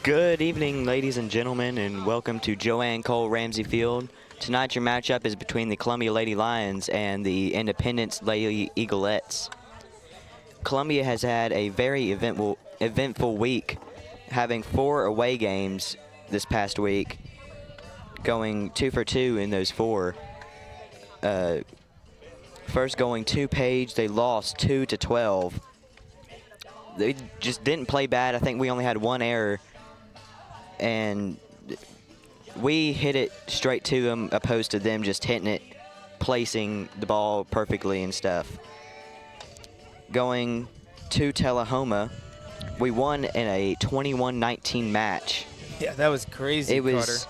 Good evening, ladies and gentlemen, and welcome to Joanne Cole Ramsey Field. Tonight, your matchup is between the Columbia Lady Lions and the Independence Lady Eaglettes. Columbia has had a very eventful week, having 4 away games this past week, going 2 for 2 in those 4. First going to Page, they lost 2-12. They just didn't play bad. I think we only had 1 error, and we hit it straight to them, opposed to them just hitting it, placing the ball perfectly and stuff. Going to Tullahoma, we won in a 21-19 match. Yeah, that was crazy. It was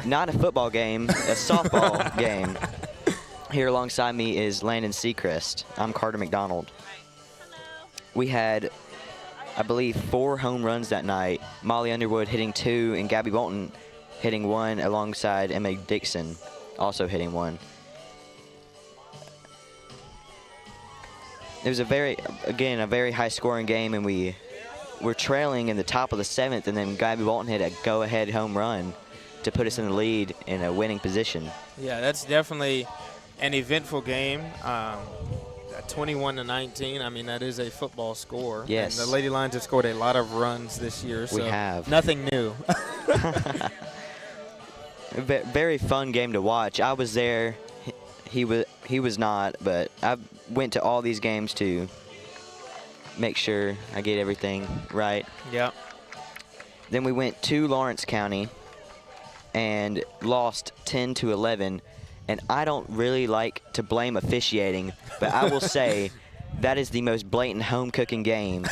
not a football game, a softball game. Here alongside me is Landon Seacrest. I'm Carter McDonald. We had, I believe, 4 home runs that night. Molly Underwood hitting 2 and Gabby Bolton hitting 1 alongside Emma Dixon also hitting 1. It was a very high scoring game, and we were trailing in the top of the 7th, and then Gabby Bolton hit a go-ahead home run to put us in the lead in a winning position. Yeah, that's definitely an eventful game. 21-19. I mean, that is a football score. Yes. And the Lady Lions have scored a lot of runs this year. So we have. Nothing new. Very fun game to watch. I was there. He was not, but I went to all these games to make sure I get everything right. Yeah. Then we went to Lawrence County and lost 10-11. And I don't really like to blame officiating, but I will say that is the most blatant home cooking game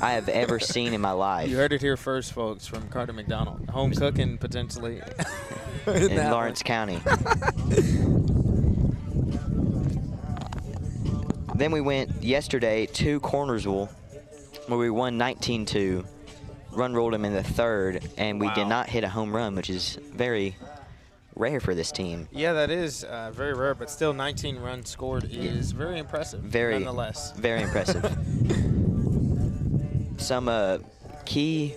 I have ever seen in my life. You heard it here first, folks, from Carter McDonald. Home cooking potentially in Lawrence County. Then we went yesterday to Cornersville, where we won 19-2. Run rolled them in the 3rd, and we did not hit a home run, which is very rare for this team. Yeah, that is very rare, but still 19 runs scored is very impressive. Nonetheless. Very impressive. Some key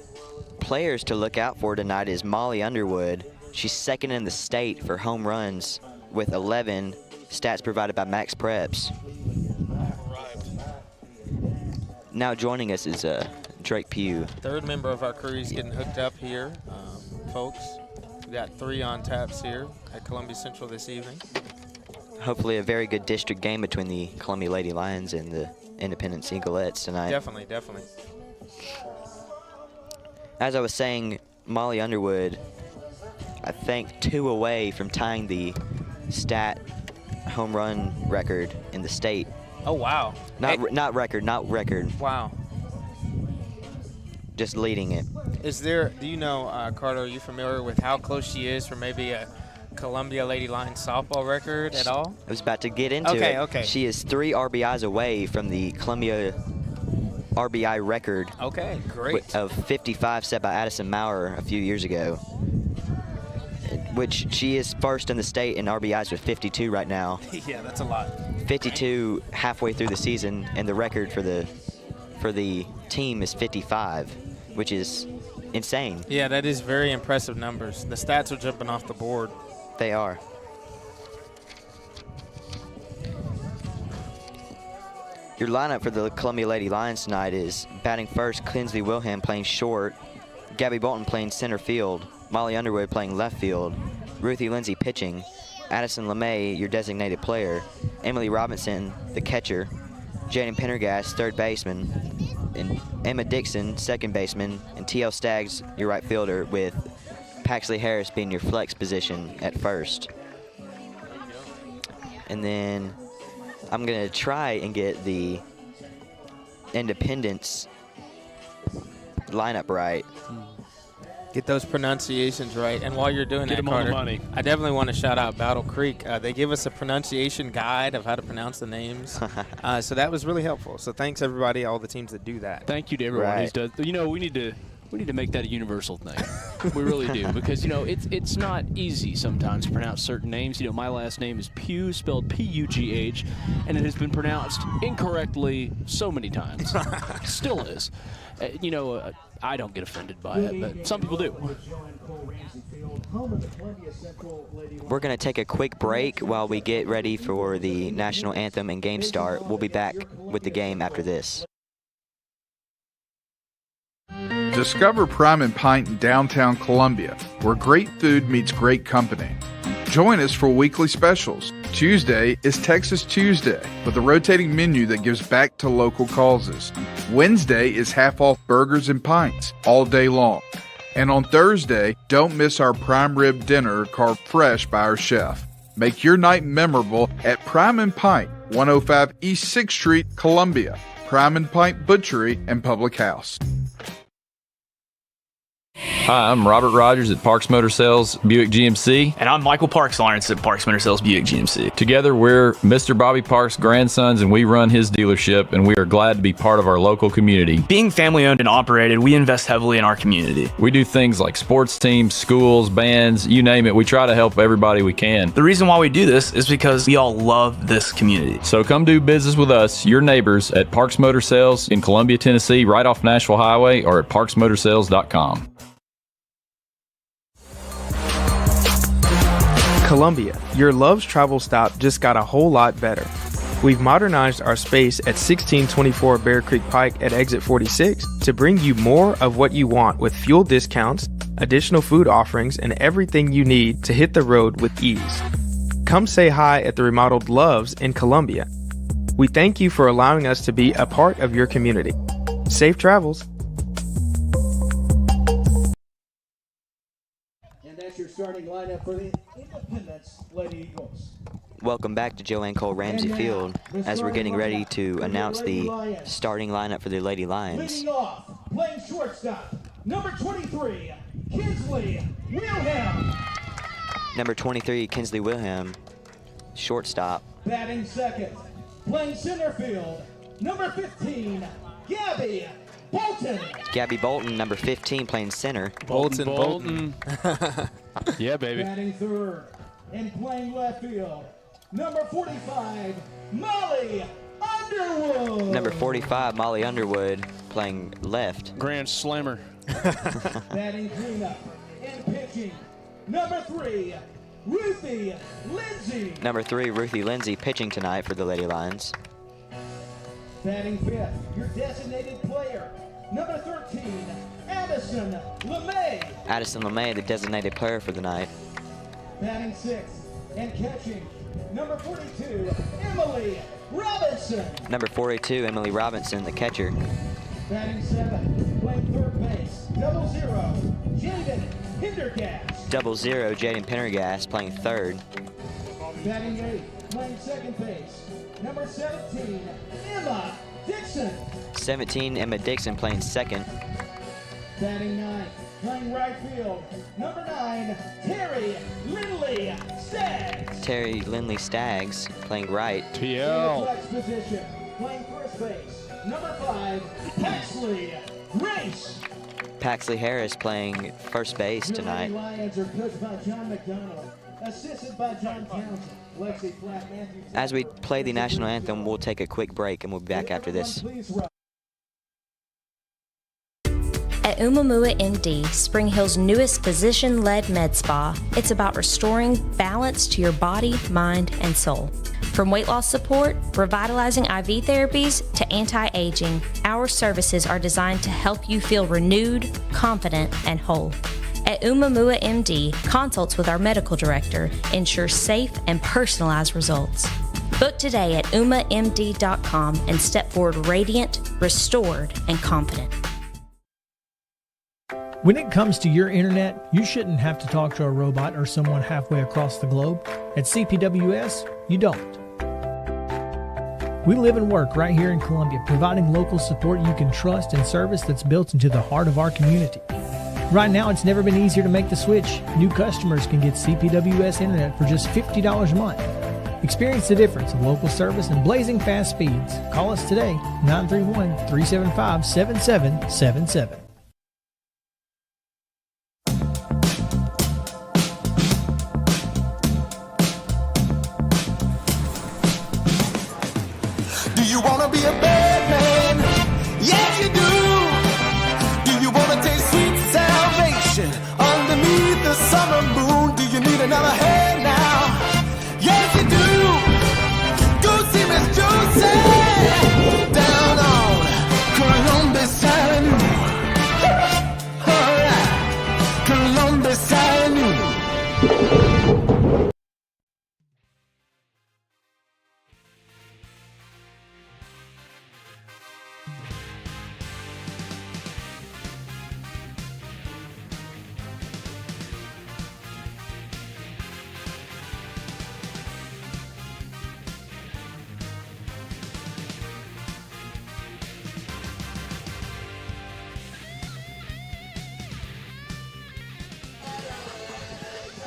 players to look out for tonight is Molly Underwood. She's 2nd in the state for home runs with 11, stats provided by Max Preps. Now joining us is Drake Pugh. 3rd member of our crew is getting hooked up here, folks. We got 3 on taps here at Columbia Central this evening. Hopefully a very good district game between the Columbia Lady Lions and the Independence Eaglettes tonight. Definitely, definitely. As I was saying, Molly Underwood, I think 2 away from tying the stat home run record in the state. Oh, wow. Not record. Wow. Just leading it. Do you know, Carter, are you familiar with how close she is for maybe a Columbia Lady Lions softball record at all? I was about to get into it. Okay. She is 3 RBIs away from the Columbia RBI record. Okay, great. Of 55 set by Addison Maurer a few years ago, which she is 1st in the state in RBIs with 52 right now. Yeah, that's a lot. 52 halfway through the season, and the record for the team is 55, which is insane. Yeah, that is very impressive numbers. The stats are jumping off the board. They are. Your lineup for the Columbia Lady Lions tonight is batting first, Kinsley Wilhelm playing short, Gabby Bolton playing center field, Molly Underwood playing left field, Ruthie Lindsay pitching, Addison LeMay, your designated player, Emily Robinson, the catcher, Jaden Pendergast, 3rd baseman, and Emma Dixon, 2nd baseman, and T.L. Staggs, your right fielder, with Paxley Harris being your flex position at 1st. And then I'm going to try and get the Independence lineup right. Get those pronunciations right. And while you're doing that, Carter, I definitely want to shout out Battle Creek. They give us a pronunciation guide of how to pronounce the names. So that was really helpful. So thanks, everybody, all the teams that do that. Thank you to everyone who's done. You know, we need to We need to make that a universal thing. We really do, because, it's not easy sometimes to pronounce certain names. My last name is Pugh, spelled P-U-G-H, and it has been pronounced incorrectly so many times. Still is. I don't get offended by it, but some people do. We're going to take a quick break while we get ready for the national anthem and game start. We'll be back with the game after this. Discover Prime and Pint in downtown Columbia, where great food meets great company. Join us for weekly specials. Tuesday is Texas Tuesday, with a rotating menu that gives back to local causes. Wednesday is half-off burgers and pints all day long. And on Thursday, don't miss our prime rib dinner carved fresh by our chef. Make your night memorable at Prime and Pint, 105 East 6th Street, Columbia. Prime and Pint Butchery and Public House. Hi, I'm Robert Rogers at Parks Motor Sales Buick GMC. And I'm Michael Parks Lawrence at Parks Motor Sales Buick GMC. Together, we're Mr. Bobby Parks' grandsons, and we run his dealership, and we are glad to be part of our local community. Being family owned and operated, we invest heavily in our community. We do things like sports teams, schools, bands, you name it. We try to help everybody we can. The reason why we do this is because we all love this community. So come do business with us, your neighbors, at Parks Motor Sales in Columbia, Tennessee, right off Nashville Highway, or at parksmotorsales.com. Columbia, your Love's travel stop just got a whole lot better. We've modernized our space at 1624 Bear Creek Pike at exit 46 to bring you more of what you want with fuel discounts, additional food offerings, and everything you need to hit the road with ease. Come say hi at the remodeled Love's in Columbia. We thank you for allowing us to be a part of your community. Safe travels. And that's your starting lineup for the Independence Lady Eagles. Welcome back to Joanne Cole Ramsey Field as we're getting ready to announce the starting lineup for the Lady Lions. Leading off, playing shortstop, number 23, Kinsley Wilhelm. Number 23, Kinsley Wilhelm, shortstop. Batting second, playing center field, number 15, Gabby Bolton. Gabby Bolton, number 15, playing center. Bolton. Yeah, baby. Batting third and playing left field, number 45, Molly Underwood. Number 45, Molly Underwood, playing left. Grand Slammer. Batting cleanup and pitching, number 3, Ruthie Lindsay. Number 3, Ruthie Lindsay, pitching tonight for the Lady Lions. Batting fifth, your designated player, number 13, Addison LeMay. Addison LeMay, the designated player for the night. Batting sixth and catching, number 42, Emily Robinson. Number 42, Emily Robinson, the catcher. Batting seventh, playing third base, 00, Jaden Pendergast. 00, Jaden Pendergast, playing third. Batting eighth, playing second base, number 17, Emma Dixon. 17, Emma Dixon, playing second. Batting ninth, playing right field, number 9, Terry Lindley Staggs. Terry Lindley Staggs, playing right. In the flex position, playing first base, number 5, Paxley Race. Paxley Harris playing first base tonight. The Lions are coached by John McDonald, assisted by John Townsend, Lexi Flatt, Matthew. As we play the national anthem, we'll take a quick break and we'll be back after this. At Umamua MD, Spring Hill's newest physician-led med spa, it's about restoring balance to your body, mind, and soul. From weight loss support, revitalizing IV therapies, to anti-aging, our services are designed to help you feel renewed, confident, and whole. At Umamua MD, consults with our medical director ensure safe and personalized results. Book today at umamd.com and step forward radiant, restored, and confident. When it comes to your internet, you shouldn't have to talk to a robot or someone halfway across the globe. At CPWS, you don't. We live and work right here in Columbia, providing local support you can trust and service that's built into the heart of our community. Right now, it's never been easier to make the switch. New customers can get CPWS internet for just $50 a month. Experience the difference of local service and blazing fast speeds. Call us today, 931-375-7777.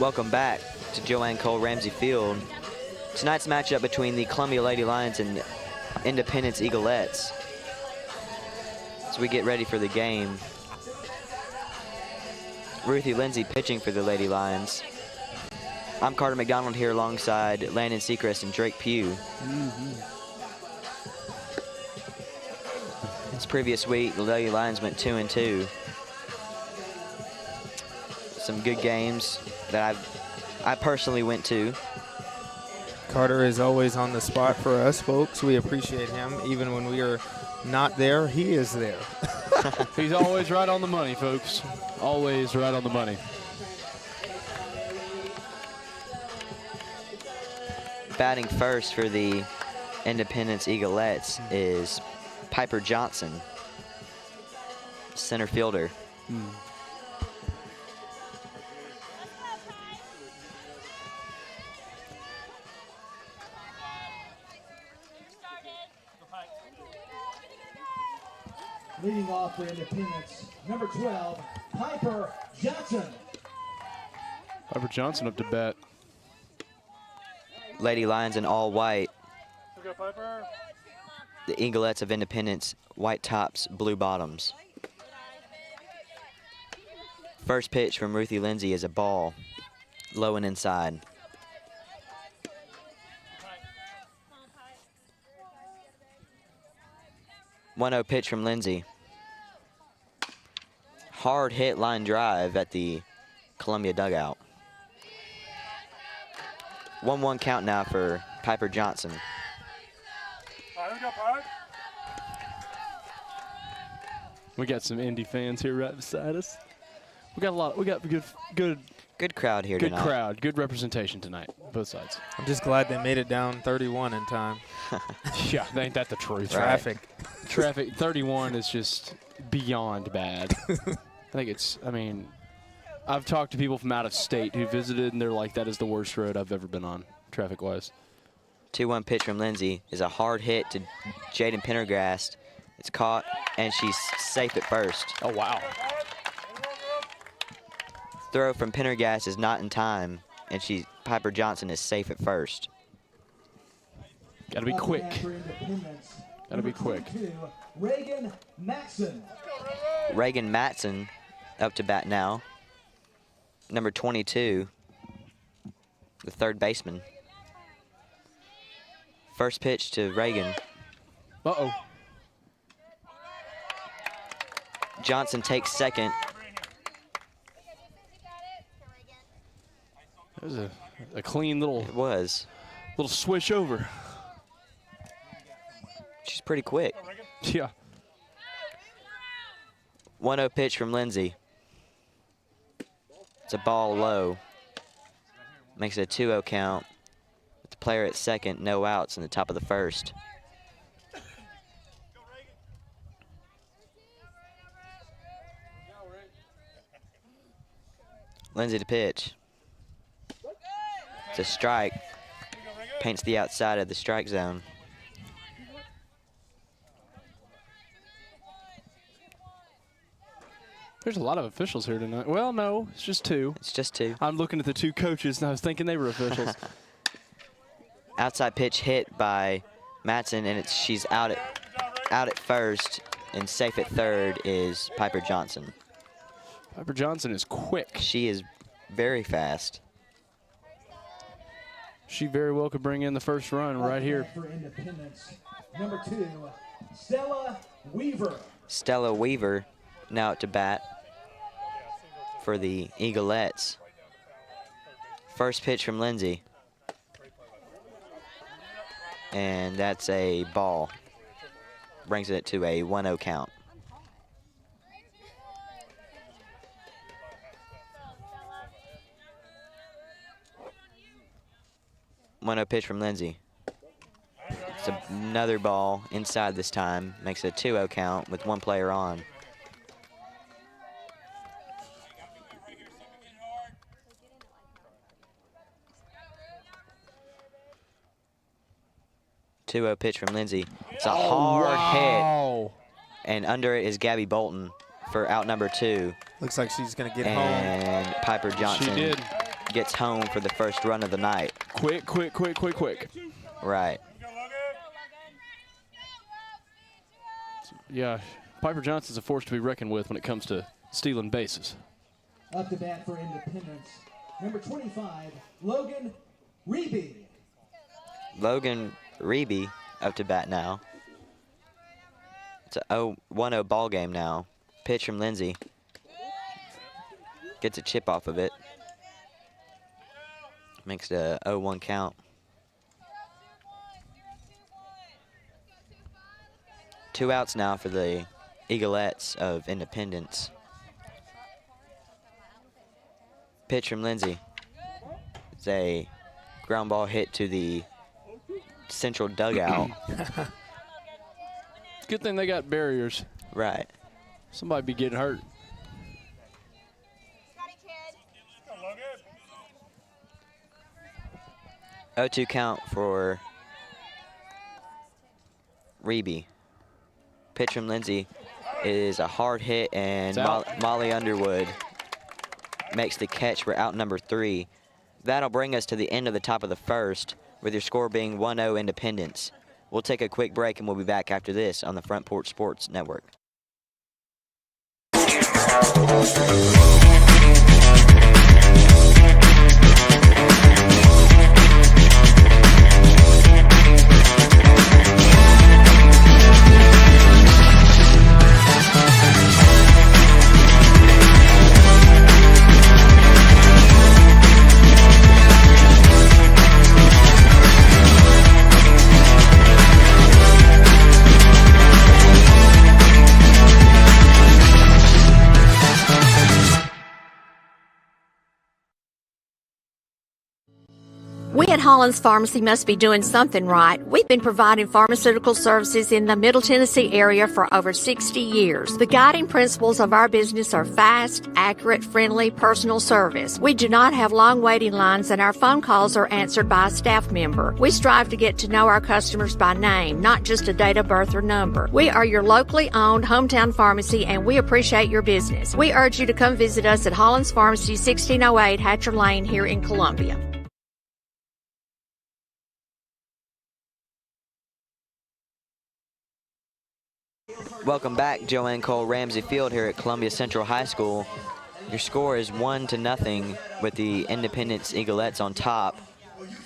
Welcome back to Joanne Cole Ramsey Field. Tonight's matchup between the Columbia Lady Lions and Independence Eaglettes. As we get ready for the game, Ruthie Lindsay pitching for the Lady Lions. I'm Carter McDonald here alongside Landon Seacrest and Drake Pugh. This previous week, the Lady Lions went 2-2. Some good games that I personally went to. Carter is always on the spot for us, folks. We appreciate him. Even when we are not there, he is there. He's always right on the money, folks. Always right on the money. Batting first for the Independence Eaglettes is Piper Johnson, center fielder. Leading off for Independence, number 12, Piper Johnson. Piper Johnson up to bat. Lady Lions in all white. Okay, Piper. The Eaglettes of Independence, white tops, blue bottoms. First pitch from Ruthie Lindsay is a ball, low and inside. 1-0 pitch from Lindsay. Hard hit line drive at the Columbia dugout. 1-1 count now for Piper Johnson. We got some Indy fans here right beside us. We got good crowd here tonight. tonight. Good crowd, good representation tonight, both sides. I'm just glad they made it down 31 in time. Yeah, ain't that the truth? Traffic. Right? Traffic, 31 is just beyond bad. I mean, I've talked to people from out of state who visited, and they're like, that is the worst road I've ever been on, traffic-wise. 2-1 pitch from Lindsay is a hard hit to Jaden Pendergast. It's caught, and she's safe at first. Oh, wow. Throw from Pendergast is not in time, and Piper Johnson is safe at first. Gotta be quick. Gotta be quick. Reagan Matson. Reagan Matson up to bat now. Number 22, the third baseman. First pitch to Reagan. Uh-oh. Johnson takes second. That was a clean little switch over. She's pretty quick. Yeah. 1-0 pitch from Lindsay. It's a ball low. Makes it a 2-0 count. With the player at second, no outs in the top of the first. Lindsay to pitch. It's a strike. Paints the outside of the strike zone. There's a lot of officials here tonight. Well, no, it's just two. It's just two. I'm looking at the two coaches, and I was thinking they were officials. Outside pitch hit by Matson, and she's out at first, and safe at third is Piper Johnson. Piper Johnson is quick. She is very fast. She very well could bring in the first run right here. For Independence, number 2, Stella Weaver. Stella Weaver now at to bat for the Eaglettes. First pitch from Lindsay. And that's a ball. Brings it to a 1-0 count. One-0 pitch from Lindsay. It's another ball inside this time. Makes it a 2-0 count with one player on. Two-0 pitch from Lindsay. It's a hard hit. And under it is Gabby Bolton for out number 2. Looks like she's going to get home. And Piper Johnson She did. gets home for the first run of the night. Quick. Right. Yeah, Piper Johnson's a force to be reckoned with when it comes to stealing bases. Up to bat for Independence, number 25, Logan Reeby. Logan Reeby up to bat now. It's a 1-0 ball game now. Pitch from Lindsay. Gets a chip off of it. Makes it a 0-1 count. 2 outs now for the Eaglettes of Independence. Pitch from Lindsay. It's a ground ball hit to the central dugout. Good thing they got barriers. Right. Somebody be getting hurt. Oh, 2 count for Reeby. Pitch from Lindsay is a hard hit, and Molly Underwood makes the catch for out number 3. That'll bring us to the end of the top of the first, with your score being 1-0 Independence. We'll take a quick break, and we'll be back after this on the Front Porch Sports Network. We at Hollins Pharmacy must be doing something right. We've been providing pharmaceutical services in the Middle Tennessee area for over 60 years. The guiding principles of our business are fast, accurate, friendly, personal service. We do not have long waiting lines, and our phone calls are answered by a staff member. We strive to get to know our customers by name, not just a date of birth or number. We are your locally owned hometown pharmacy, and we appreciate your business. We urge you to come visit us at Hollins Pharmacy, 1608 Hatcher Lane here in Columbia. Welcome back, Joanne Cole Ramsey Field here at Columbia Central High School. Your score is 1-0 with the Independence Eaglettes on top,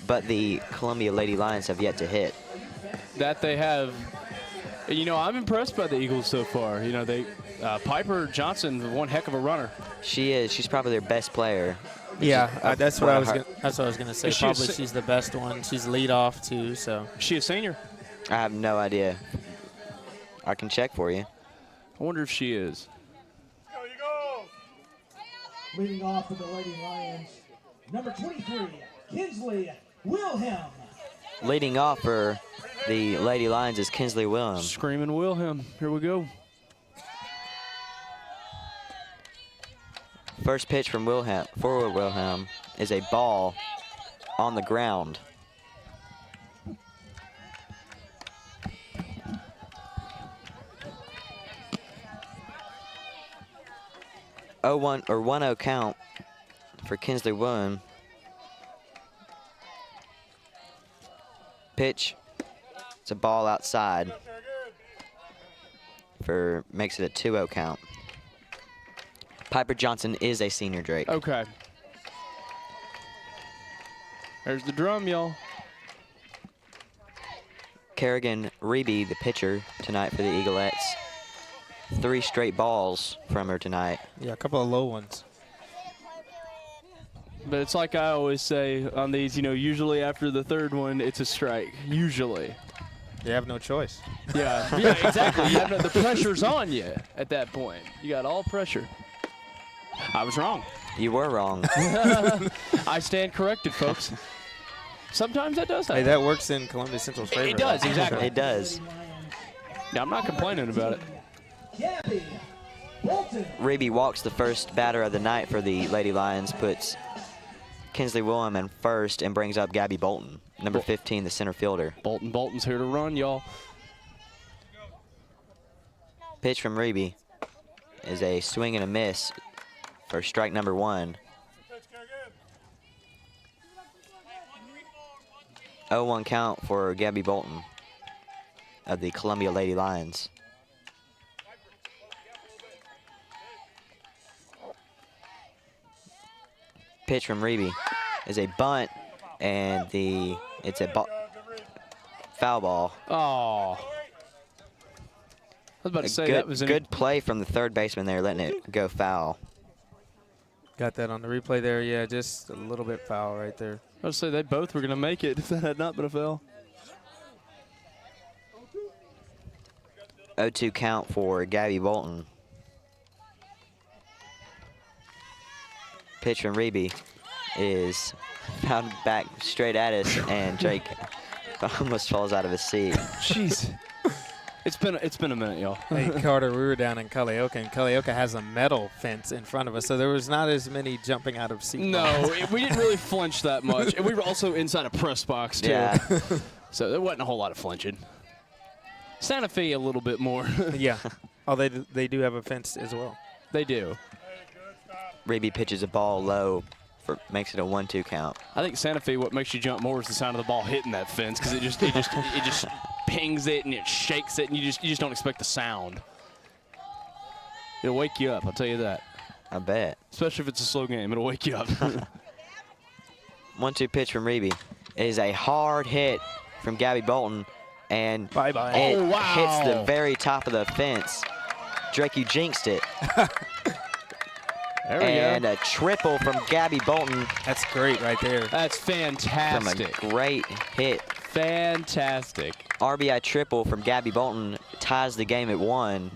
but the Columbia Lady Lions have yet to hit. That they have. You know, I'm impressed by the Eagles so far. You know, Piper Johnson, one heck of a runner. She is. She's probably their best player. Yeah, that's what I was gonna say. Probably she's the best one. She's lead off too. So is she a senior? I have no idea. I can check for you. I wonder if she is. Leading off for the Lady Lions, number 23, Kinsley Wilhelm. Leading off for the Lady Lions is Kinsley Wilhelm. Screaming Wilhelm. Here we go. First pitch from Wilhelm, forward Wilhelm, is a ball on the ground. Oh, 1-0 count for Kinsley Wilhelm. Pitch. It's a ball outside. Makes it a 2-0 count. Piper Johnson is a senior, Drake. Okay. There's the drum, y'all. Kerrigan Reeby, the pitcher tonight for the Eaglettes. 3 straight balls from her tonight. Yeah, a couple of low ones. But it's like I always say on these, you know, usually after the third one, it's a strike. Usually. You have no choice. Yeah, exactly. The pressure's on you at that point. You got all pressure. I was wrong. You were wrong. I stand corrected, folks. Sometimes that does happen. Hey, that works in Columbia Central's favor. It does, exactly. It does. Yeah, I'm not complaining about it. Gabby Bolton. Reeby walks the first batter of the night for the Lady Lions, puts Kinsley Wilhelm in first, and brings up Gabby Bolton, number 15, the center fielder. Bolton's here to run, y'all. Pitch from Reeby is a swing and a miss for strike number 1. 0-1 count for Gabby Bolton of the Columbia Lady Lions. Pitch from Reeby is a bunt, and it's a foul ball. Oh. I was about to say that was good play from the third baseman there, letting it go foul. Got that on the replay there. Yeah, just a little bit foul right there. I was say they both were going to make it if that had not been a foul. 0-2 count for Gabby Bolton. Pitch from Reeby is found back straight at us, and Drake almost falls out of his seat. Jeez. It's been a minute, y'all. Hey, Carter, we were down in Culleoka, and Culleoka has a metal fence in front of us, so there was not as many jumping out of seats. No, we didn't really flinch that much. And we were also inside a press box, too. Yeah. So there wasn't a whole lot of flinching. Santa Fe a little bit more. Yeah. Oh, they do have a fence as well. They do. Reeby pitches a ball low, makes it a 1-2 count. I think Santa Fe, what makes you jump more is the sound of the ball hitting that fence, because it just pings it and it shakes it, and you just don't expect the sound. It'll wake you up, I'll tell you that. I bet. Especially if it's a slow game, it'll wake you up. 1-2 pitch from Reeby. It is a hard hit from Gabby Bolton, and bye-bye. It wow. hits the very top of the fence. Drake, you jinxed it. There we and go. a triple from Gabby Bolton. That's great right there. That's fantastic. From a great hit. Fantastic. RBI triple from Gabby Bolton ties the game at 1.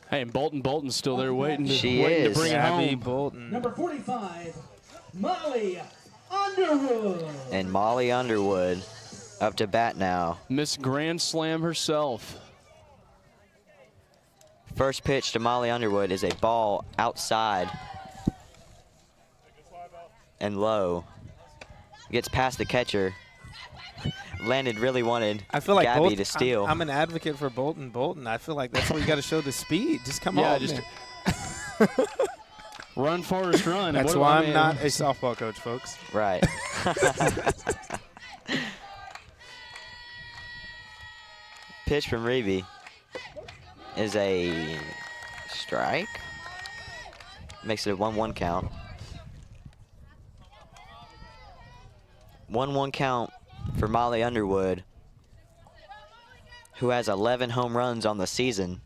Hey, and Bolton's still there waiting to, She waiting is. to bring Gabby it home. Bolton. Number 45, Molly Underwood. And Molly Underwood up to bat now. Miss Grand Slam herself. First pitch to Molly Underwood is a ball outside and low. Gets past the catcher. Landon really wanted Gabby Bolton, to steal. I'm an advocate for Bolton. I feel like that's where you got to show the speed. Just come on. Just run, Forrest, run. That's why I'm not a softball coach, folks. Right. Pitch from Reeby is a strike. Makes it a 1-1 count. 1-1 count for Molly Underwood, who has 11 home runs on the season.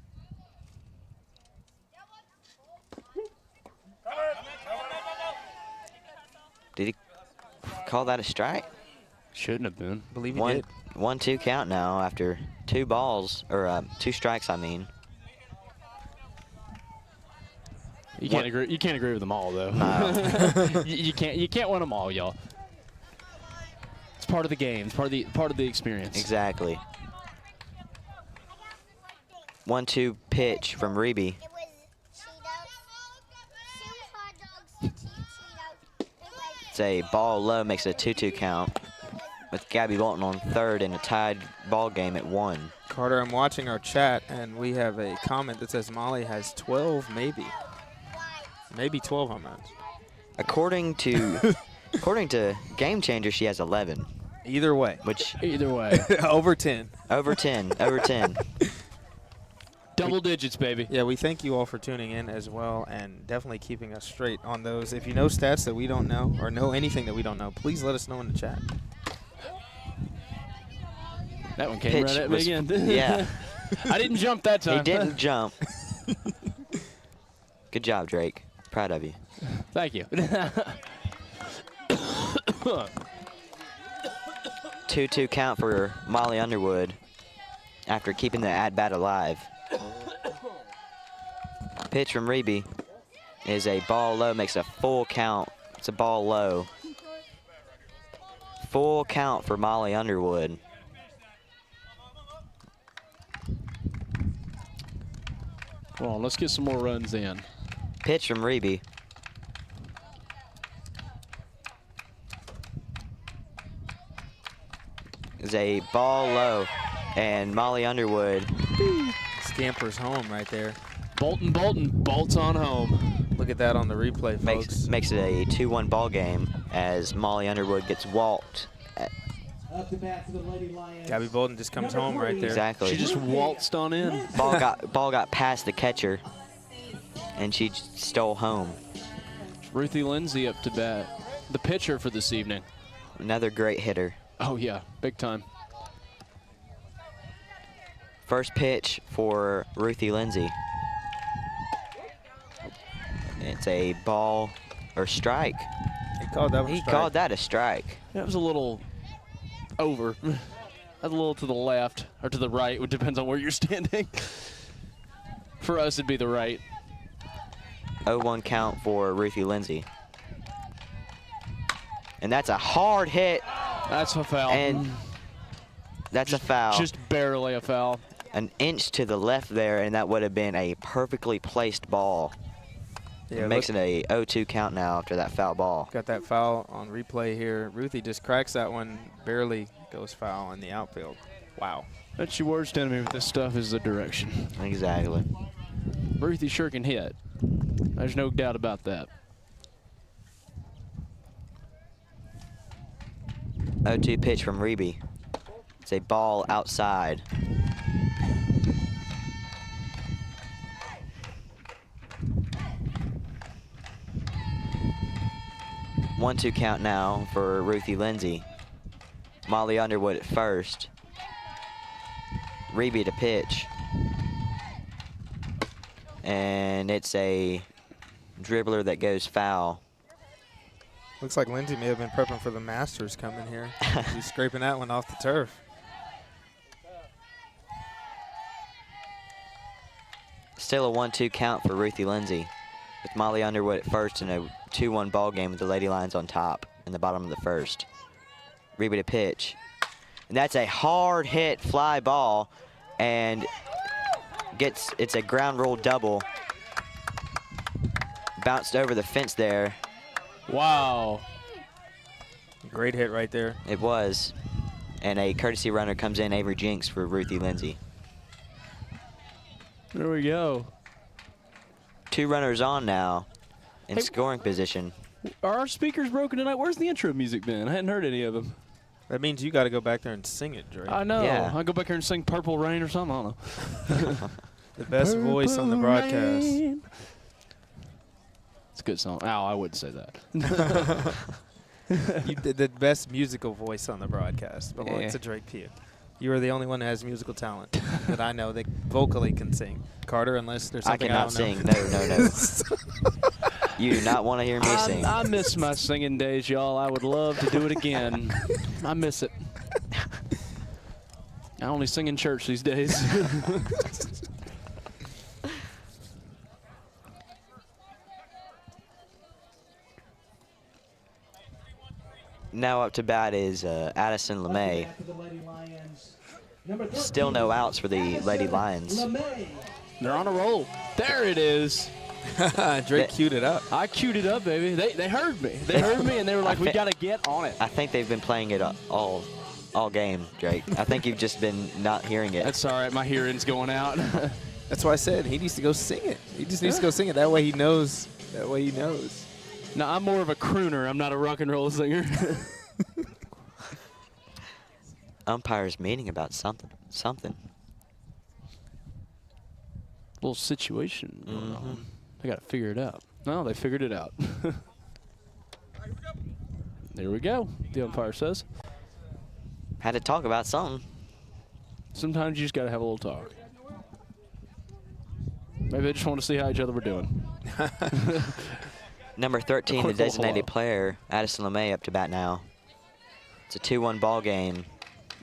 Did he call that a strike? Shouldn't have been. Believe he did. 1-2 count now after 2 balls, or 2 strikes, I mean. You can't agree. You can't agree with them all, though. you can't. You can't win them all, y'all. It's part of the game. It's part of the experience. Exactly. 1-2 pitch from Reeby. It's a ball low, makes it a 2-2 count, with Gabby Bolton on third in a tied ball game at 1. Carter, I'm watching our chat, and we have a comment that says Molly has 12, maybe 12 home runs. According to Game Changer, she has 11. Either way. Either way. Over 10. Over 10. Over 10. Double digits, baby. Yeah, we thank you all for tuning in as well, and definitely keeping us straight on those. If you know stats that we don't know, or know anything that we don't know, please let us know in the chat. That one came right at me again. Yeah. I didn't jump that time. He didn't jump. Good job, Drake. Proud of you. Thank you. 2-2 count for Molly Underwood after keeping the at-bat alive. Pitch from Reeby is a ball low, makes a full count. It's a ball low. Full count for Molly Underwood. Come on, let's get some more runs in. Pitch from Reeby. Is a ball low, and Molly Underwood scampers home right there. Bolton bolts on home. Look at that on the replay, folks. Makes it a 2-1 ball game as Molly Underwood gets walked. Up to bat for the Lady Lions. Gabby Bolton just comes home right there. Exactly. She just waltzed on in. Ball got past the catcher, and she stole home. Ruthie Lindsay up to bat. The pitcher for this evening. Another great hitter. Oh, yeah, big time. First pitch for Ruthie Lindsay. It's a ball or strike. He called that one a He strike. called that a strike. That was a little over. That's a little to the left or to the right. It depends on where you're standing. For us, it'd be the right. 0-1 count for Ruthie Lindsay. And that's a hard hit. That's a foul. And that's a foul. Just barely a foul. An inch to the left there, and that would have been a perfectly placed ball. Yeah, it makes it a 0-2 count now after that foul ball. Got that foul on replay here. Ruthie just cracks that one, barely goes foul in the outfield. Wow. That's your words telling me with this stuff is the direction. Exactly. Ruthie sure can hit. There's no doubt about that. 0-2 pitch from Reby. It's a ball outside. One-two count now for Ruthie Lindsay. Molly Underwood at first. Reby to pitch. And it's a dribbler that goes foul. Looks like Lindsay may have been prepping for the Masters coming here. She's scraping that one off the turf. Still a 1-2 count for Ruthie Lindsay, with Molly Underwood at first in a 2-1 ball game with the Lady Lions on top in the bottom of the first. Reby to pitch. And that's a hard hit fly ball, and it's a ground rule double. Bounced over the fence there. Wow. Great hit right there. It was. And a courtesy runner comes in, Avery Jinks for Ruthie Lindsay. There we go. 2 runners on now in scoring position. Are our speakers broken tonight? Where's the intro music been? I hadn't heard any of them. That means you got to go back there and sing it, Drake. I know. Yeah. I'll go back here and sing Purple Rain or something. I don't know. The best voice on the broadcast. Rain. It's a good song. Ow, I wouldn't say that. You did the best musical voice on the broadcast belongs to Drake Pugh. You are the only one that has musical talent that I know that vocally can sing. Carter, unless there's something I cannot sing. No. You do not want to hear me sing. I miss my singing days, y'all. I would love to do it again. I miss it. I only sing in church these days. Now up to bat is Addison LeMay. Still no outs for the Lady Lions. They're on a roll. There it is. Drake queued it up. I queued it up, baby. They heard me. They heard me, and they were like, we got to get on it. I think they've been playing it all game, Drake. I think you've just been not hearing it. That's all right. My hearing's going out. That's why I said he needs to go sing it. He just needs to go sing it. That way he knows. That way he knows. No, I'm more of a crooner. I'm not a rock and roll singer. Umpires meeting about something. Little situation going on. They got to figure it out. No, they figured it out. There we go, the umpire says. Had to talk about something. Sometimes you just got to have a little talk. Maybe they just want to see how each other were doing. Number 13, the designated player, Addison LeMay, up to bat now. It's a 2-1 ball game.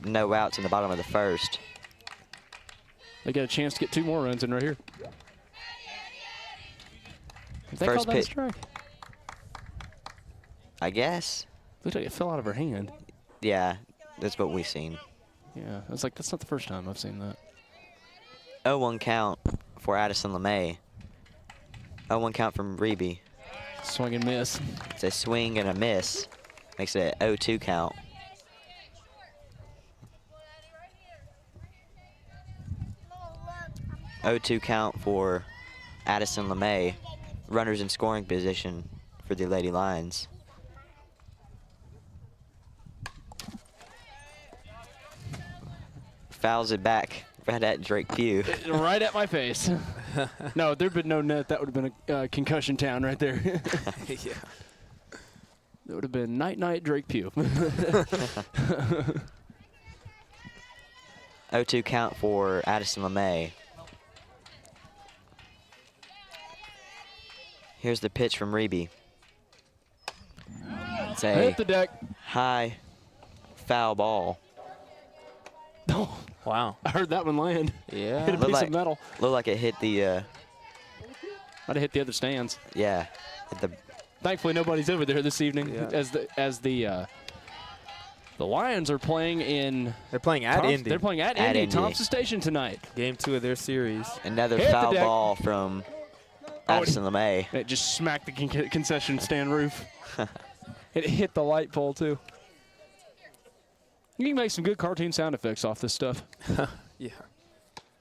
No outs in the bottom of the first. They got a chance to get 2 more runs in right here. They First called that a pitch. strike? I guess. Looked like it fell out of her hand. Yeah, that's what we've seen. Yeah, I was like, that's not the first time I've seen that. 0-1 count for Addison LeMay. 0-1 count from Reby. Swing and miss. It's a swing and a miss. Makes it an 0-2 count. Oh, 2 count for Addison LeMay, runners in scoring position for the Lady Lions. Fouls it back right at Drake Pugh. Right at my face. No, there'd been no net. That would have been a concussion town right there. Yeah. That would have been night Drake Pugh. 0-2 count for Addison LeMay. Here's the pitch from Reby. It's a Hit the deck. high foul ball. Oh, wow. I heard that one land. Yeah. Hit a piece of metal. Looked like it hit the, Might have hit the other stands. yeah, hit the. Thankfully, nobody's over there this evening. Yeah. As the Lions are playing in. They're playing at Indy. They're playing at At Indy, Indy. Thompson Station tonight. Game 2 of their series. Another Hit the foul deck. ball from Addison LeMay. It just smacked the concession stand roof. It hit the light pole too. You can make some good cartoon sound effects off this stuff. Yeah.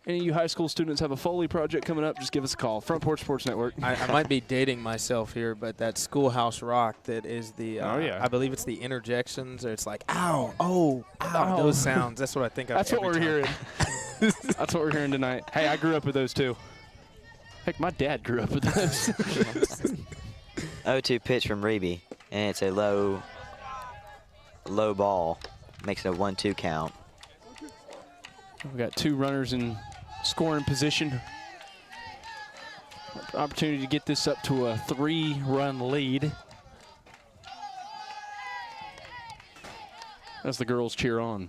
Any of you high school students have a Foley project coming up, just give us a call. Front Porch Sports Network. I might be dating myself here, but that Schoolhouse Rock that is the, Oh, yeah. I believe it's the interjections, or it's like, ow, oh, ow, Ow. those sounds. That's what I think of. That's what every we're time. hearing. That's what we're hearing tonight. Hey, I grew up with those too. Heck, my dad grew up with those. 0-2 pitch from Reby, and it's a low ball. Makes it a 1-2 count. We've got 2 runners in scoring position. Opportunity to get this up to a 3-run lead. As the girls cheer on.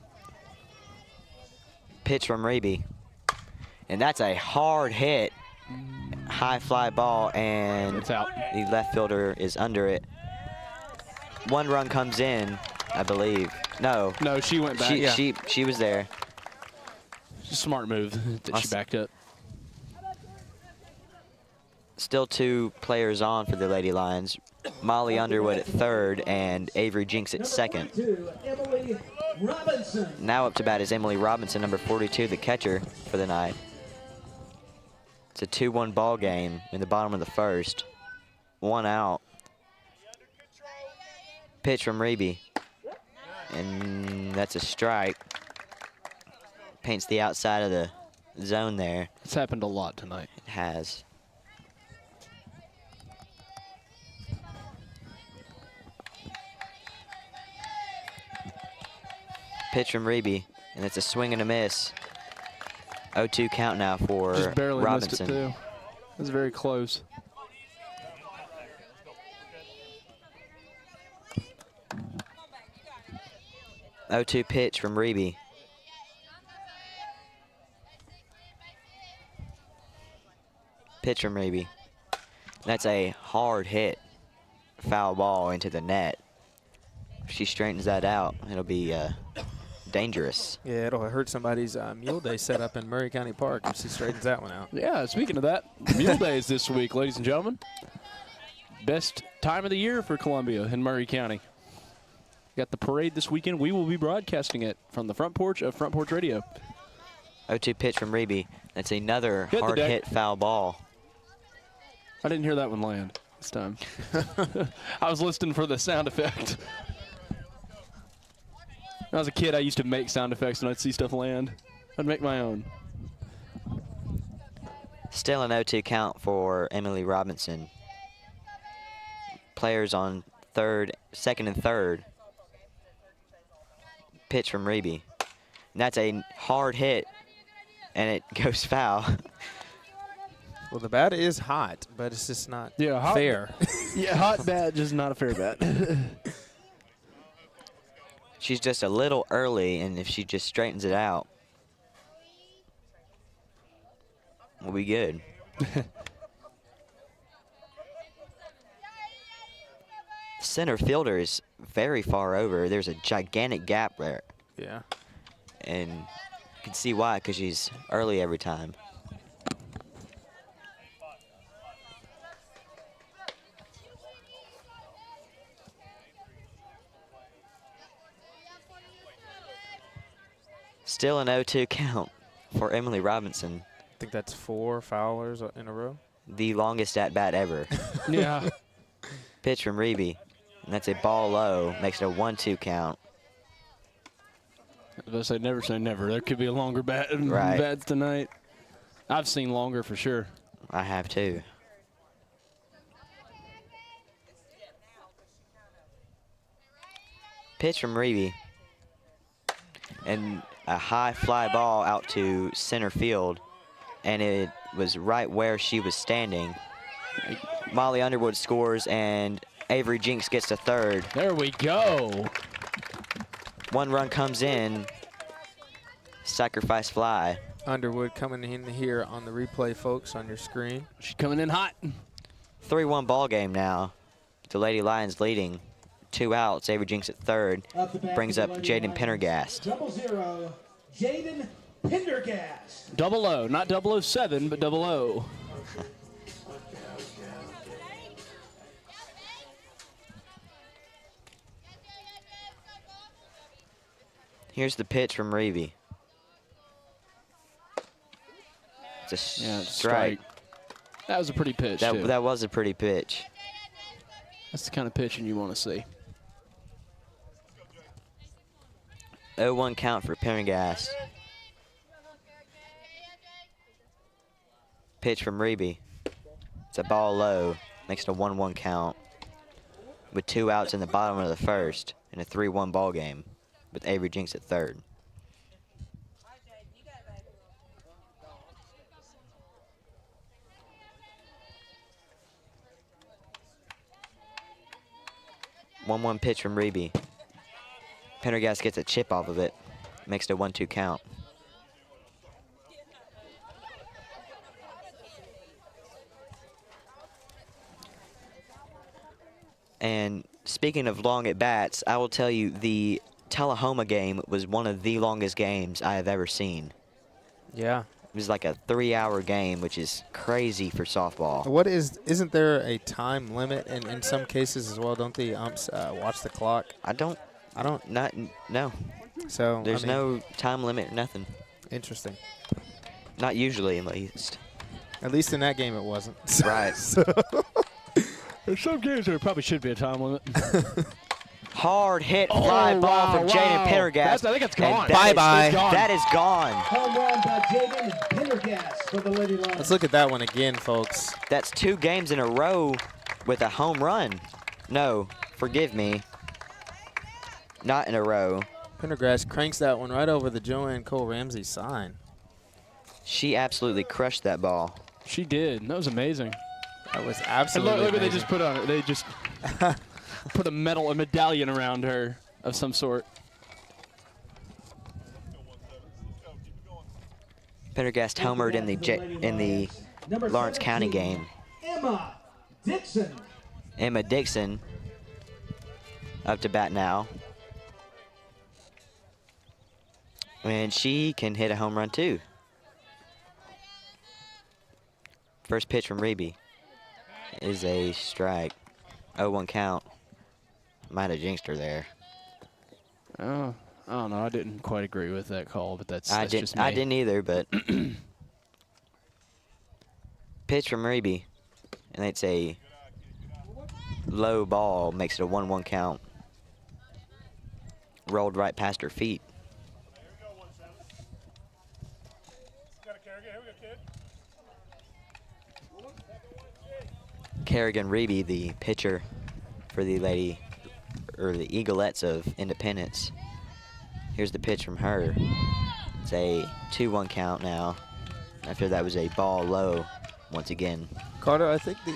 Pitch from Reby, and that's a hard hit. High fly ball, and It's out. the left fielder is under it. 1 run comes in, I believe. No, No, she went back. she was there. Smart move that she backed up. Still 2 players on for the Lady Lions. Molly Underwood at third and Avery Jinks at second. Emily Robinson. Now up to bat is Emily Robinson, number 42, the catcher for the night. It's a 2-1 ball game in the bottom of the first. 1 out. Pitch from Reby, and that's a strike. Paints the outside of the zone there. It's happened a lot tonight. It has. Pitch from Reby, and it's a swing and a miss. 0-2 count now for Just barely Robinson. missed it too. It was very close. Oh, 0-2 pitch from Reby. Pitch from Reby. That's a hard hit. Foul ball into the net. If she straightens that out, it'll be dangerous. Yeah, it'll hurt somebody's Mule Day setup in Murray County Park if she straightens that one out. Yeah, speaking of that, Mule Day is this week, ladies and gentlemen. Best time of the year for Columbia in Murray County. Got the parade this weekend. We will be broadcasting it from the front porch of Front Porch Radio. 0-2 pitch from Reby. That's another Hit the hard deck. hit foul ball. I didn't hear that one land this time. I was listening for the sound effect. When I was a kid, I used to make sound effects when I'd see stuff land. I'd make my own. Still an 0-2 count for Emily Robinson. Players on second and third. Pitch from Reby. And that's a hard hit, and it goes foul. Well, the bat is hot, but it's just not hot, fair. Yeah, hot bat, just not a fair bat. She's just a little early, and if she just straightens it out, we'll be good. Center fielder is very far over. There's a gigantic gap there. Yeah. And you can see why, because she's early every time. Still an 0-2 count for Emily Robinson. I think that's 4 foulers in a row. the longest at bat ever. Yeah. Pitch from Reeby. And that's a ball low. Makes it a 1-2 count. I was going to say never. There could be a longer Right. bats tonight. I've seen longer for sure. I have too. Pitch from Reeby. And a high fly ball out to center field. And it was right where she was standing. Molly Underwood scores, and Avery Jinks gets to third. There we go. 1 run comes in. Sacrifice fly. Underwood coming in here on the replay, folks, on your screen. She's coming in hot. 3-1 ball game now. The Lady Lions leading. 2 outs. Avery Jinks at third. Brings up Jaden Pendergast. 0-0, Jaden Pendergast. 00, not 007, but 00. Here's the pitch from Reeby. It's a strike. That was a pretty pitch, too. That was a pretty pitch. That's the kind of pitching you want to see. 0-1 count for Pendergast. Pitch from Reeby. It's a ball low. Makes it a 1-1 count. With 2 outs in the bottom of the first in a 3-1 ball game with Avery Jinks at third. One pitch from Reeby. Pendergast gets a chip off of it. Makes it a 1-2 count. And speaking of long at bats, I will tell you the Tullahoma game was one of the longest games I have ever seen. Yeah. It was like a 3-hour game, which is crazy for softball. Isn't there a time limit in some cases as well? Don't the umps watch the clock? No. So there's no time limit or nothing. Interesting. Not usually, at least. At least in that game it wasn't. Right. There's some games there probably should be a time limit. Hard hit fly ball from Jaden Pendergast. I think it's gone. Bye-bye. That is gone. Home run by Jaden Pendergast for the Lady Lions. Let's look at that one again, folks. That's 2 games in a row with a home run. No, forgive me. Not in a row. Pendergast cranks that one right over the Joanne Cole Ramsey sign. She absolutely crushed that ball. She did. That was amazing. That was absolutely look what they amazing. just put on her. They just put a medallion around her of some sort. Pendergast homered in the Lawrence County game. Emma Dixon. Emma Dixon up to bat now. And she can hit a home run too. First pitch from Reeby is a strike. 0-1 count. Might have jinxed her there. Oh, I don't know. I didn't quite agree with that call, but that's just me. I didn't either, but pitch from Reeby, and it's a low ball, makes it a 1-1 count. Rolled right past her feet. Kerrigan Reeby, the pitcher for the Eaglettes of Independence. Here's the pitch from her. It's a 2-1 count now. After that was a ball low once again. Carter, I think the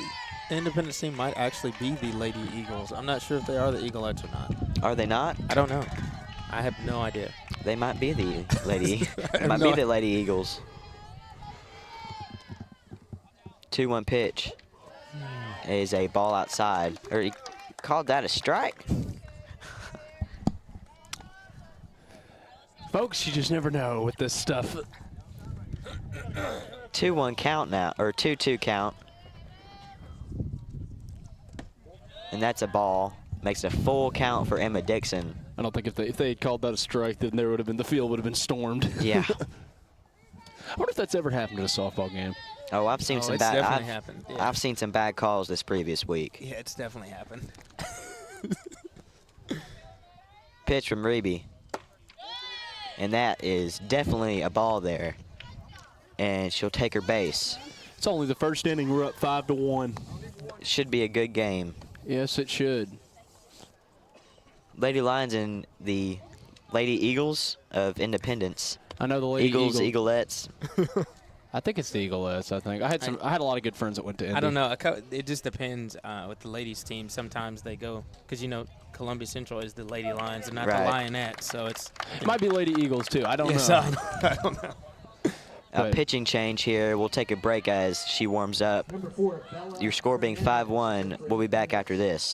Independence team might actually be the Lady Eagles. I'm not sure if they are the Eaglettes or not. Are they not? I don't know. I have no idea. They might be the Lady. Might be the Lady Eagles. 2-1 pitch is a ball outside. Or he called that a strike. Folks, you just never know with this stuff. 2-1 count now, or 2-2 count. And that's a ball. Makes a full count for Emma Dixon. I don't think if they had called that a strike, then the field would have been stormed. Yeah. I wonder if that's ever happened at a softball game. Oh, I've seen some it's bad. definitely happened. Yeah. I've seen some bad calls this previous week. Yeah, it's definitely happened. Pitch from Reby. And that is definitely a ball there. And she'll take her base. It's only the first inning. We're up 5-1. It should be a good game. Yes, it should. Lady Lions and the Lady Eagles of Independence. I know the Lady Eaglettes. I think it's the Eaglettes. I think I had a lot of good friends that went to Indy. I don't know. It just depends with the ladies team. Sometimes they go because Columbia Central is the Lady Lions and not the Lionettes, so it might be Lady Eagles too. I don't know. I don't know. A pitching change here. We'll take a break as she warms up. Your score being 5-1. We'll be back after this.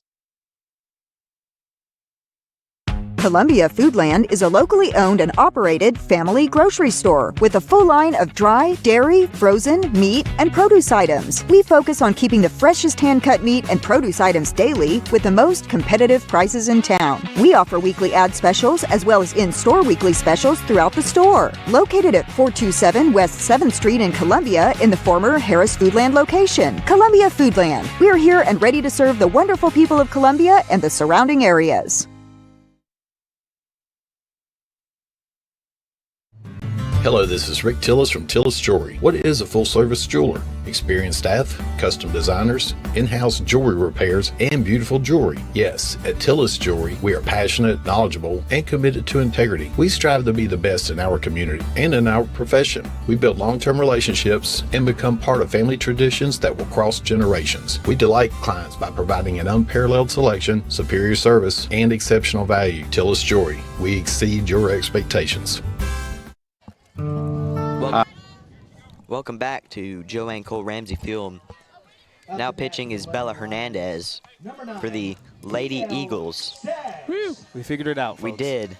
Columbia Foodland is a locally owned and operated family grocery store with a full line of dry, dairy, frozen, meat, and produce items. We focus on keeping the freshest hand-cut meat and produce items daily with the most competitive prices in town. We offer weekly ad specials as well as in-store weekly specials throughout the store. Located at 427 West 7th Street in Columbia in the former Harris Foodland location. Columbia Foodland. We are here and ready to serve the wonderful people of Columbia and the surrounding areas. Hello, this is Rick Tillis from Tillis Jewelry. What is a full-service jeweler? Experienced staff, custom designers, in-house jewelry repairs, and beautiful jewelry. Yes, at Tillis Jewelry, we are passionate, knowledgeable, and committed to integrity. We strive to be the best in our community and in our profession. We build long-term relationships and become part of family traditions that will cross generations. We delight clients by providing an unparalleled selection, superior service, and exceptional value. Tillis Jewelry, we exceed your expectations. Welcome back to Joanne Cole Ramsey Field. Now pitching is Bella Hernandez for the Lady Eagles. Woo. We figured it out, folks. We did.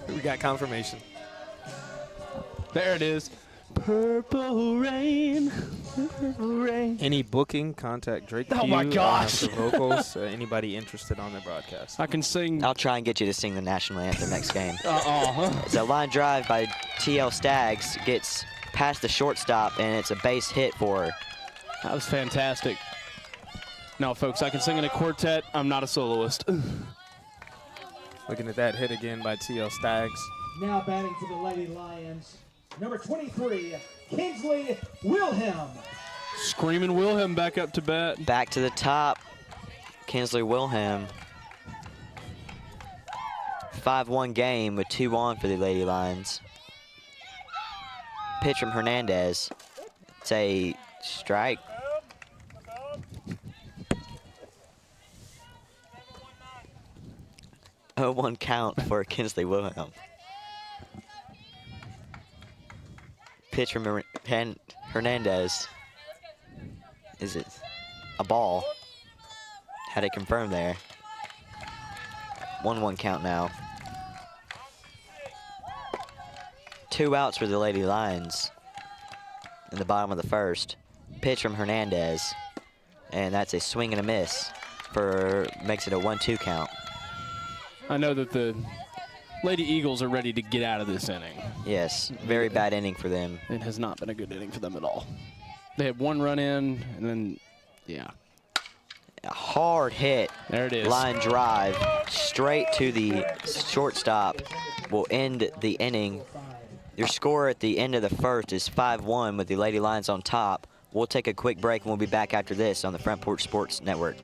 We got confirmation. There it is. Purple rain. Purple rain. Any booking, contact Drake. Oh my gosh. For vocals. Anybody interested on the broadcast? I can sing. I'll try and get you to sing the national anthem next game. It's a line drive by TL Staggs. Gets past the shortstop, and it's a base hit for her. That was fantastic. No, folks, I can sing in a quartet. I'm not a soloist. Looking at that hit again by TL Staggs. Now batting for the Lady Lions, number 23, Kinsley Wilhelm. Screaming Wilhelm back up to bat. Back to the top, Kinsley Wilhelm. 5-1 game with 2 on for the Lady Lions. Pitch from Hernandez. It's a strike. Oh, 1 count for Kinsley Wilhelm. Pitch from Hernandez. Is it a ball? Had it confirmed there. 1-1 count now. 2 outs for the Lady Lions in the bottom of the first. Pitch from Hernandez, and that's a swing and a miss makes it a 1-2 count. I know that the Lady Eagles are ready to get out of this inning. Yes, very bad inning for them. It has not been a good inning for them at all. They had 1 run in, and then, yeah. A hard hit. There it is. Line drive straight to the shortstop will end the inning. Your score at the end of the first is 5-1 with the Lady Lions on top. We'll take a quick break and we'll be back after this on the Front Porch Sports Network.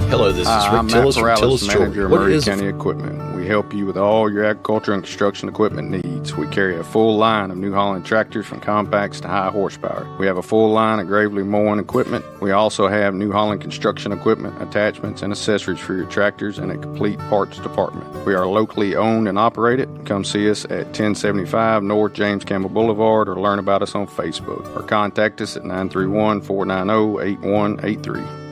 Hello, this is Rick Tillis from Tillis Manager of Jewelry. Murray County Equipment. We help you with all your agriculture and construction equipment needs. We carry a full line of New Holland tractors from compacts to high horsepower. We have a full line of Gravely mowing equipment. We also have New Holland construction equipment, attachments, and accessories for your tractors and a complete parts department. We are locally owned and operated. Come see us at 1075 North James Campbell Boulevard or learn about us on Facebook or contact us at 931-490-8183.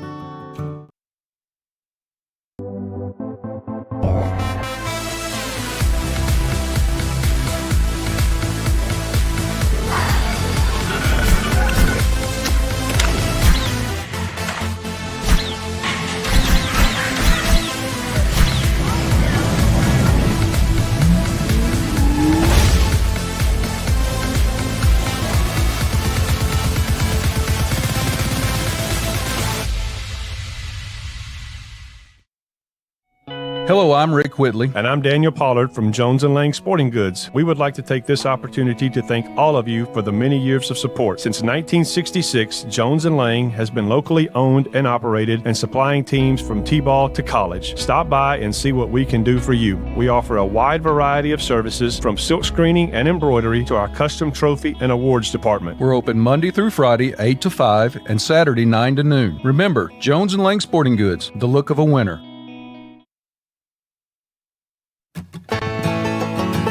Hello, I'm Rick Whitley. And I'm Daniel Pollard from Jones & Lang Sporting Goods. We would like to take this opportunity to thank all of you for the many years of support. Since 1966, Jones & Lang has been locally owned and operated and supplying teams from T-ball to college. Stop by and see what we can do for you. We offer a wide variety of services from silk screening and embroidery to our custom trophy and awards department. We're open Monday through Friday, 8 to 5, and Saturday, 9 to noon. Remember, Jones & Lang Sporting Goods, the look of a winner.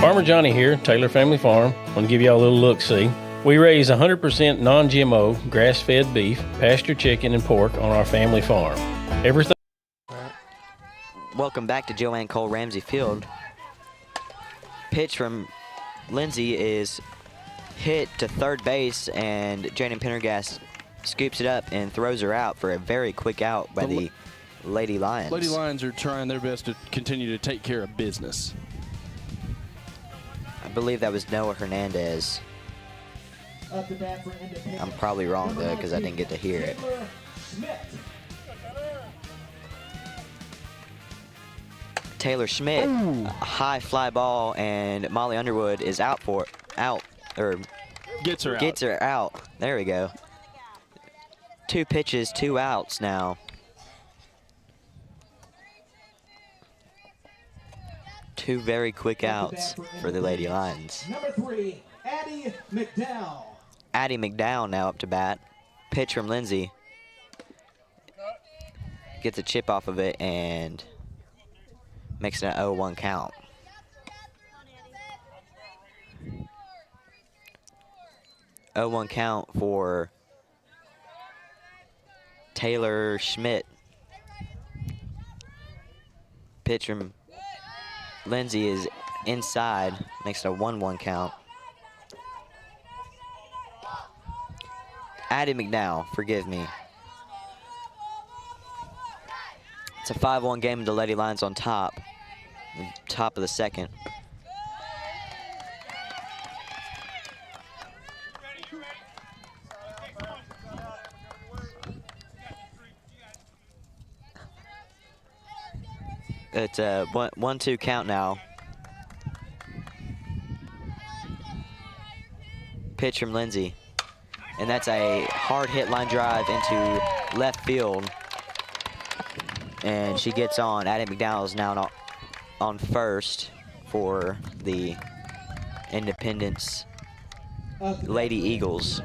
Farmer Johnny here, Taylor Family Farm. I want to give y'all a little look-see. We raise 100% non-GMO, grass-fed beef, pasture chicken, and pork on our family farm. Everything. Welcome back to Joanne Cole Ramsey Field. Pitch from Lindsay is hit to third base, and Jaden Pendergast scoops it up and throws her out for a very quick out by the Lady Lions. Lady Lions are trying their best to continue to take care of business. I believe that was Noah Hernandez. I'm probably wrong though because I didn't get to hear it. Taylor Schmidt, a high fly ball, and Molly Underwood is out. Gets her out. There we go. 2 pitches, 2 outs now. Two very quick outs for the Lady Lions. Number 3, Addie McDowell. Addie McDowell now up to bat. Pitch from Lindsay. Gets a chip off of it and makes it an 0-1 count. (0-1) count for Taylor Schmidt. Pitch from Lindsay is inside, makes it a 1-1 count. Addie McDowell, forgive me. It's a 5-1 game with the Lady Lions on top of the second. It's a 1-2 count now. Pitch from Lindsay. And that's a hard hit line drive into left field. And she gets on. Addie McDowell is now on first for the Independence Lady Eagles.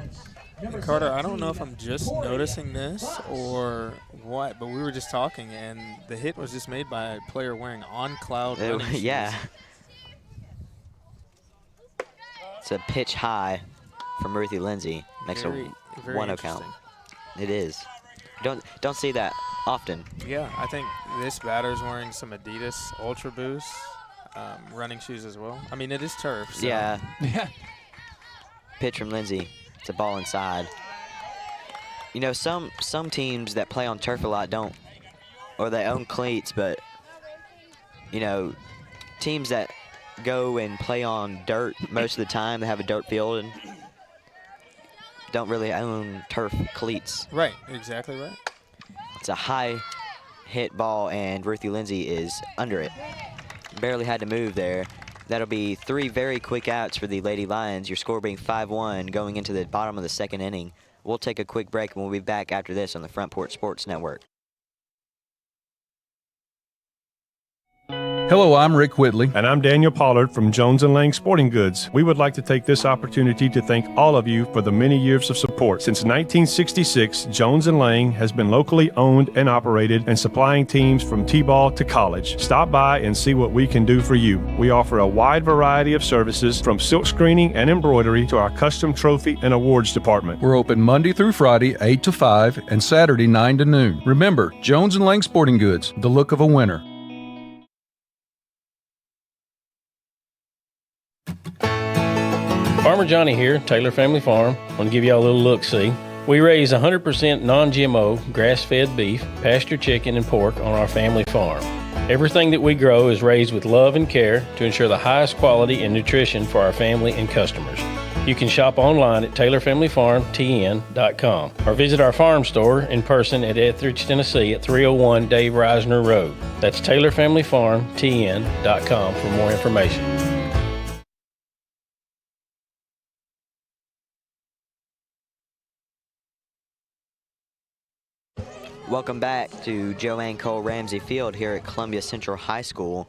Carter, I don't know if I'm just noticing this or what, but we were just talking, and the hit was just made by a player wearing on-cloud running shoes. Yeah. It's a pitch high from Ruthie Lindsay. Makes a 1-0 count. It is. Don't see that often. Yeah, I think this batter's wearing some Adidas Ultra Boost running shoes as well. I mean, it is turf. So. Yeah. Pitch from Lindsay. It's a ball inside. You know, some teams that play on turf a lot don't, or they own cleats, but, you know, teams that go and play on dirt most of the time, they have a dirt field and don't really own turf cleats. Right, exactly right. It's a high hit ball, and Ruthie Lindsay is under it. Barely had to move there. That'll be 3 very quick outs for the Lady Lions, your score being 5-1 going into the bottom of the second inning. We'll take a quick break, and we'll be back after this on the Front Porch Sports Network. Hello, I'm Rick Whitley. And I'm Daniel Pollard from Jones & Lang Sporting Goods. We would like to take this opportunity to thank all of you for the many years of support. Since 1966, Jones & Lang has been locally owned and operated and supplying teams from T-ball to college. Stop by and see what we can do for you. We offer a wide variety of services from silk screening and embroidery to our custom trophy and awards department. We're open Monday through Friday, 8 to 5, and Saturday, 9 to noon. Remember, Jones & Lang Sporting Goods, the look of a winner. Farmer Johnny here, Taylor Family Farm. I want to give y'all a little look-see. We raise 100% non-GMO, grass-fed beef, pasture chicken, and pork on our family farm. Everything that we grow is raised with love and care to ensure the highest quality and nutrition for our family and customers. You can shop online at TaylorFamilyFarmTN.com or visit our farm store in person at Etheridge, Tennessee at 301 Dave Reisner Road. That's TaylorFamilyFarmTN.com for more information. Welcome back to Joanne Cole Ramsey Field here at Columbia Central High School.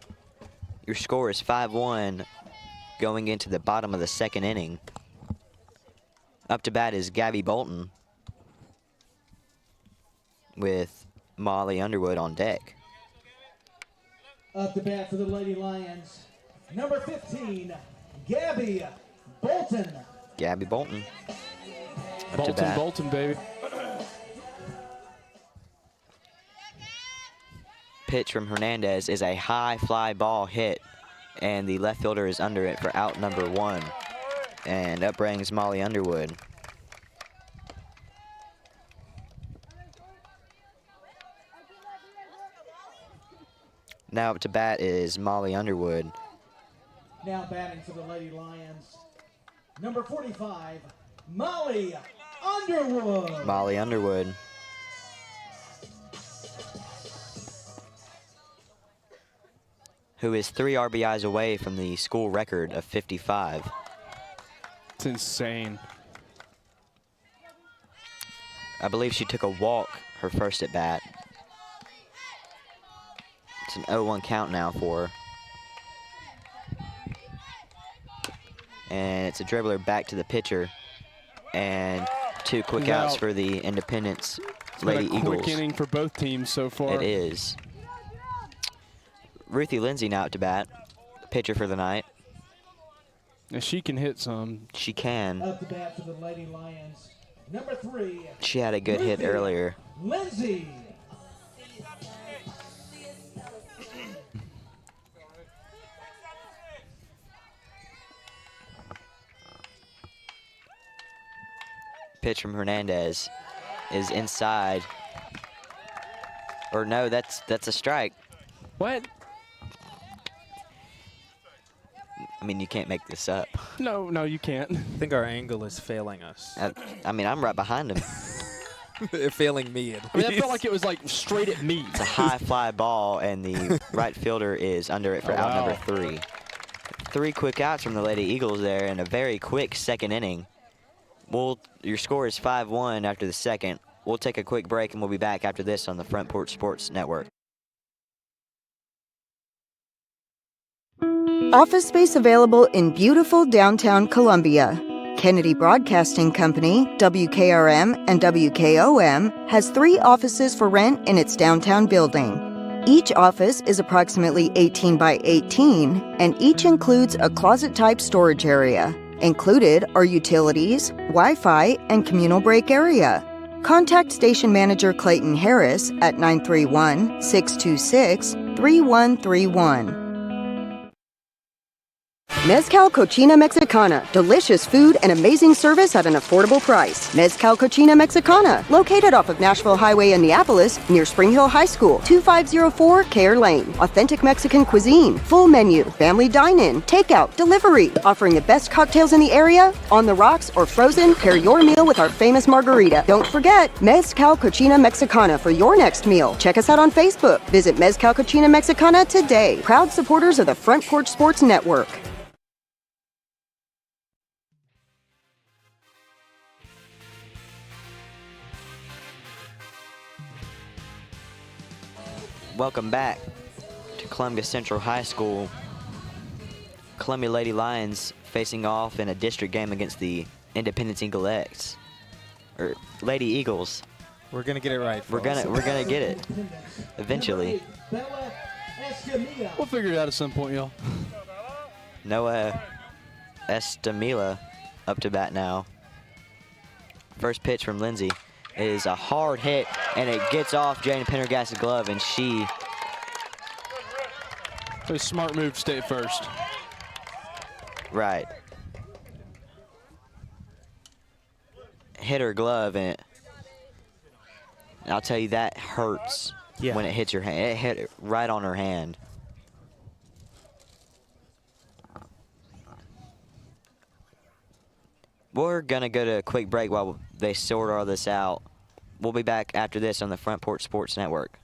Your score is 5-1 going into the bottom of the second inning. Up to bat is Gabby Bolton with Molly Underwood on deck. Up to bat for the Lady Lions, number 15, Gabby Bolton. Gabby Bolton. Up to Bolton, bat. Bolton, baby. Pitch from Hernandez is a high fly ball hit, and the left fielder is under it for out number 1. And up brings Molly Underwood. Now up to bat is Molly Underwood. Now batting for the Lady Lions, number 45, Molly Underwood. Molly Underwood. Who is 3 RBIs away from the school record of 55. It's insane. I believe she took a walk her first at bat. It's an 0-1 count now for her. And it's a dribbler back to the pitcher. And 2 quick outs for the Independence Lady Eagles. Quick inning for both teams so far. It is. Ruthie Lindsay now at to bat, pitcher for the night. And she can hit some. She can. Up to bat for the Lady Lions, number 3. She had a good hit earlier. Lindsay. Pitch from Hernandez is inside. Or no, that's a strike. What? I mean, you can't make this up. No, you can't. I think our angle is failing us. I mean, I'm right behind him. They're failing me. I mean, I felt like it was like straight at me. It's a high fly ball, and the right fielder is under it for out number 3. 3 quick outs from the Lady Eagles there in a very quick second inning. Your score is 5-1 after the second. We'll take a quick break, and we'll be back after this on the Front Porch Sports Network. Office space available in beautiful downtown Columbia. Kennedy Broadcasting Company, WKRM and WKOM, has 3 offices for rent in its downtown building. Each office is approximately 18 by 18, and each includes a closet-type storage area. Included are utilities, Wi-Fi, and communal break area. Contact Station Manager Clayton Harris at 931-626-3131. Mezcal Cochina Mexicana. Delicious food and amazing service at an affordable price. Mezcal Cochina Mexicana. Located off of Nashville Highway in Neapolis, near Spring Hill High School. 2504 Care Lane. Authentic Mexican cuisine. Full menu. Family dine-in. Takeout. Delivery. Offering the best cocktails in the area. On the rocks or frozen, pair your meal with our famous margarita. Don't forget, Mezcal Cochina Mexicana for your next meal. Check us out on Facebook. Visit Mezcal Cochina Mexicana today. Proud supporters of the Front Porch Sports Network. Welcome back to Columbia Central High School. Columbia Lady Lions facing off in a district game against the Independence Eaglettes, or Lady Eagles. We're gonna get it right. We're gonna get it eventually. We'll figure it out at some point, y'all. Noah Estamila up to bat now. First pitch from Lindsay is a hard hit, and it gets off Jane Pendergast's glove, and she... It was a smart move to stay at first. Right. Hit her glove, and I'll tell you, that hurts when it hits your hand. It hit it right on her hand. We're going to go to a quick break while they sort all this out. We'll be back after this on the Front Porch Sports Network.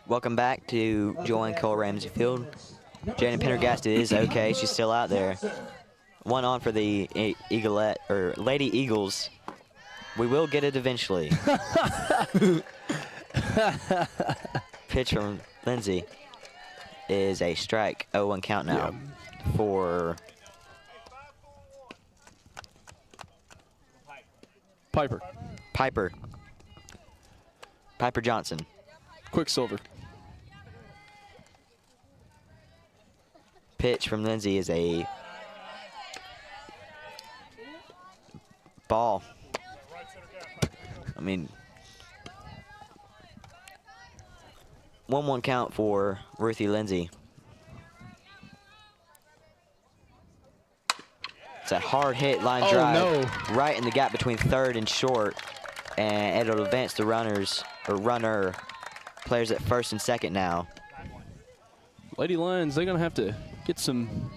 Welcome back to Joanne Cole Ramsey Field. Jaden Pendergast is okay. She's still out there. One on for the Eaglet or Lady Eagles. We will get it eventually. Pitch from Lindsay is a strike. 0-1 count now for Piper. Piper Johnson. Quicksilver. Pitch from Lindsay is a ball. I mean, 1-1 count for Ruthie Lindsay. It's a hard hit line drive right in the gap between third and short, and it'll advance the runners or runner players at first and second now. Lady Lions, they're gonna have to get some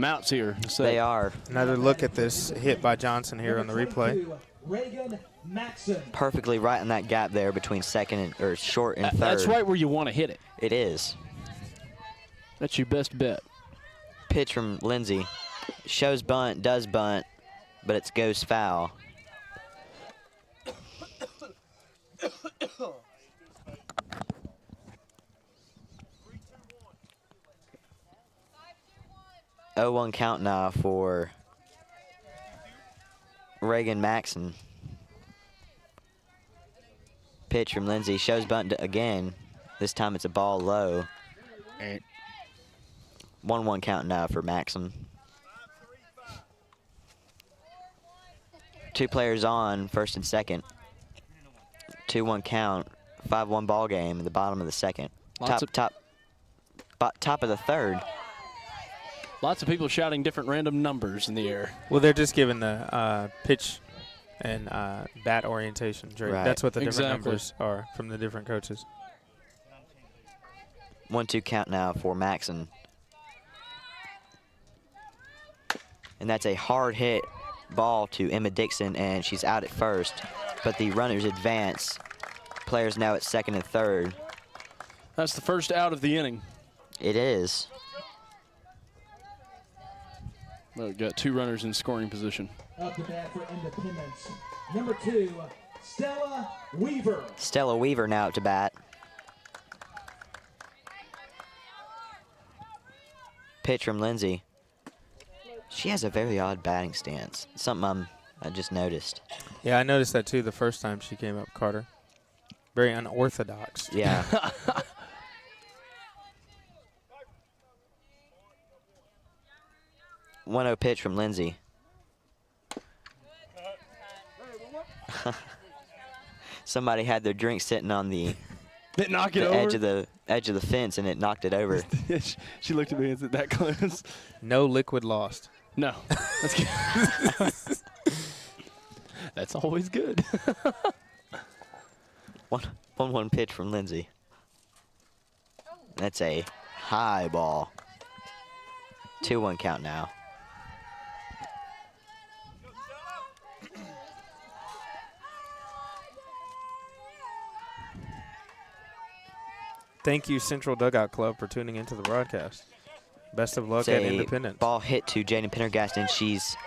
outs here. So. They are. Another look at this hit by Johnson here on the replay. Reagan Maxson. Perfectly right in that gap there between second and or short and third. That's right where you want to hit it. It is. That's your best bet. Pitch from Lindsay. Shows bunt, does bunt, but it goes foul. Oh, 1 count now for Reagan Maxson. Pitch from Lindsay. Shows bunt again. This time it's a ball low. 1-1 count now for Maxson. 2 players on, first and second. 2-1 count. 5-1 ball game in the bottom of the second. Top of the third. Lots of people shouting different random numbers in the air. Well, they're just giving the pitch and bat orientation. Right. That's what the different numbers are from the different coaches. 1-2 count now for Maxson. And that's a hard hit ball to Emma Dixon, and she's out at first. But the runners advance. Players now at second and third. That's the first out of the inning. It is. Well, we've got 2 runners in scoring position. Up to bat for Independence. Number 2, Stella Weaver. Stella Weaver now up to bat. Pitch from Lindsay. She has a very odd batting stance. Something I just noticed. Yeah, I noticed that too the first time she came up, Carter. Very unorthodox. Yeah. 1-0 pitch from Lindsay. Somebody had their drink sitting on the edge of the fence, and it knocked it over. She looked at me and said, "That close." No liquid lost. No. That's good. That's always good. 1-1 pitch from Lindsay. That's a high ball. 2-1 count now. Thank you, Central Dugout Club, for tuning into the broadcast. Best of luck at Independence. Ball hit to Jaden Pendergast, and she's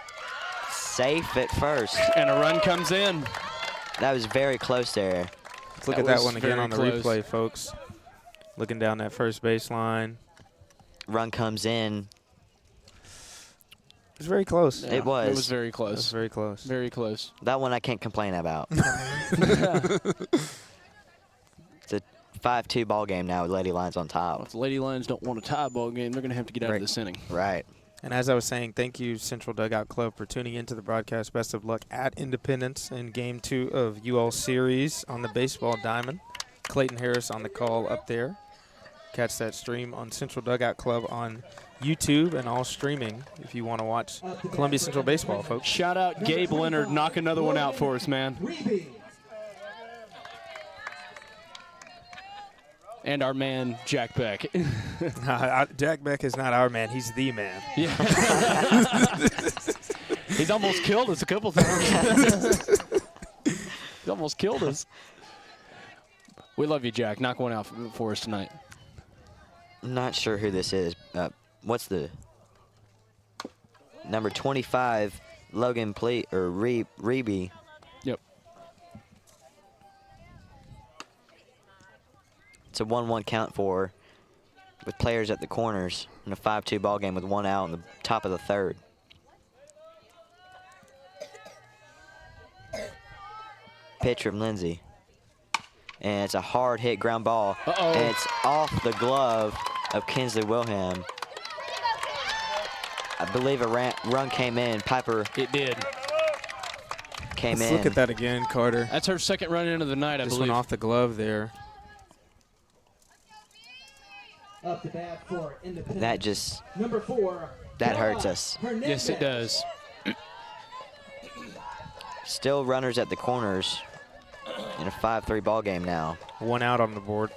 safe at first. And a run comes in. That was very close there. Let's look at that one again on the replay, folks. Looking down that first baseline. Run comes in. It was very close. Yeah, it was. It was very close. It was very close. Very close. That one I can't complain about. It's a 5-2 ball game now with Lady Lions on top. If the Lady Lions don't want a tie ball game, they're going to have to get out of this inning. Right. And as I was saying, thank you, Central Dugout Club, for tuning into the broadcast. Best of luck at Independence in Game 2 of UL Series on the baseball diamond. Clayton Harris on the call up there. Catch that stream on Central Dugout Club on YouTube and all streaming if you want to watch Columbia Central baseball, folks. Shout out Gabe Leonard. Knock another one out for us, man. And our man, Jack Beck. Jack Beck is not our man. He's the man. Yeah. He's almost killed us a couple times. He almost killed us. We love you, Jack. Knock one out for us tonight. I'm not sure who this is. What's the number 25? Logan Reby. Yep. It's a 1-1 count for with players at the corners in a 5-2 ball game with 1 out in the top of the 3rd. Pitch from Lindsay. And it's a hard hit ground ball. And it's off the glove of Kinsley Wilhelm. I believe a run came in. Piper. It did. Came Let's in. look at that again, Carter. That's her second run into the night, I This believe. one off the glove there. Up to bat for Independence. That just. Number 4. That hurts us. Yes, it does. Still runners at the corners in a 5-3 ball game now. 1 out on the board.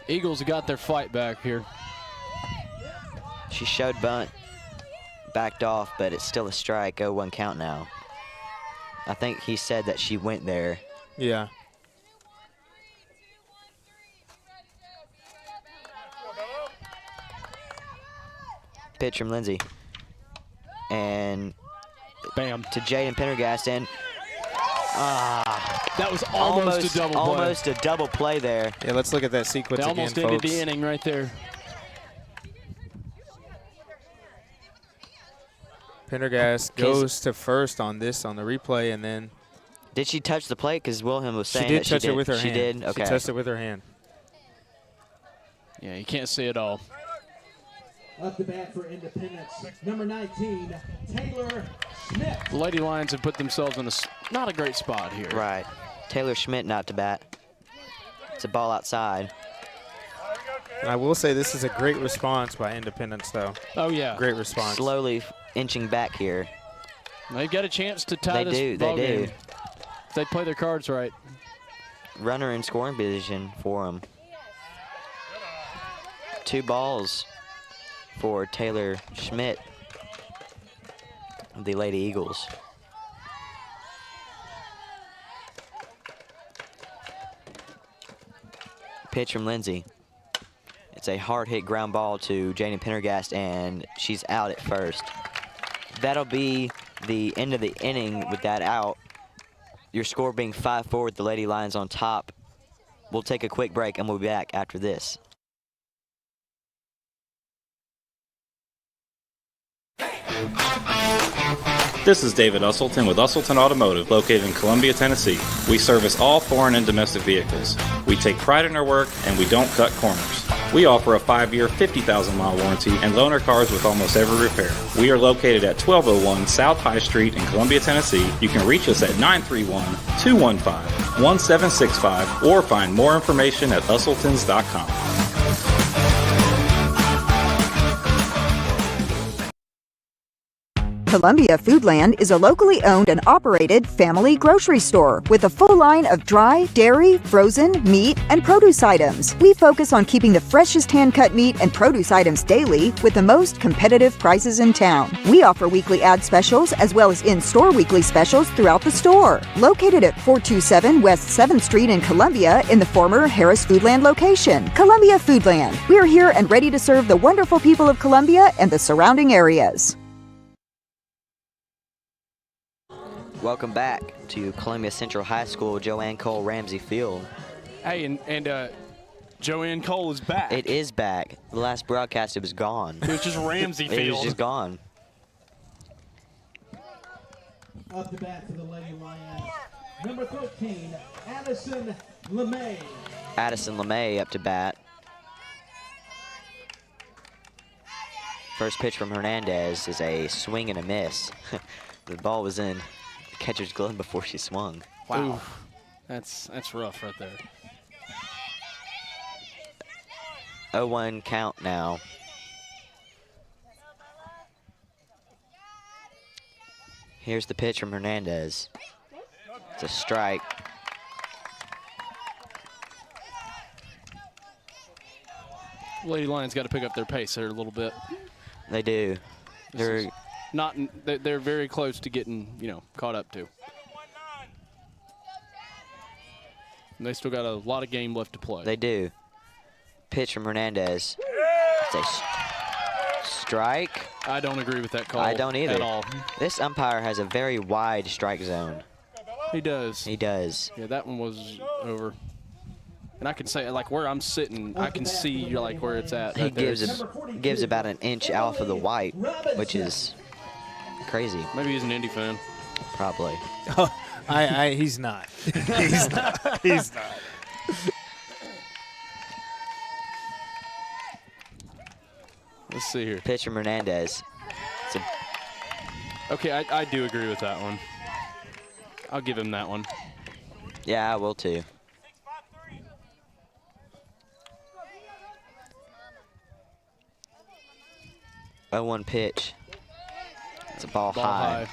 Eagles have got their fight back here. She showed bunt, backed off, but it's still a strike. 0-1 count now. I think he said that she went there. Yeah. Pitch from Lindsay. And bam to Jaden Pendergast, and that was almost a double play. Almost a double play there. Yeah, let's look at that sequence They again, almost folks. ended the inning right there. Pendergast goes to first on the replay, and then. Did she touch the plate? Because Wilhelm was saying She did that touch it with her hand. She did? Okay. She touched it with her hand. Yeah, you can't see it all. Up the bat for Independence. Number 19, Taylor Schmidt. The Lady Lions have put themselves in not a great spot here. Right. Taylor Schmidt not to bat. It's a ball outside. And I will say this is a great response by Independence, though. Oh, yeah. Great response. Slowly inching back here. They've got a chance to tie this ball game. If they play their cards right. Runner in scoring position for them. 2 balls for Taylor Schmidt of the Lady Eagles. Pitch from Lindsay. It's a hard hit ground ball to Jaden Pendergast, and she's out at first. That'll be the end of the inning with that out. Your score being 5-4 with the Lady Lions on top. We'll take a quick break and we'll be back after this. This is David Usselton with Usselton Automotive, located in Columbia, Tennessee. We service all foreign and domestic vehicles. We take pride in our work, and we don't cut corners. We offer a 5-year, 50,000-mile warranty and loan our cars with almost every repair. We are located at 1201 South High Street in Columbia, Tennessee. You can reach us at 931-215-1765 or find more information at usseltons.com. Columbia Foodland is a locally owned and operated family grocery store with a full line of dry, dairy, frozen, meat, and produce items. We focus on keeping the freshest hand-cut meat and produce items daily with the most competitive prices in town. We offer weekly ad specials as well as in-store weekly specials throughout the store. Located at 427 West 7th Street in Columbia in the former Harris Foodland location. Columbia Foodland. We're here and ready to serve the wonderful people of Columbia and the surrounding areas. Welcome back to Columbia Central High School, Joanne Cole Ramsey Field. Hey, and Joanne Cole is back. It is back. The last broadcast, it was gone. It was just Ramsey Field. It was just gone. Up the bat for the Lady Lions. Number 13, Addison LeMay. Addison LeMay up to bat. First pitch from Hernandez is a swing and a miss. The ball was in the catcher's glove before she swung. Wow. That's rough right there. 0-1 count now. Here's the pitch from Hernandez. It's a strike. Lady Lions got to pick up their pace there a little bit. They do. They're very close to getting, caught up to. And they still got a lot of game left to play. They do. Pitch from Hernandez. It's a strike. I don't agree with that call. I don't either. At all. This umpire has a very wide strike zone. He does. He does. Yeah, that one was over. And I can say, like, where I'm sitting, I can see, like, where it's at. He gives about an inch off of the white, which is crazy. Maybe he's an Indy fan. Probably. Oh, he's not. He's not. He's not. Let's see here. Pitch from Hernandez. Okay, I do agree with that one. I'll give him that one. Yeah, I will too. Oh, 1 pitch. It's a ball high.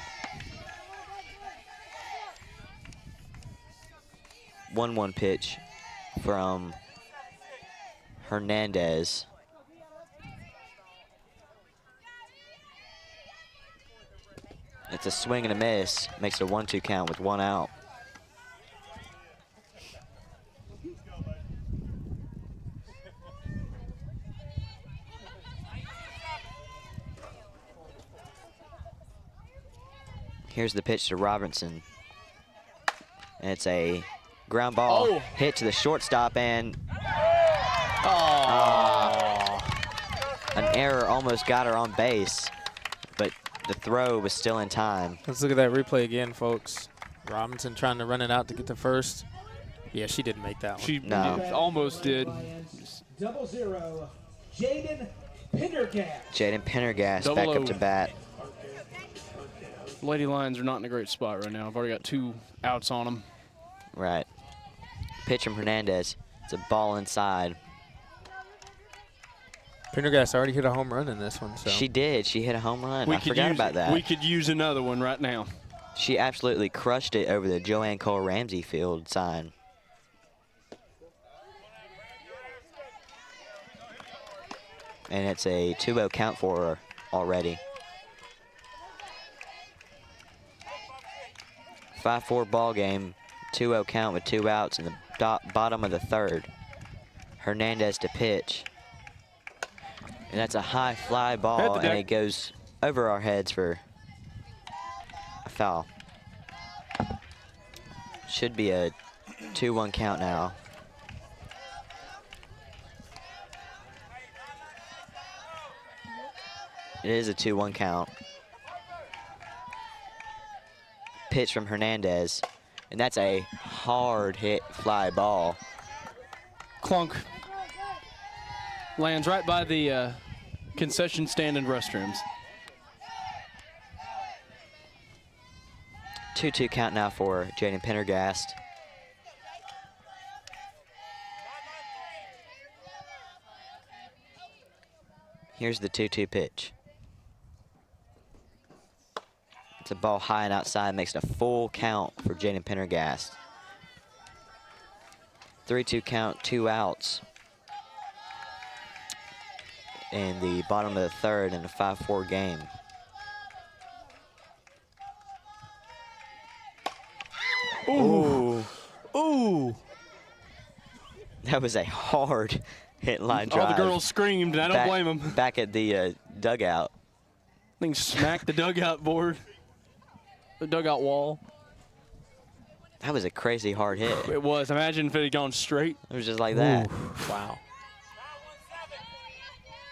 1-1 pitch from Hernandez. It's a swing and a miss. Makes it a 1-2 count with 1 out. Here's the pitch to Robinson. And it's a ground ball hit to the shortstop, and an error almost got her on base, but the throw was still in time. Let's look at that replay again, folks. Robinson trying to run it out to get to first. Yeah, she didn't make that one. She almost did. 0-0, Jaden Pendergast. Jaden Pendergast back up to bat. Lady Lions are not in a great spot right now. I've already got 2 outs on them. Right. Pitch from Hernandez. It's a ball inside. Pendergast already hit a home run in this one. So. She did. She hit a home run. I forgot about that. We could use another one right now. She absolutely crushed it over the Joanne Cole Ramsey Field sign. And it's a 2-0 count for her already. 5-4 ball game, 2-0 count with 2 outs in the bottom of the 3rd. Hernandez to pitch. And that's a high fly ball, and it goes over our heads for a foul. Should be a 2-1 count now. It is a 2-1 count. Pitch from Hernandez, and that's a hard hit fly ball. Clunk. Lands right by the concession stand and restrooms. 2-2 count now for Jaden Pendergast. Here's the 2-2 pitch. It's a ball high and outside, makes it a full count for Jaden Pendergast. 3-2 count, 2 outs in the bottom of the 3rd in a 5-4 game. Ooh. Ooh. That was a hard hit line drive. All the girls screamed, and I don't blame them. Back at the dugout. Thing smacked the dugout board, the dugout wall. That was a crazy hard hit. It was. Imagine if it had gone straight. It was just like that. Wow.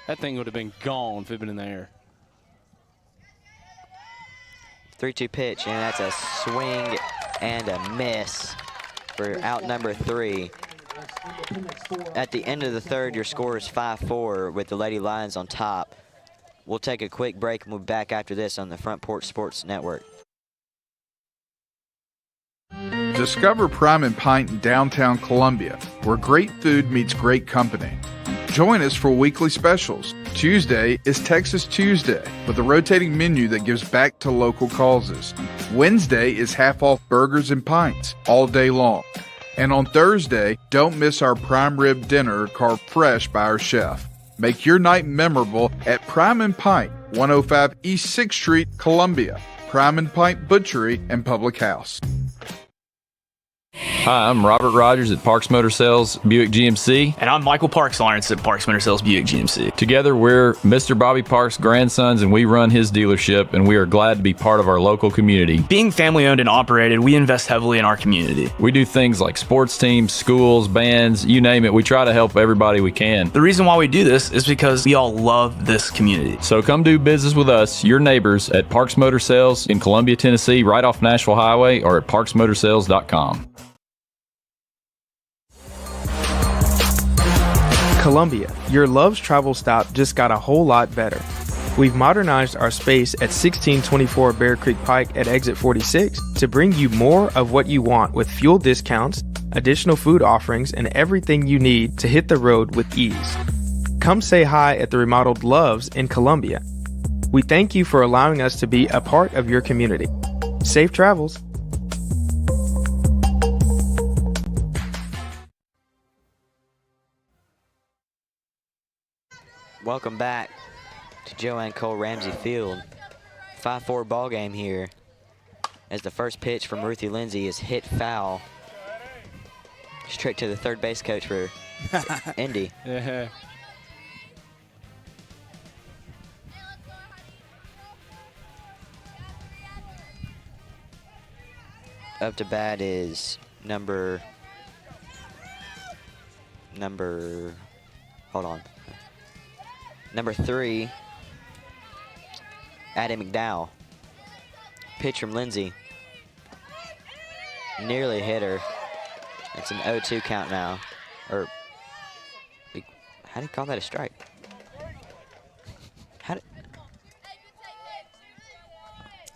That thing would have been gone if it had been in the air. 3-2 pitch, and that's a swing and a miss for out number 3. At the end of the 3rd, your score is 5-4 with the Lady Lions on top. We'll take a quick break and we'll be back after this on the Front Porch Sports Network. Discover Prime and Pint in downtown Columbia, where great food meets great company. Join us for weekly specials. Tuesday is Texas Tuesday with a rotating menu that gives back to local causes. Wednesday is half-off burgers and pints all day long. And on Thursday, don't miss our prime rib dinner carved fresh by our chef. Make your night memorable at Prime and Pint, 105 East 6th Street, Columbia. Prime and Pint Butchery and Public House. Hi, I'm Robert Rogers at Parks Motor Sales Buick GMC. And I'm Michael Parks Lawrence at Parks Motor Sales Buick GMC. Together, we're Mr. Bobby Parks' grandsons, and we run his dealership, and we are glad to be part of our local community. Being family owned and operated, we invest heavily in our community. We do things like sports teams, schools, bands, you name it. We try to help everybody we can. The reason why we do this is because we all love this community. So come do business with us, your neighbors, at Parks Motor Sales in Columbia, Tennessee, right off Nashville Highway, or at parksmotorsales.com. Columbia, your Love's travel stop just got a whole lot better. We've modernized our space at 1624 Bear Creek Pike at exit 46 to bring you more of what you want with fuel discounts, additional food offerings, and everything you need to hit the road with ease. Come say hi at the remodeled Love's in Columbia. We thank you for allowing us to be a part of your community. Safe travels. Welcome back to Joanne Cole Ramsey Field. 5-4 ball game here as the first pitch from Ruthie Lindsay is hit foul. Straight to the third base coach for Indy. Yeah. Up to bat is number, hold on. Number 3, Addie McDowell. Pitch from Lindsay. Nearly hit her. It's an 0-2 count now. Or, how do you call that a strike? I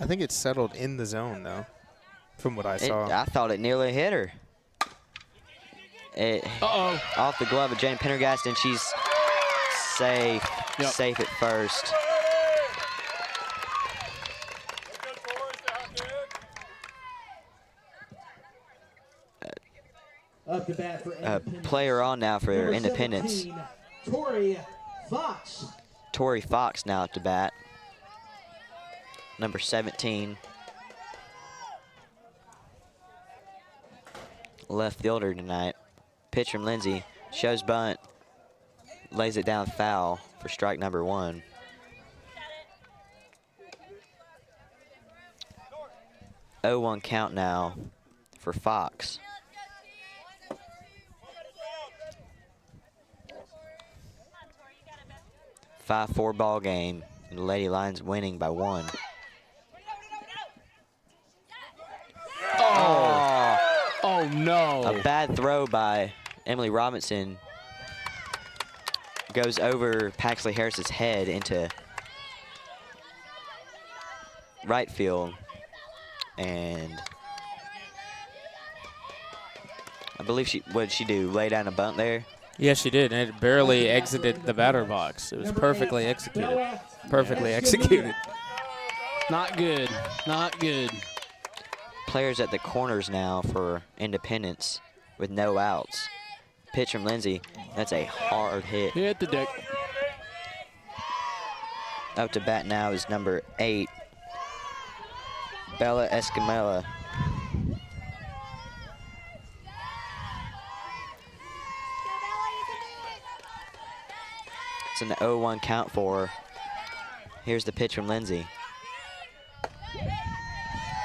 think it's settled in the zone, though, from what I saw. I thought it nearly hit her. Off the glove of Jane Pendergast, and she's safe. Yep. Safe at first. Up to bat for Independence. Player on now for Number Independence. 17, Tori Fox. Tori Fox now at the bat. Number 17. Left fielder tonight. Pitch from Lindsay. Shows bunt. Lays it down foul for strike number 1. Oh, 0-1 count now for Fox. A 5-4 ball game, and the Lady Lions winning by 1. Oh no! A bad throw by Emily Robinson. Goes over Paxley Harris's head into right field, and I believe what did she do? Lay down a bunt there? Yeah, she did, and it barely exited the batter box. It was perfectly executed. Perfectly executed. Not good. Not good. Players at the corners now for Independence with no outs. Pitch from Lindsay. That's a hard hit. Hit the deck. Up to bat now is number 8, Bella Escamilla. It's an 0-1 count for her. Here's the pitch from Lindsay.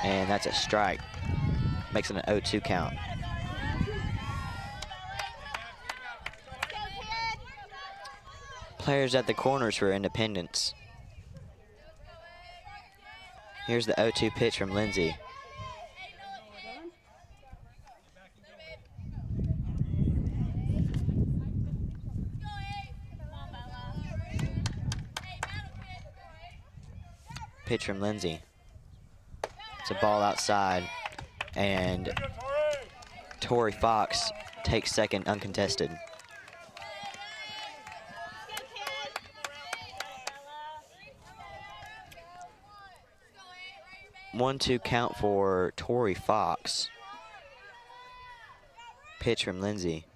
And that's a strike. Makes it an 0-2 count. Players at the corners for Independence. Here's the 0-2 pitch from Lindsay. Pitch from Lindsay. It's a ball outside, and Tori Fox takes second uncontested. One-two count for Tori Fox. Pitch from Lindsay.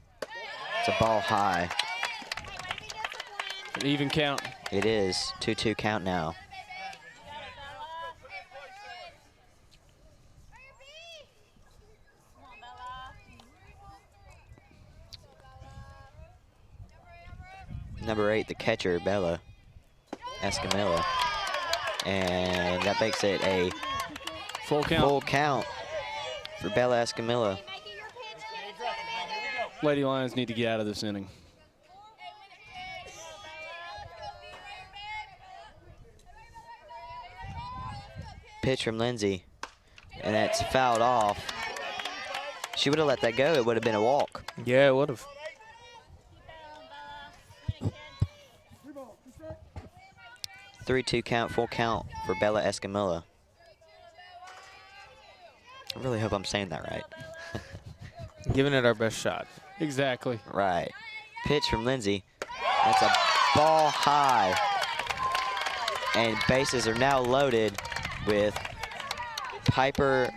It's a ball high. An even count. It is. 2-2 count now. Number 8, the catcher, Bella Escamilla. And that makes it a full count for Bella Escamilla. Lady Lions need to get out of this inning. Pitch from Lindsay, and that's fouled off. She would have let that go. It would have been a walk. Yeah, it would have. Three-two count, full count for Bella Escamilla. I really hope I'm saying that right. Giving it our best shot. Exactly. Right. Pitch from Lindsay. That's a ball high. And bases are now loaded with Piper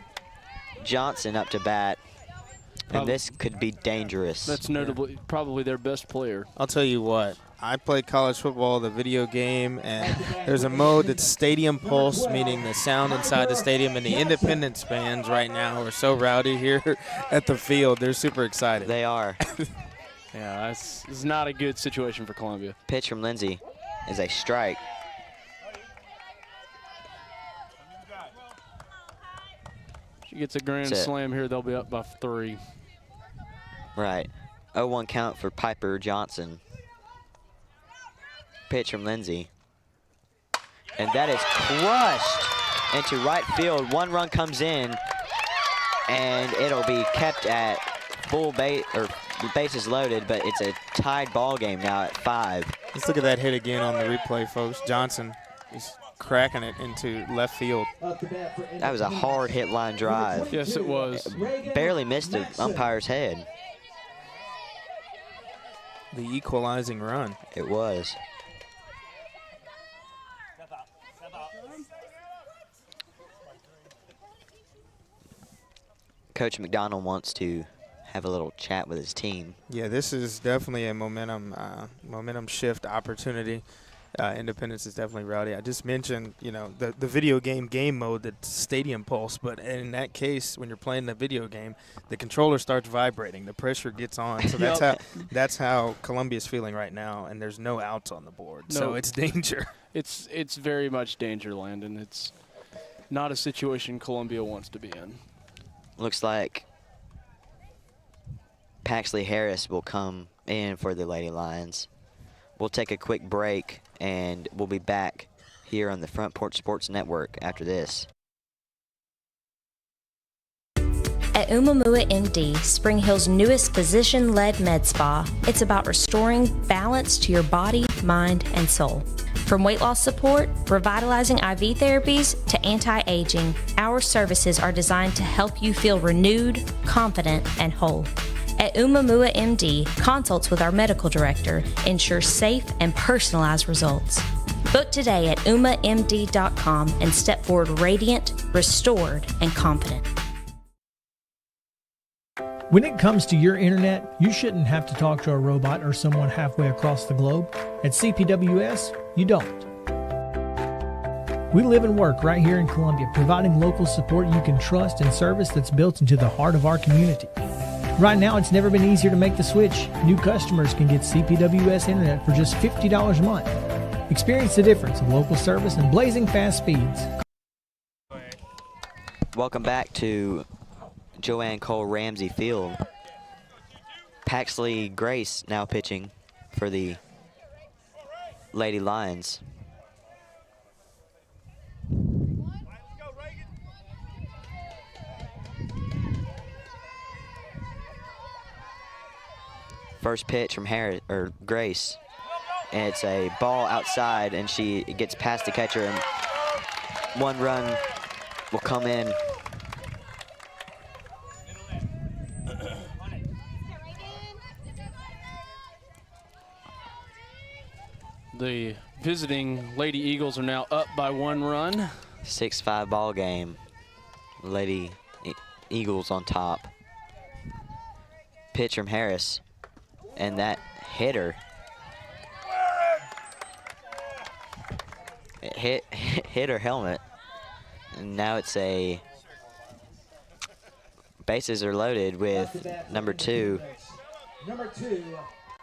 Johnson up to bat. And this could be dangerous. That's notably probably their best player. I'll tell you what. I play college football, the video game, and there's a mode that's Stadium Pulse, meaning the sound inside the stadium, and the Independence fans right now are so rowdy here at the field. They're super excited. They are. Yeah, this is not a good situation for Columbia. Pitch from Lindsay is a strike. She gets a grand slam here, they'll be up by 3. Right. 0-1 count for Piper Johnson. Pitch from Lindsay. And that is crushed into right field. 1 run comes in, and it'll be kept at full base, or bases loaded, but it's a tied ball game now at 5. Let's look at that hit again on the replay, folks. Johnson is cracking it into left field. That was a hard hit line drive. Yes, it was. Barely missed the umpire's head. The equalizing run. It was. Coach McDonald wants to have a little chat with his team. Yeah, this is definitely a momentum shift opportunity. Independence is definitely rowdy. I just mentioned, you know, the video game mode, that's Stadium Pulse, but in that case, when you're playing the video game, the controller starts vibrating, the pressure gets on. So that's how Columbia's feeling right now, and there's no outs on the board. No, so it's danger. It's very much danger, Landon. It's not a situation Columbia wants to be in. Looks like Paxley Harris will come in for the Lady Lions. We'll take a quick break, and we'll be back here on the Front Porch Sports Network after this. At Umamua MD, Spring Hill's newest physician-led med spa, it's about restoring balance to your body, mind, and soul. From weight loss support, revitalizing IV therapies, to anti-aging, our services are designed to help you feel renewed, confident, and whole. At Umamua MD, consults with our medical director ensure safe and personalized results. Book today at umamd.com and step forward radiant, restored, and confident. When it comes to your internet, you shouldn't have to talk to a robot or someone halfway across the globe. At CPWS, you don't. We live and work right here in Columbia, providing local support you can trust and service that's built into the heart of our community. Right now, it's never been easier to make the switch. New customers can get CPWS internet for just $50 a month. Experience the difference of local service and blazing fast speeds. Welcome back to Joanne Cole Ramsey Field. Paxley Grace now pitching for the Lady Lions. First pitch from Grace, and it's a ball outside, and she gets past the catcher, and 1 run will come in. The visiting Lady Eagles are now up by 1 run. 6-5 ball game. Lady Eagles on top. Pitch from Harris. And that hitter. It hit her helmet. And now it's a bases are loaded with number 2. Number 2,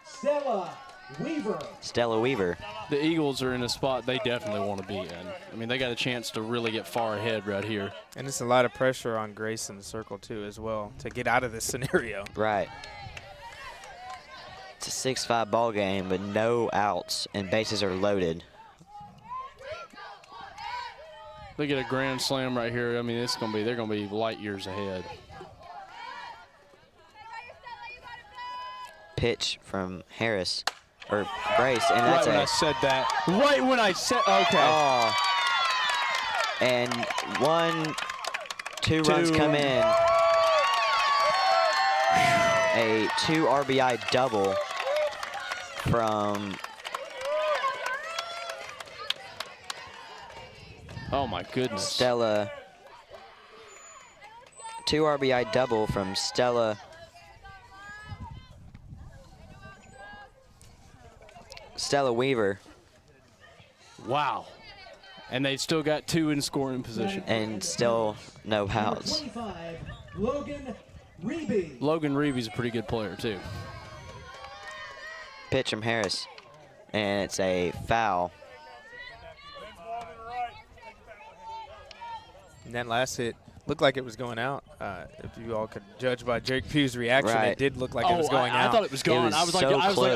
Stella Weaver. Stella Weaver. The Eagles are in a spot they definitely want to be in. I mean, they got a chance to really get far ahead right here. And it's a lot of pressure on Grace in the circle, too, as well, to get out of this scenario. Right. It's a 6-5 ball game with no outs and bases are loaded. They get a grand slam right here. I mean, they're gonna be light years ahead. Pitch from Harris or Grace, and that's right when I said that. Right when I said, okay. Oh. And 2 runs come in. A 2 RBI double from. Oh my goodness. Stella. 2 RBI double from Stella. Stella Weaver. Wow. And they've still got 2 in scoring position. And still no outs. 25, Logan Reeby. Logan Reeby's a pretty good player too. Pitch from Harris. And it's a foul. And that last hit looked like it was going out. If you all could judge by Jake Pugh's reaction, Right. It did look like it was going out. I thought it was gone. I was like,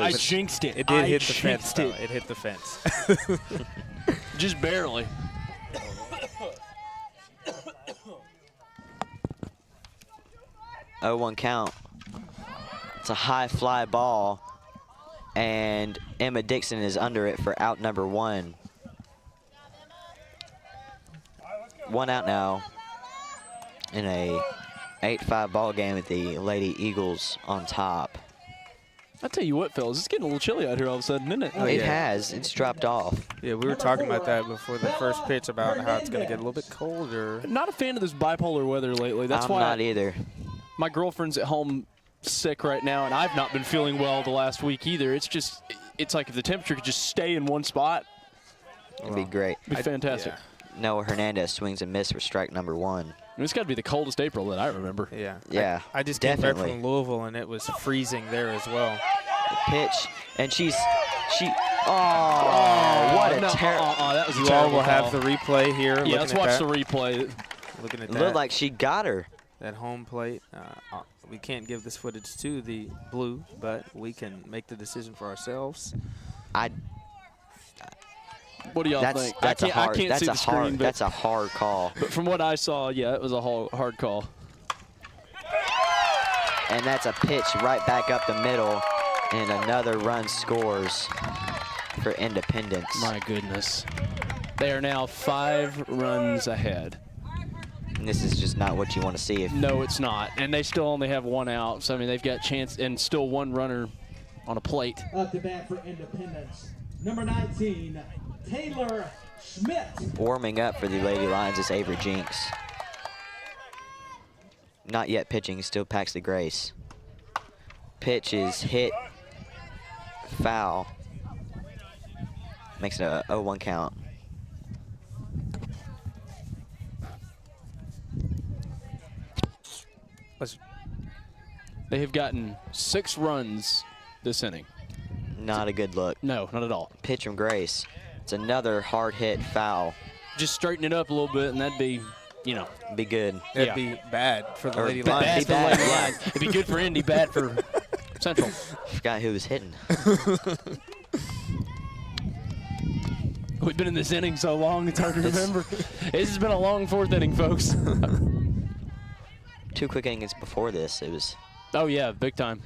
I jinxed it. It did I hit the fence, jinxed though. it. It hit the fence. Just barely. Oh, 1 count. It's a high fly ball, and Emma Dixon is under it for out number 1. 1 out now in a 8-5 ball game with the Lady Eagles on top. I tell you what, fellas, it's getting a little chilly out here all of a sudden, isn't it? It has. It's dropped off. Yeah, we were talking about that before the first pitch about how it's going to get a little bit colder. Not a fan of this bipolar weather lately. That's I'm why not either. My girlfriend's at home sick right now, and I've not been feeling well the last week either. It's like if the temperature could just stay in one spot. It'd be great. It'd be fantastic. Noah Hernandez swings and misses for strike number 1. I mean, it's got to be the coldest April that I remember. Yeah. Yeah, I just came back definitely. from Louisville, and it was freezing there as well. The pitch, and she. Oh, what a terrible. That was a You all terrible will have call. the replay here. Yeah, let's looking watch at the that. replay. Looking at It that. looked like she got her. That home plate. We can't give this footage to the Blue, but we can make the decision for ourselves. What do y'all think? That's I can't see the screen, but That's a hard call. But from what I saw, yeah, it was a hard call. And that's a pitch right back up the middle, and another run scores for Independence. My goodness. They are now 5 runs ahead. And this is just not what you want to see. No, it's not. And they still only have 1 out. So, I mean, they've got chance and still 1 runner on a plate. Up to bat for Independence. Number 19, Taylor Schmidt. Warming up for the Lady Lions is Avery Jinks. Not yet pitching, still Paxley Grace. Pitch is hit, foul. Makes it a 0-1 count. They have gotten 6 runs this inning. Not a good look. No, not at all. Pitch from Grace. It's another hard hit foul. Just straighten it up a little bit, and that'd be, you know. Be good. That'd be bad for the Or Lady bad. Lions. Be bad, yeah. It'd be good for Indy, bad for Central. Forgot who was hitting. We've been in this inning so long, it's hard to remember. This has been a long 4th inning, folks. 2 quick innings before this, it was. Oh, yeah, big time.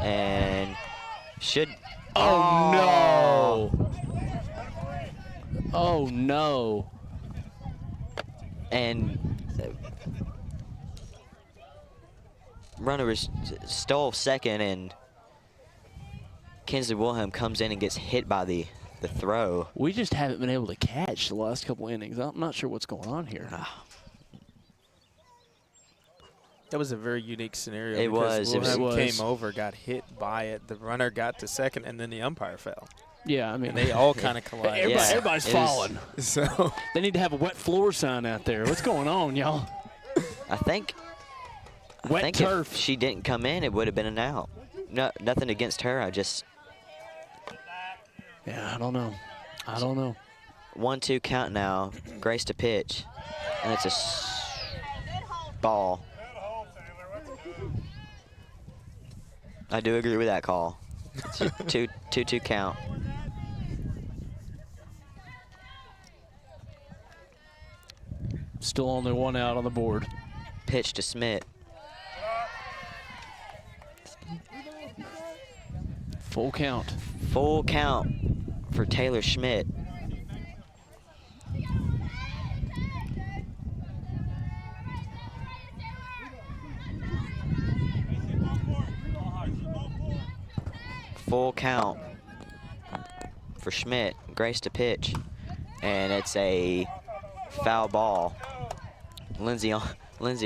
And should. Oh, no. Oh, no. And runner was stole second, and Kinsley Wilhelm comes in and gets hit by the throw. We just haven't been able to catch the last couple innings. I'm not sure what's going on here. That was a very unique scenario. It was. Wilhelm came over, got hit by it. The runner got to second, and then the umpire fell. Yeah, I mean. And they all kind of collided. Everybody's falling. So they need to have a wet floor sign out there. What's going on, y'all? I think turf. If she didn't come in, it would have been an out. No, nothing against her. Yeah, I don't know. 1-2 count now. Grace to pitch, and it's a ball. I do agree with that call. It's a 2-2 count. Still only 1 out on the board. Pitch to Schmidt. Full count. Full count for Taylor Schmidt. Full count for Schmidt. Grace to pitch, and it's a foul ball. Lindsay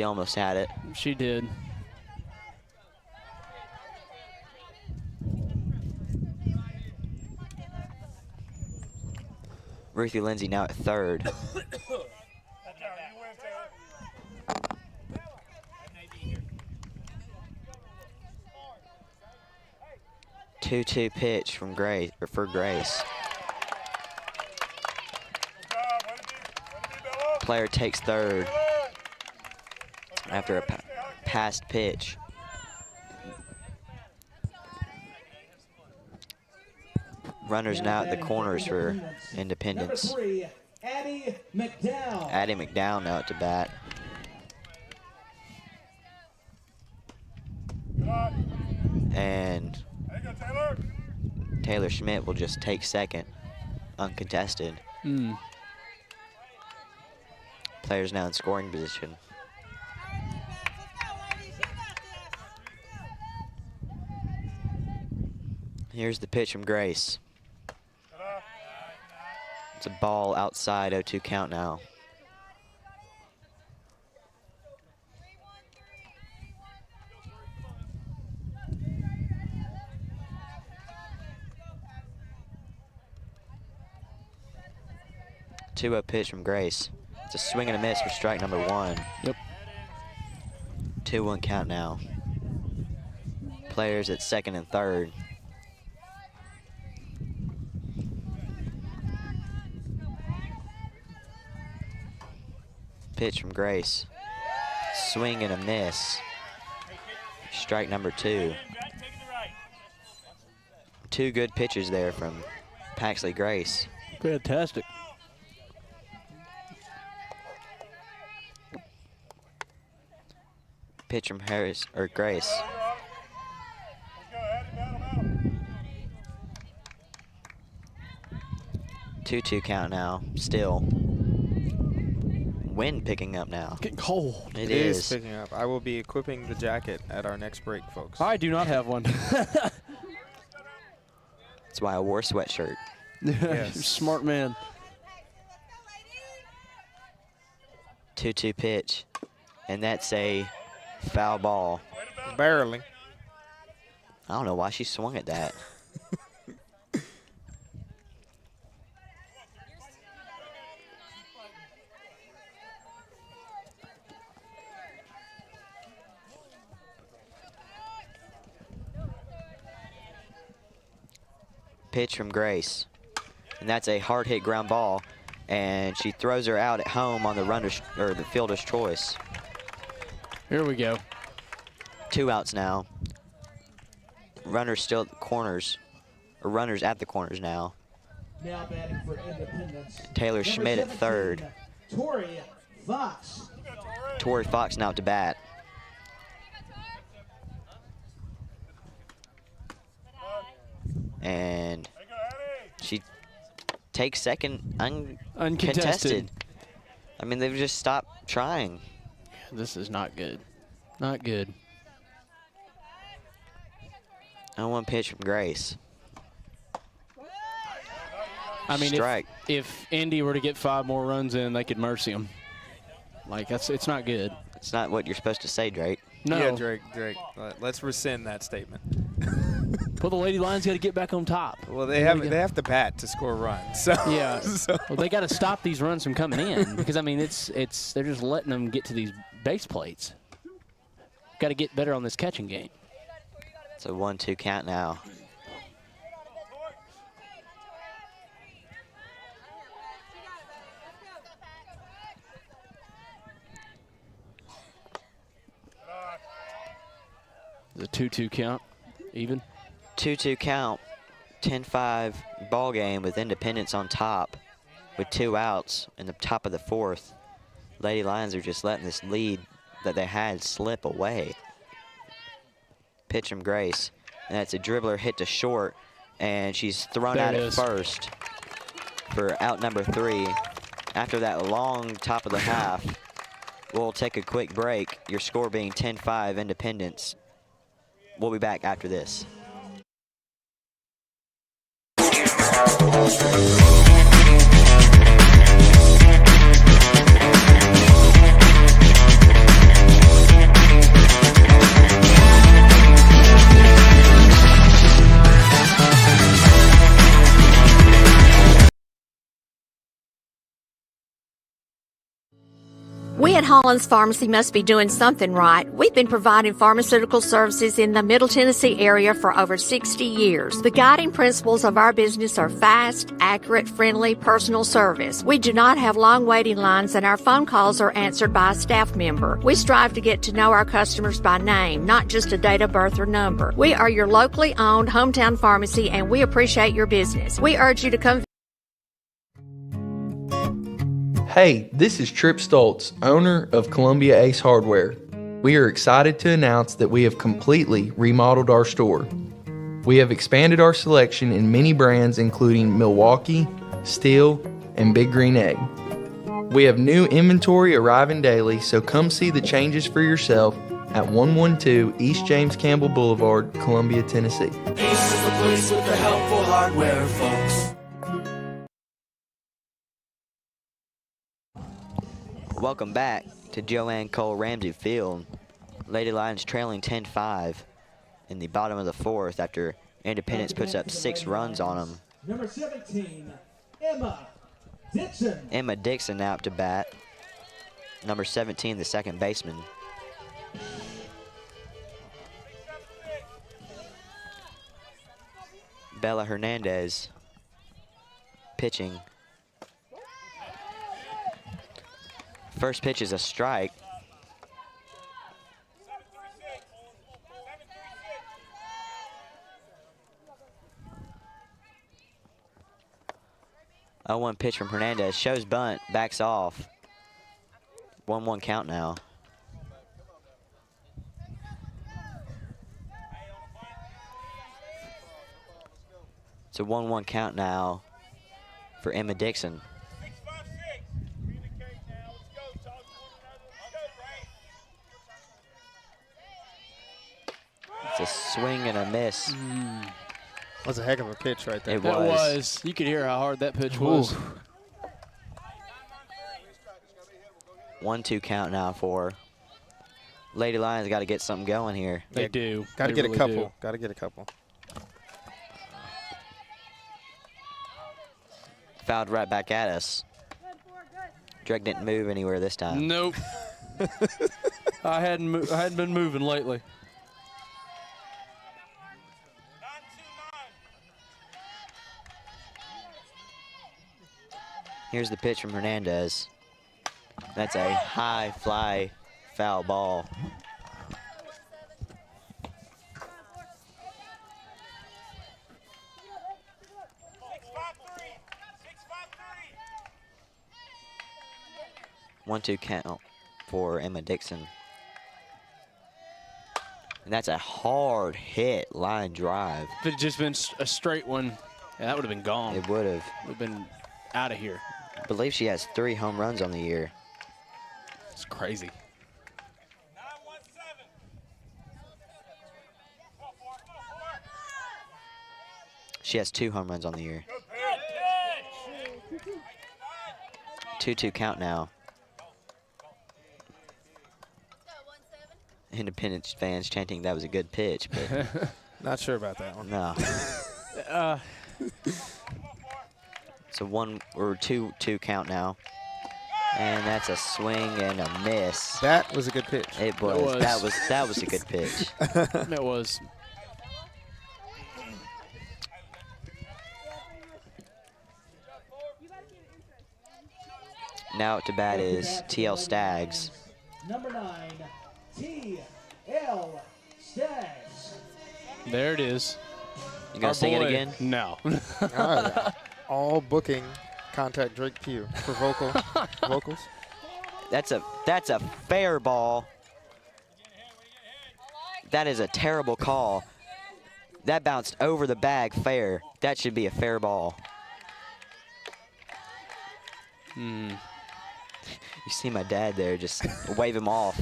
almost had it. She did. Ruthie Lindsay now at third. 2-2 pitch from Grace, or for Grace. Player takes third after a passed pitch. Runners now at the corners for Independence. Number 3, Addie McDowell. Addie McDowell now at the bat. And Taylor Schmidt will just take second, uncontested. Players now in scoring position. Here's the pitch from Grace. It's a ball outside, 0-2 count now. Two-0 pitch from Grace. It's a swing and a miss for strike number 1. Yep. 2-1 count now. Players at second and third. Pitch from Grace. Swing and a miss. Strike number 2. Two good pitches there from Paxley Grace. Fantastic. Pitch from Harris or Grace. Two-two count now. Still. Wind picking up now. Getting cold. It is picking up. I will be equipping the jacket at our next break, folks. I do not have one. That's why I wore a sweatshirt. Yes. Smart man. 2-2 pitch. And that's a foul ball. Barely. I don't know why she swung at that. Pitch from Grace, and that's a hard hit ground ball, and she throws her out at home on the runner's or the fielder's choice. Here we go. 2 outs now. Runners still at the corners, or runners at the corners now. Now batting for Independence. Taylor Number Schmidt at 17, third. Tori Fox. Tori Fox now to bat. And she takes second uncontested. I mean, they've just stopped trying. This is not good. Not good. 0-1 pitch from Grace. I mean, Strike. if Indy were to get 5 more runs in, they could mercy him. Like, it's not good. It's not what you're supposed to say, Drake. No. Yeah, Drake. Let's rescind that statement. Well, the Lady Lions got to get back on top. Well, they have to bat to score runs. So yeah. Well, they got to stop these runs from coming in because I mean they're just letting them get to these base plates. Got to get better on this catching game. It's a 1-2 count now. The 2-2 count, even. 2-2 count, 10-5 ball game with Independence on top with 2 outs in the top of the 4th. Lady Lions are just letting this lead that they had slip away. Pitch from Grace, and that's a dribbler hit to short, and she's thrown out at first for out number 3. After that long top of the half, we'll take a quick break. Your score being 10-5 Independence. We'll be back after this. We at Hollins Pharmacy must be doing something right. We've been providing pharmaceutical services in the Middle Tennessee area for over 60 years. The guiding principles of our business are fast, accurate, friendly, personal service. We do not have long waiting lines and our phone calls are answered by a staff member. We strive to get to know our customers by name, not just a date of birth or number. We are your locally owned hometown pharmacy and we appreciate your business. We urge you to come. Hey, this is Trip Stoltz, owner of Columbia Ace Hardware. We are excited to announce that we have completely remodeled our store. We have expanded our selection in many brands including Milwaukee, Steel, and Big Green Egg. We have new inventory arriving daily, so come see the changes for yourself at 112 East James Campbell Boulevard, Columbia, Tennessee. Ace is the place with the helpful hardware, folks. Welcome back to Joanne Cole Ramsey Field. Lady Lions trailing 10-5 in the bottom of the 4th after Independence puts up 6 runs on them. Number 17, Emma Dixon. Emma Dixon now up to bat. Number 17, the second baseman. Bella Hernandez pitching. First pitch is a strike. Oh, 1 pitch from Hernandez. Shows bunt, backs off. 1-1 count now. It's a 1-1 count now for Emma Dixon. It's a swing and a miss. That's a heck of a pitch right there. It was. You could hear how hard that pitch was. 1-2 count now for Lady Lions. Got to get something going here. They do. Got to They get really a couple. do. Got to get a couple. Fouled right back at us. Drake didn't move anywhere this time. Nope. I hadn't been moving lately. Here's the pitch from Hernandez. That's a high fly foul ball. One-two count for Emma Dixon. And that's a hard hit line drive. If it had just been a straight one, yeah, that would have been gone. It would have. Would have been out of here. I believe she has 3 home runs on the year. It's crazy. She has 2 home runs on the year. 2-2 count now. Independence fans chanting that was a good pitch, but not sure about that one. No. It's a 2-2 count now. And that's a swing and a miss. That was a good pitch. It was. That was a good pitch. That was. Now up to bat is TL Stags. Number 9, TL Stags. There it is. You gonna sing it again? No. All right. All booking. Contact Drake Pugh for vocals. That's a fair ball. That is a terrible call. That bounced over the bag fair. That should be a fair ball. You see my dad there, just wave him off.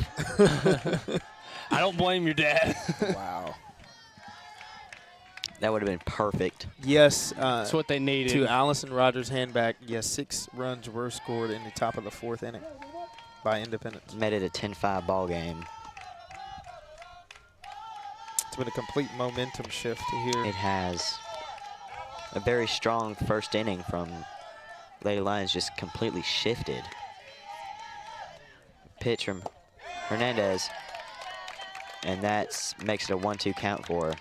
I don't blame your dad. Wow. That would have been perfect. Yes. That's what they needed. To Allison Rogers' handback, yes, 6 runs were scored in the top of the 4th inning by Independence. Made it a 10-5 ball game. It's been a complete momentum shift here. It has. A very strong first inning from Lady Lions just completely shifted. Pitch from Hernandez, and that makes it a 1-2 count for her.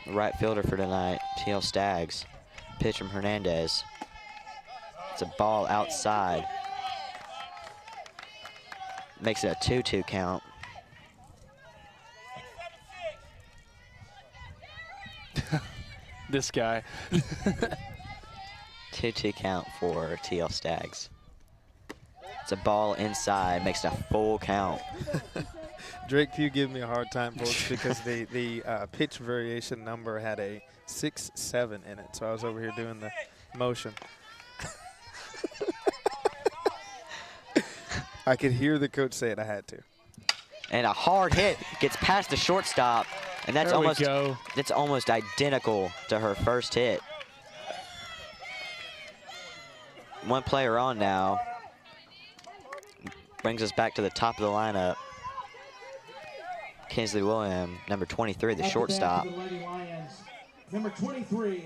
The right fielder for tonight, TL Stags. Pitch from Hernandez. It's a ball outside. Makes it a 2-2 count. This guy. 2-2 count for TL Stags. It's a ball inside, makes it a full count. Drake Pugh gave me a hard time, folks, because the pitch variation number had a 6-7 in it. So I was over here doing the motion. I could hear the coach say it. I had to. And a hard hit gets past the shortstop, and that's almost identical to her first hit. One player on now. Brings us back to the top of the lineup. Kinsley William, number 23, the shortstop. The Lady Lions, number 23,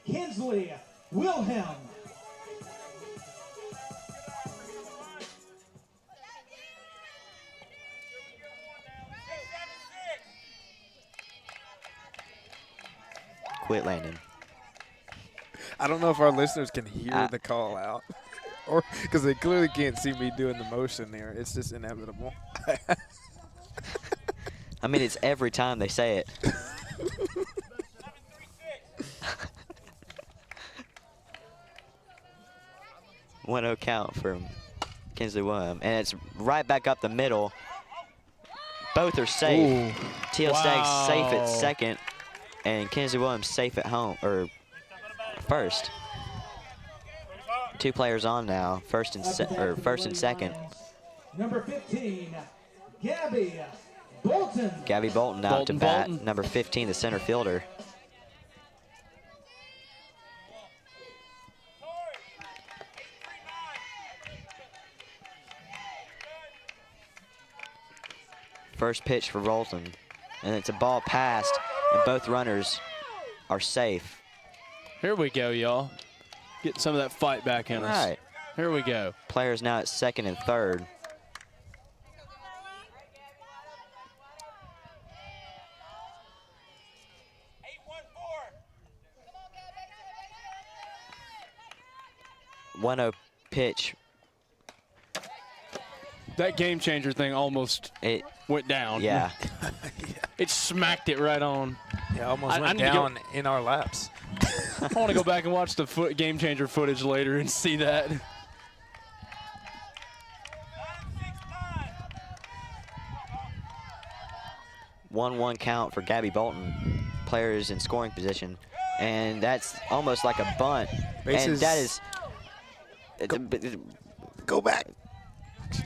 Kinsley Wilhelm. Quit, Landon. I don't know if our listeners can hear the call out, or because they clearly can't see me doing the motion there. It's just inevitable. I mean, it's every time they say it. 1-0 count from Kinsley William, and it's right back up the middle. Both are safe. TL Stags safe at second, and Kinsley Williams safe at home or first. 2 players on now, first and second. Number 15, Gabby Bolton. Gabby Bolton out to bat. Number 15, the center fielder. First pitch for Bolton, and it's a ball passed, and both runners are safe. Here we go, y'all. Getting some of that fight back in us. Right. Here we go. Players now at second and third. One-0 pitch. That game changer thing almost went down. Yeah. It smacked it right on. Yeah, almost went down in our laps. I want to go back and watch the game changer footage later and see that. One count for Gabby Bolton. Players in scoring position, and that's almost like a bunt. Bases. And that is. Go back.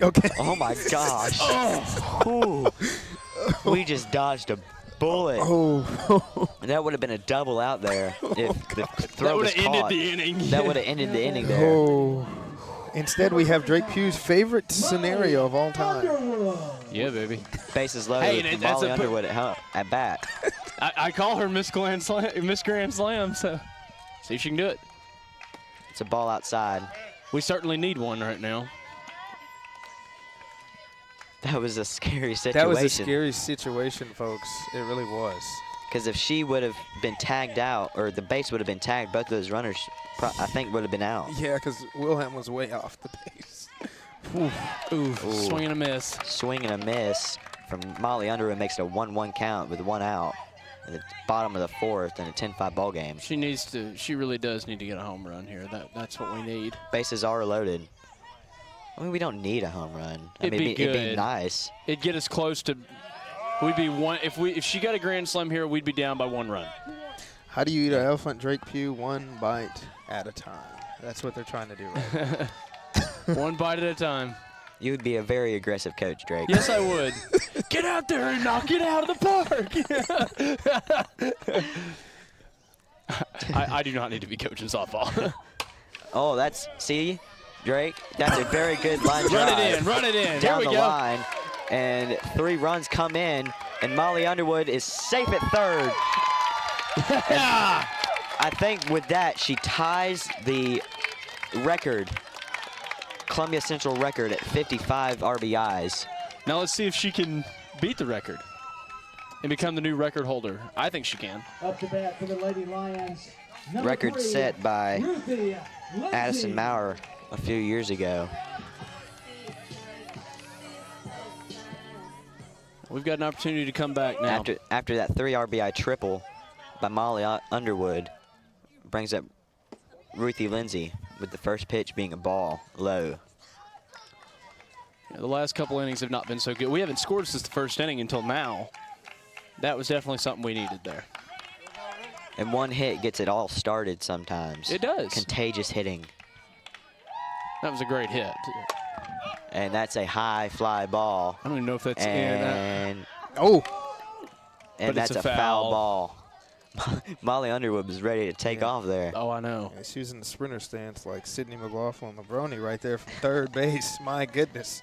Okay. Oh my gosh. We just dodged a bullet. That would have been a double out there if the throw was caught. That would have ended the inning. That would have ended the inning there. Instead, we have Drake Pugh's favorite scenario of all time. Yeah, baby. Bases loaded with Molly Underwood at bat. I call her Miss Grand Slam, so see if she can do it. It's a ball outside. We certainly need one right now. That was a scary situation. That was a scary situation, folks. It really was. Because if she would have been tagged out, or the base would have been tagged, both of those runners, I think, would have been out. Yeah, because Wilhelm was way off the base. Ooh. Swing and a miss. Swing and a miss from Molly Underwood makes it a 1-1 count with 1 out at the bottom of the 4th in a 10-5 ball game. She really does need to get a home run here. That's what we need. Bases are loaded. I mean, we don't need a home run. It'd be good. It'd be nice. It'd get us close to. We'd be one if she got a grand slam here. We'd be down by 1 run. How do you eat an elephant, Drake Pugh? 1 bite at a time. That's what they're trying to do right now. 1 bite at a time. You would be a very aggressive coach, Drake. Yes, I would. Get out there and knock it out of the park. I do not need to be coaching softball. Oh, see, Drake, that's a very good line drive. Run it in. Down Here we the go. line, and 3 runs come in, and Molly Underwood is safe at third. I think with that, she ties the record, Columbia Central record at 55 RBIs. Now let's see if she can beat the record and become the new record holder. I think she can. Up to bat for the Lady Lions. Record 3, set by Ruthie Lindsay. Addison Maurer a few years ago. We've got an opportunity to come back now. After that 3 RBI triple by Molly Underwood, brings up Ruthie Lindsay with the first pitch being a ball low. Yeah, the last couple innings have not been so good. We haven't scored since the first inning until now. That was definitely something we needed there. And 1 hit gets it all started sometimes. It does. Contagious hitting. That was a great hit. And that's a high fly ball. I don't even know if that's and but that's it's a foul ball. Molly Underwood was ready to take off there. Oh, I know. Yeah, she was in the sprinter stance like Sidney McLaughlin Lebroni right there from third base. My goodness.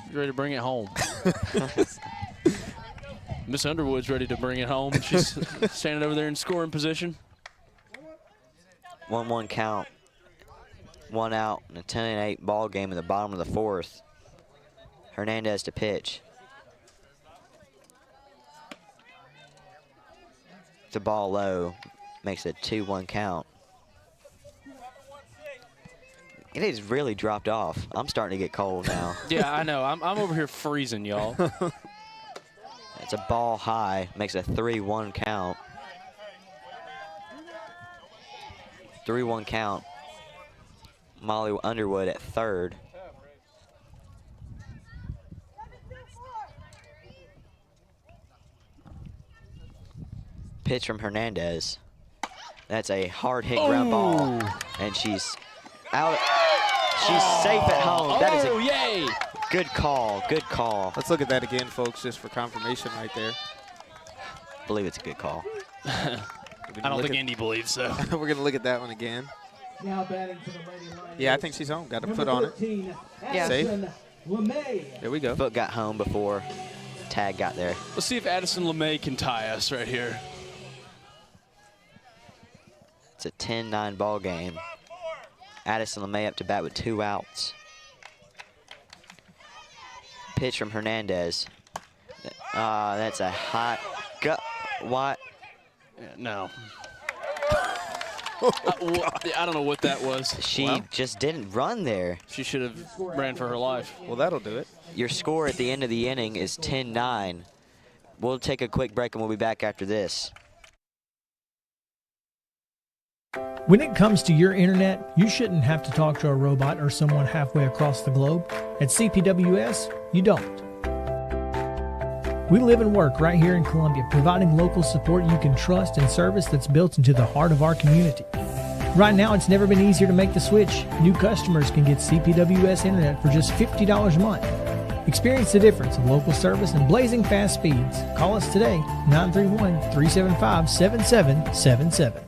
She's ready to bring it home. Miss Underwood's ready to bring it home. She's standing over there in scoring position. 1-1 count. 1 out in a 10-8 ball game in the bottom of the 4th. Hernandez to pitch. The ball low makes it 2-1 count. It has really dropped off. I'm starting to get cold now. Yeah, I know. I'm over here freezing, y'all. It's a ball high, makes a 3-1 count. 3-1 count. Molly Underwood at third. Pitch from Hernandez. That's a hard hit ground ball. And she's out. She's safe at home. That is a yay! Good call. Good call. Let's look at that again, folks, just for confirmation right there. I believe it's a good call. I don't think Indy believes so. We're going to look at that one again. Now batting for the Lady Lions. Yeah, I think she's home. Got a foot on it. Yeah. Safe. There we go. Foot got home before tag got there. Let's see if Addison LeMay can tie us right here. It's a 10-9 ball game. Addison LeMay up to bat with 2 outs. Pitch from Hernandez. That's a hot gut. What? Yeah, no. I don't know what that was. She just didn't run there. She should have ran for her life. Well, that'll do it. Your score at the end of the inning is 10-9. We'll take a quick break and we'll be back after this. When it comes to your internet, you shouldn't have to talk to a robot or someone halfway across the globe. At CPWS, you don't. We live and work right here in Columbia, providing local support you can trust and service that's built into the heart of our community. Right now, it's never been easier to make the switch. New customers can get CPWS Internet for just $50 a month. Experience the difference of local service and blazing fast speeds. Call us today, 931-375-7777.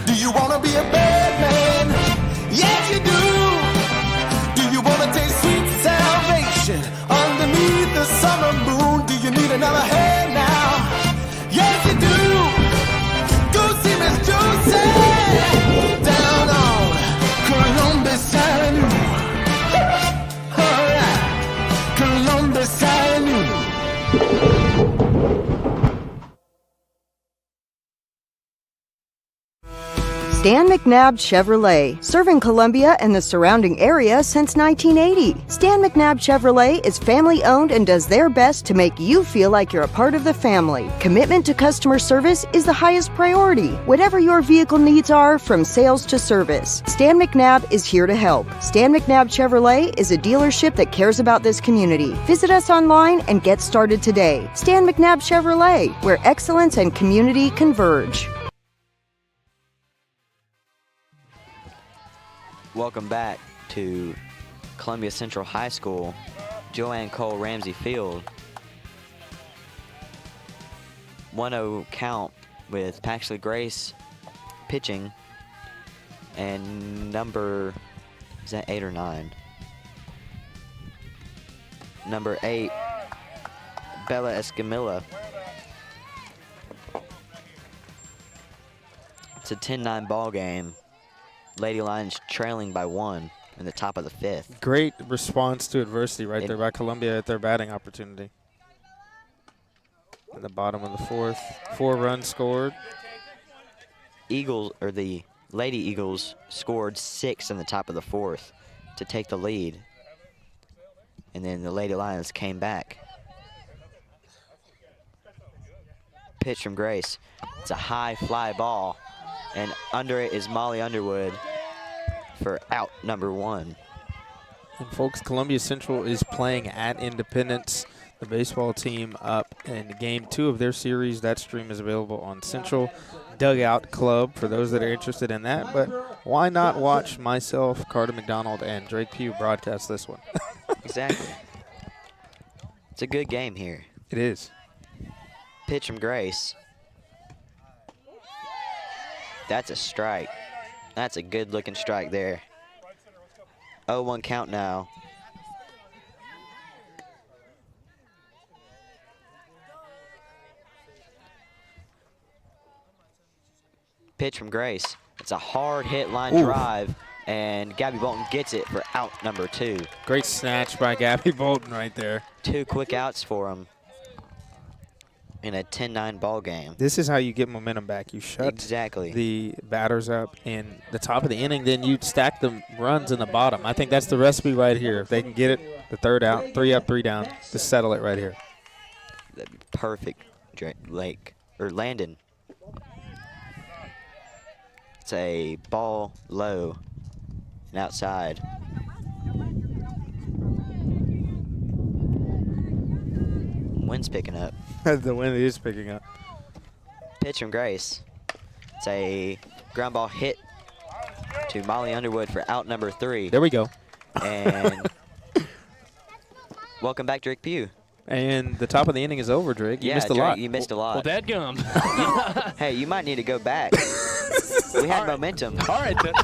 Do you want to be a bad man? Yes, you do. Do you want to taste sweet salvation underneath the summer moon? Do you need another hand now? Yes, you do. Go see Miss Josie down on Columbus Avenue. All right, Columbus Avenue. Stan McNabb Chevrolet, serving Columbia and the surrounding area since 1980. Stan McNabb Chevrolet is family-owned and does their best to make you feel like you're a part of the family. Commitment to customer service is the highest priority. Whatever your vehicle needs are, from sales to service, Stan McNabb is here to help. Stan McNabb Chevrolet is a dealership that cares about this community. Visit us online and get started today. Stan McNabb Chevrolet, where excellence and community converge. Welcome back to Columbia Central High School, Joanne Cole Ramsey Field. 1-0 count with Paxley Grace pitching, and number, is that 8 or 9? Number 8, Bella Escamilla. It's a 10-9 ball game. Lady Lions trailing by 1 in the top of the 5th. Great response to adversity right there by Columbia at their batting opportunity. In the bottom of the 4th, 4 runs scored. The Lady Eagles scored 6 in the top of the 4th to take the lead. And then the Lady Lions came back. Pitch from Grace. It's a high fly ball. And under it is Molly Underwood for out number 1. And folks, Columbia Central is playing at Independence, the baseball team, up in game 2 of their series. That stream is available on Central Dugout Club for those that are interested in that. But why not watch myself, Carter McDonald, and Drake Pugh broadcast this one? Exactly. It's a good game here. It is. Pitch from Grace. That's a strike. That's a good-looking strike there. 0-1 count now. Pitch from Grace. It's a hard hit line drive, and Gabby Bolton gets it for out number 2. Great snatch by Gabby Bolton right there. 2 quick outs for him in a 10-9 ball game. This is how you get momentum back. You shut the batters up in the top of the inning, then you stack the runs in the bottom. I think that's the recipe right here. If they can get it, the 3rd out, 3 up, 3 down, to settle it right here. That'd be perfect, Landon. It's a ball low and outside. Wind's picking up. The wind is picking up. Pitch from Grace. It's a ground ball hit to Molly Underwood for out number 3. There we go. And welcome back, Drake Pugh. And the top of the inning is over, Drake. You missed a lot. You missed a lot. Well, dadgum. Hey, you might need to go back. We had momentum. All right, then.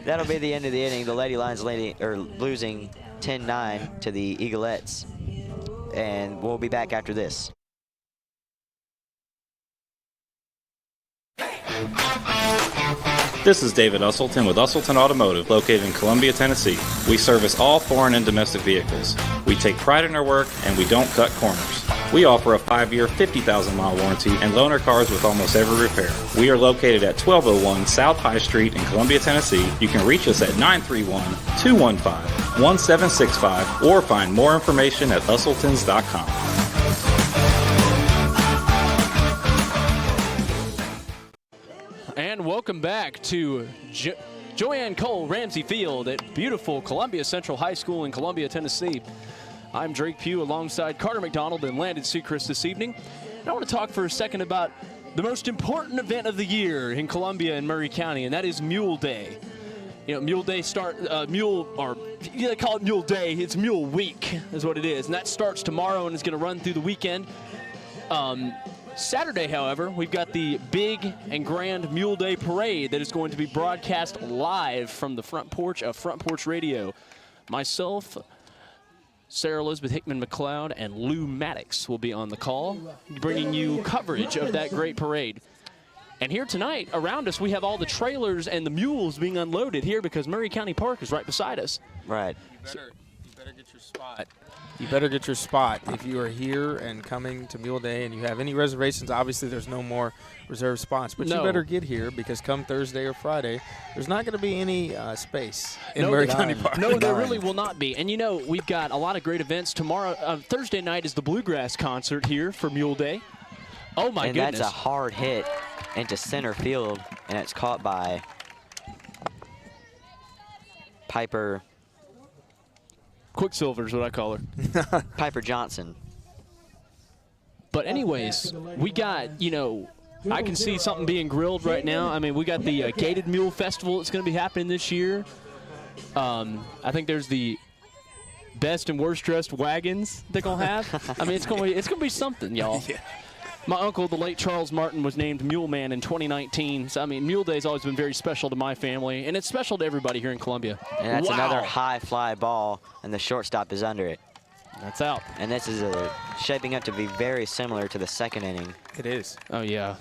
That'll be the end of the inning. The Lady Lions losing 10-9 to the Eaglettes. And we'll be back after this. This is David Usselton with Usselton Automotive, located in Columbia, Tennessee. We service all foreign and domestic vehicles. We take pride in our work, and we don't cut corners. We offer a 5-year, 50,000-mile warranty and loan our cars with almost every repair. We are located at 1201 South High Street in Columbia, Tennessee. You can reach us at 931-215-1765 or find more information at usseltons.com. And welcome back to Joanne Cole, Ramsey Field at beautiful Columbia Central High School in Columbia, Tennessee. I'm Drake Pugh alongside Carter McDonald and Landon Sechrist this evening. And I want to talk for a second about the most important event of the year in Columbia and Murray County, and that is Mule Day. You know, Mule Day they call it Mule Day. It's Mule Week is what it is, and that starts tomorrow and is going to run through the weekend. Saturday, however, we've got the big and grand Mule Day Parade that is going to be broadcast live from the front porch of Front Porch Radio. Myself, Sarah Elizabeth Hickman McLeod, and Lou Maddox will be on the call, bringing you coverage of that great parade. And here tonight, around us, we have all the trailers and the mules being unloaded here because Murray County Park is right beside us. Right. You better get your spot. You better get your spot. If you are here and coming to Mule Day and you have any reservations, obviously there's no more reserved spots. But you better get here because come Thursday or Friday, there's not going to be any space in Murray County Park. No, there really will not be. And, you know, we've got a lot of great events. Tomorrow, Thursday night is the Bluegrass concert here for Mule Day. Oh, my goodness. And that's a hard hit into center field, and it's caught by Piper. Quicksilver is what I call her. Piper Johnson. But anyways, we got, you know, I can see something being grilled right now. I mean, we got the Gated Mule Festival that's going to be happening this year. I think there's the best and worst dressed wagons they're going to have. I mean, it's going to be something, y'all. Yeah. My uncle, the late Charles Martin, was named Mule Man in 2019. So, I mean, Mule Day's always been very special to my family, and it's special to everybody here in Columbia. And that's another high fly ball, and the shortstop is under it. That's out. And this is shaping up to be very similar to the second inning. It is. Oh, yeah.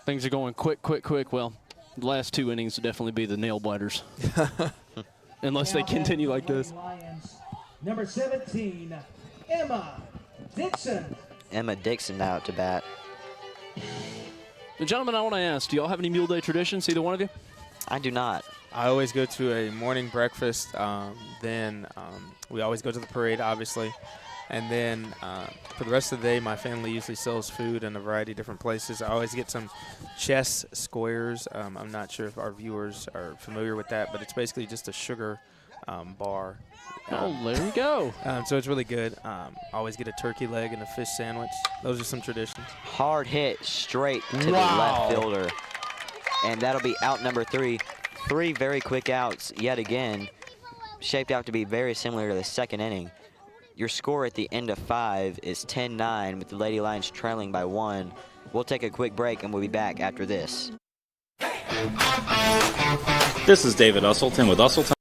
Things are going quick. Well, the last two innings will definitely be the nail biters. Unless they continue like this. Number 17, Emma Dixon. Emma Dixon out to bat. Gentlemen, I want to ask, do y'all have any Mule Day traditions, either one of you? I do not. I always go to a morning breakfast. Then we always go to the parade, obviously. And then for the rest of the day, my family usually sells food in a variety of different places. I always get some chess squares. I'm not sure if our viewers are familiar with that, but it's basically just a sugar bar. Oh, there you go. So it's really good. Always get a turkey leg and a fish sandwich. Those are some traditions. Hard hit straight to the left fielder. And that'll be out number 3. 3 very quick outs yet again. Shaped out to be very similar to the second inning. Your score at the end of 5 is 10-9 with the Lady Lions trailing by 1. We'll take a quick break and we'll be back after this. This is David Usselton with Usselton.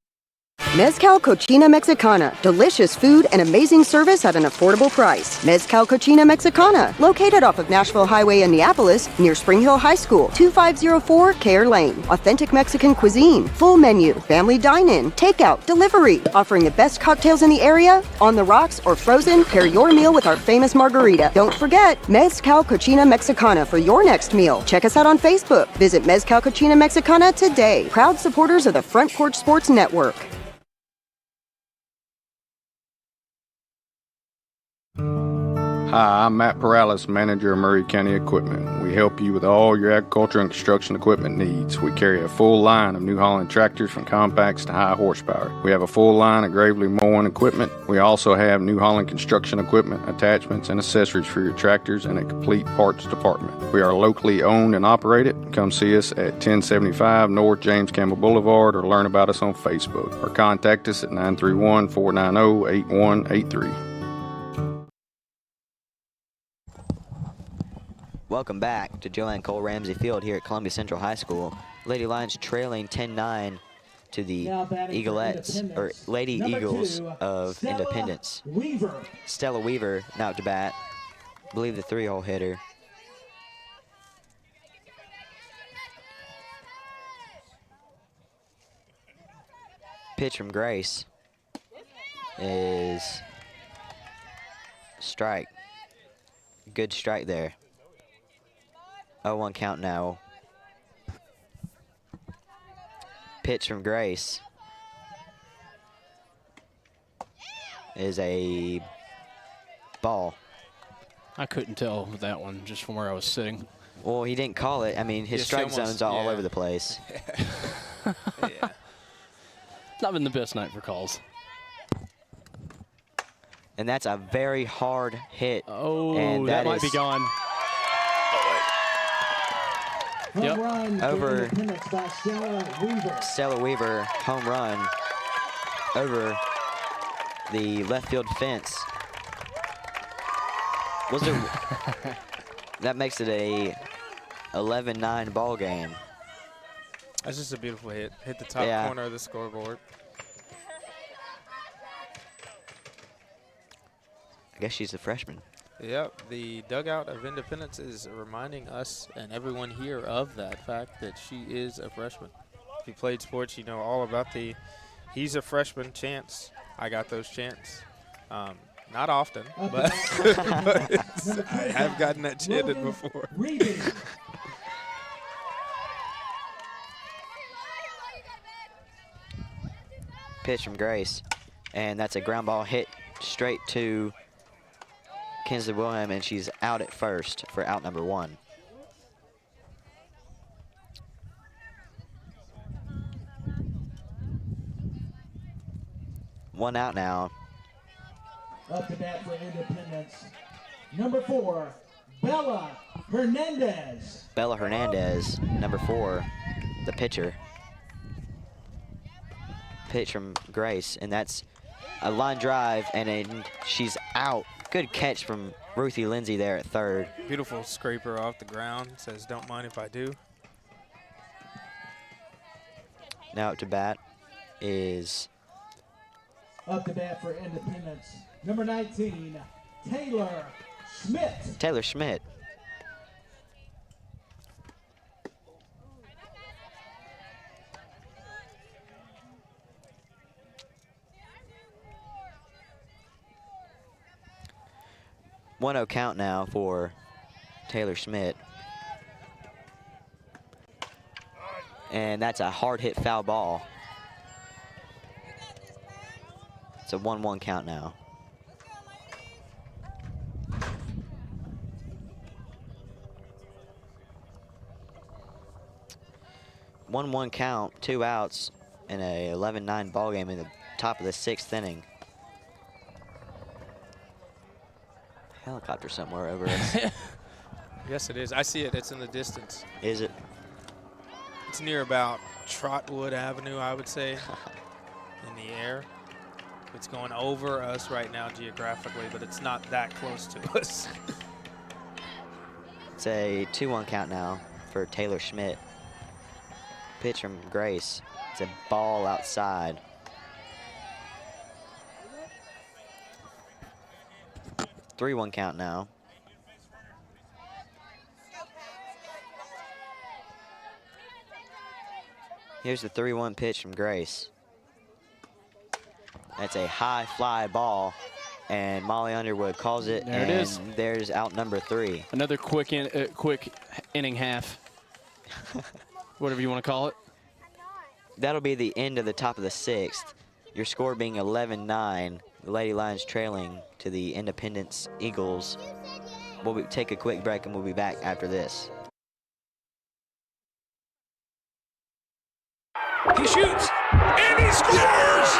Mezcal Cochina Mexicana. Delicious food and amazing service at an affordable price. Mezcal Cochina Mexicana. Located off of Nashville Highway in Neapolis, near Spring Hill High School. 2504 Care Lane. Authentic Mexican cuisine. Full menu. Family dine-in. Takeout. Delivery. Offering the best cocktails in the area. On the rocks or frozen, pair your meal with our famous margarita. Don't forget, Mezcal Cochina Mexicana for your next meal. Check us out on Facebook. Visit Mezcal Cochina Mexicana today. Proud supporters of the Front Porch Sports Network. Hi, I'm Matt Perales, manager of Murray County Equipment. We help you with all your agriculture and construction equipment needs. We carry a full line of New Holland tractors from compacts to high horsepower. We have a full line of Gravely mowing equipment. We also have New Holland construction equipment, attachments, and accessories for your tractors and a complete parts department. We are locally owned and operated. Come see us at 1075 North James Campbell Boulevard or learn about us on Facebook or contact us at 931-490-8183. Welcome back to Joanne Cole Ramsey Field here at Columbia Central High School. Lady Lions trailing 10-9 to the Eagleettes, or Lady Eagles of Independence. Stella Weaver now to bat. I believe the 3-hole hitter. Pitch from Grace is strike. Good strike there. 0-1 count now. Pitch from Grace is a ball. I couldn't tell with that one just from where I was sitting. Well, he didn't call it. I mean, his strike zone's all over the place. Not been the best night for calls. And that's a very hard hit. Oh, and that might be gone. Home run for Over Independence by Stella Weaver. Stella Weaver, home run over the left field fence. Was it? That makes it a 11-9 ball game. That's just a beautiful hit. Hit the top corner of the scoreboard. I guess she's a freshman. Yep, the dugout of Independence is reminding us and everyone here of that fact that she is a freshman. If you played sports, you know all about the "he's a freshman" chants. I got those chants. Not often, but I have gotten that chanted before. Pitch from Grace, and that's a ground ball hit straight to Kinsley Wilhelm, and she's out at first for out number 1. One out now. Up to bat for Independence. Number 4, Bella Hernandez. Bella Hernandez, number 4, the pitcher. Pitch from Grace, and that's a line drive, and then she's out. Good catch from Ruthie Lindsay there at third. Beautiful scraper off the ground. Says, "Don't mind if I do." Now up to bat is Up to bat for Independence. Number 19, Taylor Schmidt. Taylor Schmidt. One-0 count now for Taylor Schmidt. And that's a hard hit foul ball. It's a 1-1 count now. One count, 2 outs in a 11-9 ball game in the top of the 6th inning. Helicopter somewhere over us. Yes, it is. I see it. It's in the distance. Is it? It's near about Trotwood Avenue, I would say, in the air. It's going over us right now geographically, but it's not that close to us. It's a 2-1 count now for Taylor Schmidt. Pitch from Grace. It's a ball outside. 3-1 count now. Here's the 3-1 pitch from Grace. That's a high fly ball, and Molly Underwood calls it. There it is. There's out number 3. Another quick inning half, whatever you want to call it. That'll be the end of the top of the 6th. Your score being 11-9. The Lady Lions trailing to the Independence Eagles. We'll take a quick break, and we'll be back after this. He shoots, and he scores!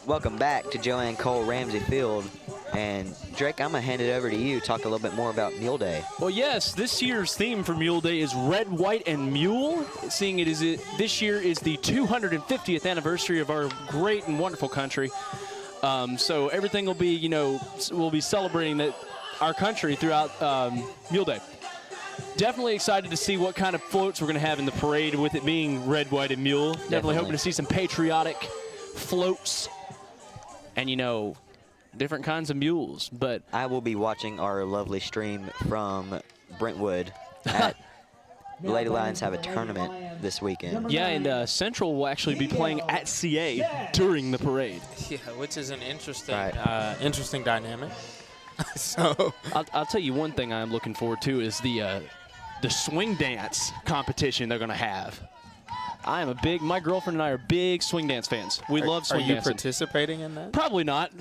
Welcome back to Joanne Cole Ramsey Field. And Drake, I'm going to hand it over to you to talk a little bit more about Mule Day. Well, yes, this year's theme for Mule Day is Red, White, and Mule. Seeing this year is the 250th anniversary of our great and wonderful country. So everything will be, we'll be celebrating our country throughout Mule Day. Definitely excited to see what kind of floats we're going to have in the parade with it being Red, White, and Mule. Definitely hoping to see some patriotic floats and, different kinds of mules. But I will be watching our lovely stream from Brentwood at the Lady Lions have a tournament this weekend. Yeah, and Central will actually be playing at CA during the parade. Yeah, which is an interesting, interesting dynamic. So I'll tell you one thing I'm looking forward to is the swing dance competition they're going to have. My girlfriend and I are big swing dance fans. We love swing dancing. Are you participating in that? Probably not.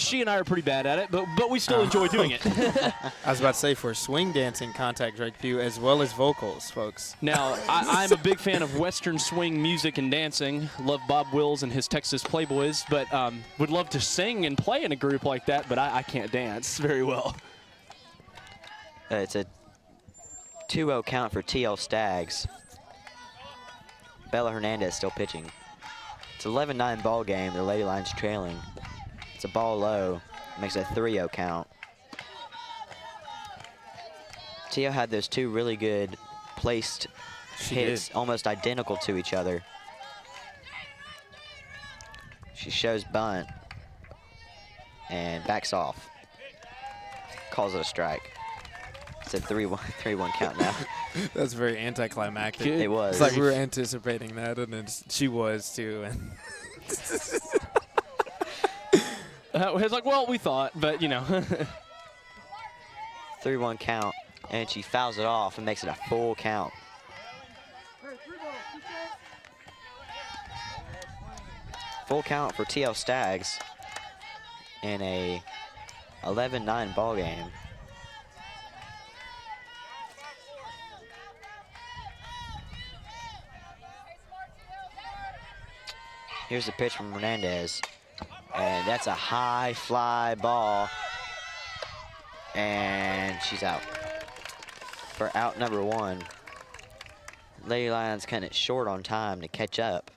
She and I are pretty bad at it, but we still enjoy doing it. I was about to say, for swing dancing, contact Drake Pugh as well as vocals, folks. Now, I'm a big fan of Western swing music and dancing. Love Bob Wills and his Texas Playboys, but would love to sing and play in a group like that, but I can't dance very well. It's a 2-0 count for TL Stags. Bella Hernandez still pitching. It's 11-9 ball game. The Lady Lions trailing. It's a ball low. Makes a 3-0 count. TL had those two really good placed hits, almost identical to each other. She shows bunt and backs off. Calls it a strike. It's a 3-1 count now. That's very anticlimactic. It was. It's like we were anticipating that, and then she was too. And it's like, well, we thought, but you know. 3-1 count, and she fouls it off and makes it a full count. Full count for TL Stags in a 11-9 ball game. Here's the pitch from Hernandez, and that's a high fly ball, and she's out. For out number one, Lady Lions cutting it short on time to catch up.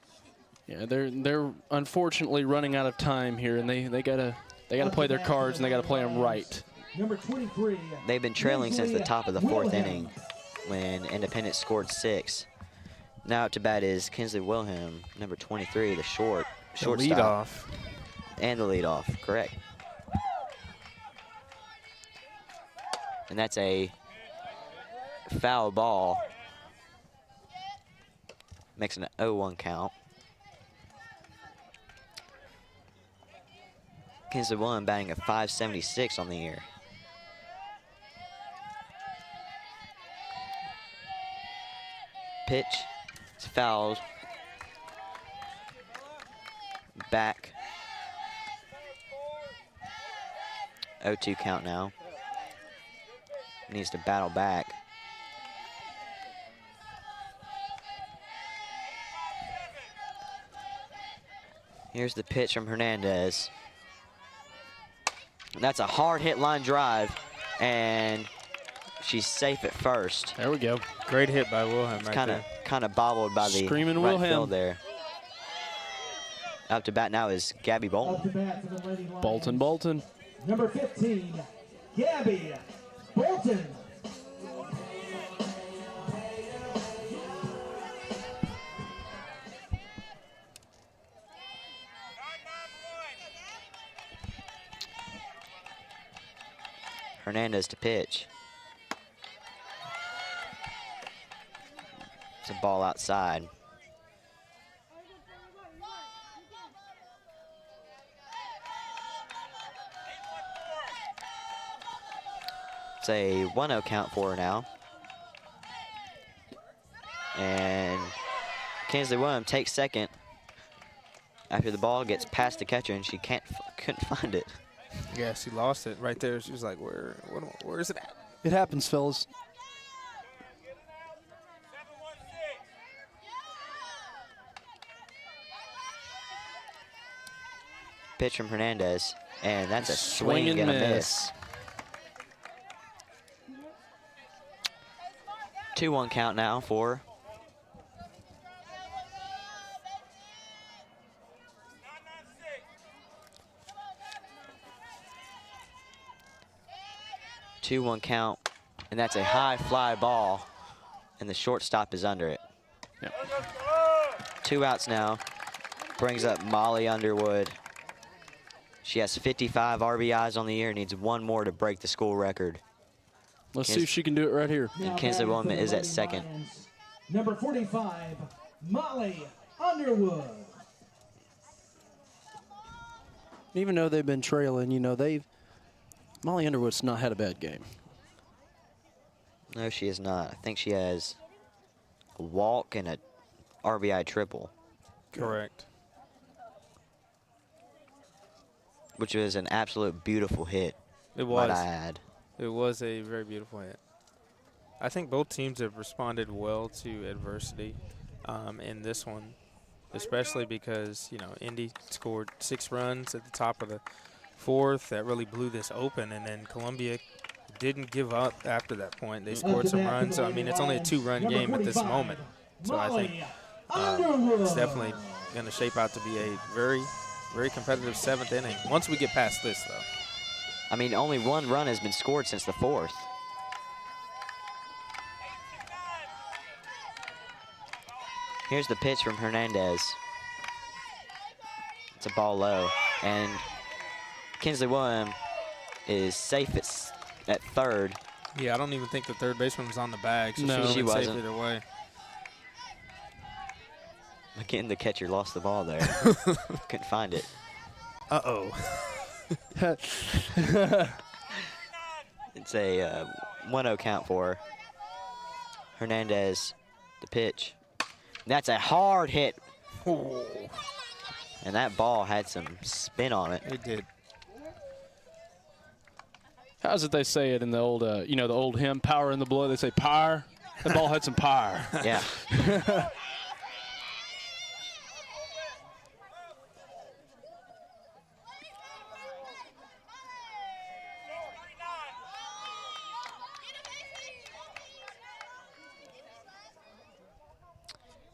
Yeah, they're unfortunately running out of time here, and they gotta play their cards and they gotta play them right. Number 23. They've been trailing since the top of the fourth inning, when Independence scored 6. Now up to bat is Kinsley Wilhelm, number 23, the shortstop. leadoff. And the leadoff, correct. And that's a foul ball. Makes an 0-1 count. Kinsley Wilhelm batting a .576 on the year. Pitch. It's fouled. Back. 0-2 count now. Needs to battle back. Here's the pitch from Hernandez. That's a hard hit line drive, and she's safe at first. There we go. Great hit by Wilhelm right there. Kind of bobbled by the Screaming right Wilhelm field there. Up to bat now is Gabby Bolton. Bolton. Number 15, Gabby Bolton. Hernandez to pitch. It's a ball outside. It's a 1-0 count for her now. And Kinsley Wilhelm takes second after the ball gets past the catcher and she couldn't find it. Yeah, she lost it right there. She was like, where is it at? It happens, fellas. Pitch from Hernandez, and that's a swing and a miss. 2-1 count now for .2-1 count, and that's a high fly ball, and the shortstop is under it. Yep. 2 outs now. Brings up Molly Underwood. She has 55 RBIs on the year, needs one more to break the school record. Let's see if she can do it right here. And Kinsley Wilhelm is at second. Number 45, Molly Underwood. Even though they've been trailing, you know, Molly Underwood's not had a bad game. No, she is not. I think she has a walk and a RBI triple. Correct. Which was an absolute beautiful hit. It was. Might I add. It was a very beautiful hit. I think both teams have responded well to adversity in this one, especially because, you know, Indy scored 6 runs at the top of the 4th. That really blew this open, and then Columbia didn't give up after that point. They scored some runs. So, I mean, it's only a 2-run game at this moment. So I think it's definitely going to shape out to be a very, very competitive 7th inning once we get past this, though. I mean, only 1 run has been scored since the 4th. Here's the pitch from Hernandez. It's a ball low, and Kinsley Wilhelm is safe at third. Yeah, I don't even think the third baseman was on the bag, so No, she she wasn't safe wasn't. either way. Again, the catcher lost the ball there. Couldn't find it. Uh-oh. It's a 1-0 count for Hernandez, the pitch. That's a hard hit. Oh. And that ball had some spin on it. It did. How's it they say it in the old, you know, the old hymn, Power in the Blood? They say power. That ball had some power. Yeah.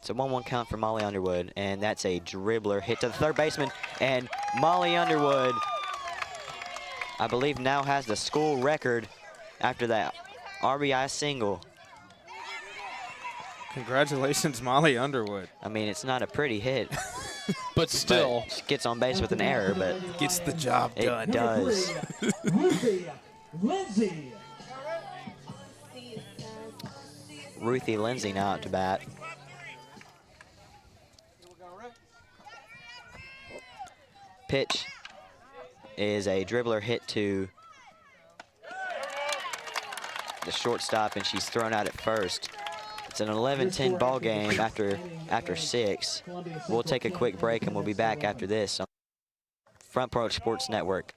It's a 1-1 count for Molly Underwood, and that's a dribbler hit to the third baseman, and Molly Underwood, I believe, now has the school record after that RBI single. Congratulations, Molly Underwood. I mean, it's not a pretty hit. But still. She gets on base with an error, but gets the job done. It does. Lindsay. Ruthie Lindsay now out to bat. Pitch is a dribbler hit to the shortstop, and she's thrown out at first. It's an 11-10 ball game after 6. We'll take a quick break, and we'll be back after this on Front Porch Sports Network.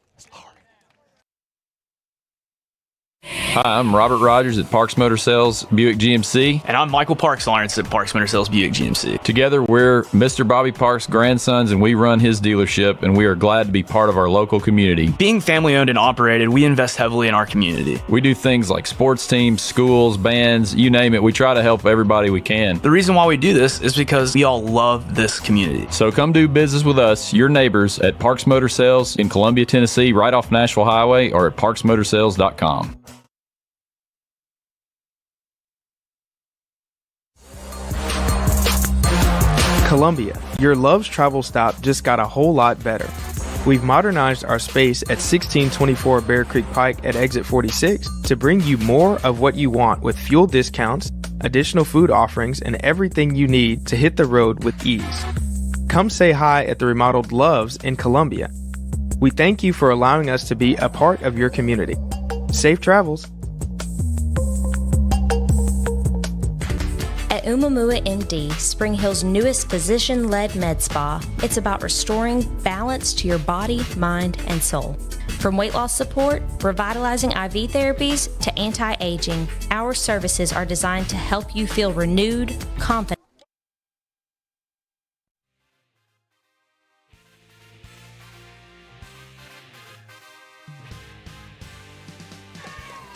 Hi, I'm Robert Rogers at Parks Motor Sales Buick GMC. And I'm Michael Parks Lawrence at Parks Motor Sales Buick GMC. Together, we're Mr. Bobby Parks' grandsons, and we run his dealership, and we are glad to be part of our local community. Being family owned and operated, we invest heavily in our community. We do things like sports teams, schools, bands, you name it. We try to help everybody we can. The reason why we do this is because we all love this community. So come do business with us, your neighbors, at Parks Motor Sales in Columbia, Tennessee, right off Nashville Highway, or at parksmotorsales.com. Columbia, your Love's travel stop just got a whole lot better. We've modernized our space at 1624 Bear Creek Pike at exit 46 to bring you more of what you want with fuel discounts, additional food offerings, and everything you need to hit the road with ease. Come say hi at the remodeled Love's in Columbia. We thank you for allowing us to be a part of your community. Safe travels. At Umamua MD, Spring Hill's newest physician-led med spa, it's about restoring balance to your body, mind, and soul. From weight loss support, revitalizing IV therapies, to anti-aging, our services are designed to help you feel renewed, confident.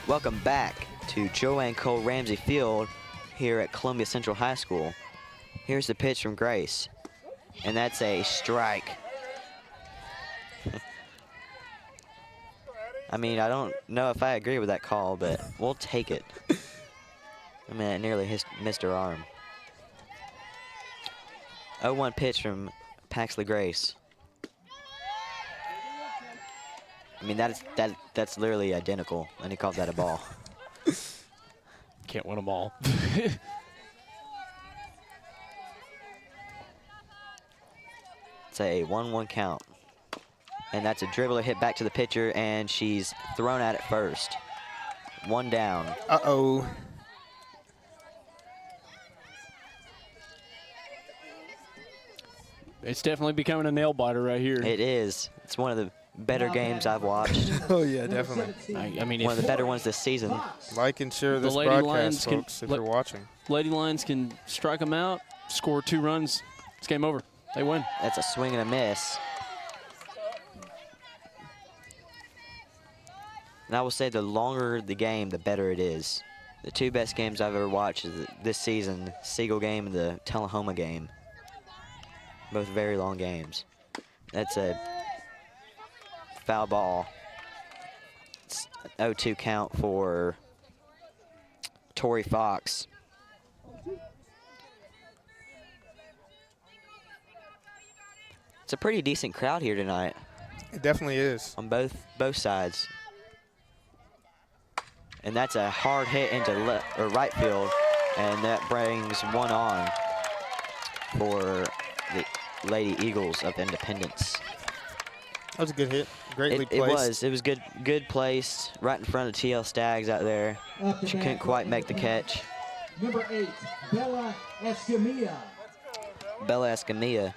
Welcome back to Joanne Cole Ramsey Field here at Columbia Central High School. Here's the pitch from Grace, and that's a strike. I mean, I don't know if I agree with that call, but we'll take it. I mean, that nearly missed her arm. 0-1 pitch from Paxley Grace. I mean, that's literally identical, and he called that a ball. can't win them all. It's a 1-1 count. And that's a dribbler hit back to the pitcher, and she's thrown at it first. 1 down. Uh-oh. It's definitely becoming a nail biter right here. It is. It's one of the better games I've watched. Oh, yeah, definitely. I mean, one of the better ones this season. Like and share this Lady broadcast, Lions folks, if you're watching. Lady Lions can strike them out, score 2 runs. It's game over. They win. That's a swing and a miss. And I will say the longer the game, the better it is. The 2 best games I've ever watched is this season, Siegel game and the Tullahoma game. Both very long games. That's a foul ball. It's an 0-2 count for Tori Fox. It's a pretty decent crowd here tonight. It definitely is. On both sides. And that's a hard hit into right field, and that brings 1 on for the Lady Eagles of Independence. That was a good hit. Greatly placed. It was good placed, right in front of TL Stags out there. She couldn't quite make the catch. Number 8, Bella Escamilla. Bella Escamilla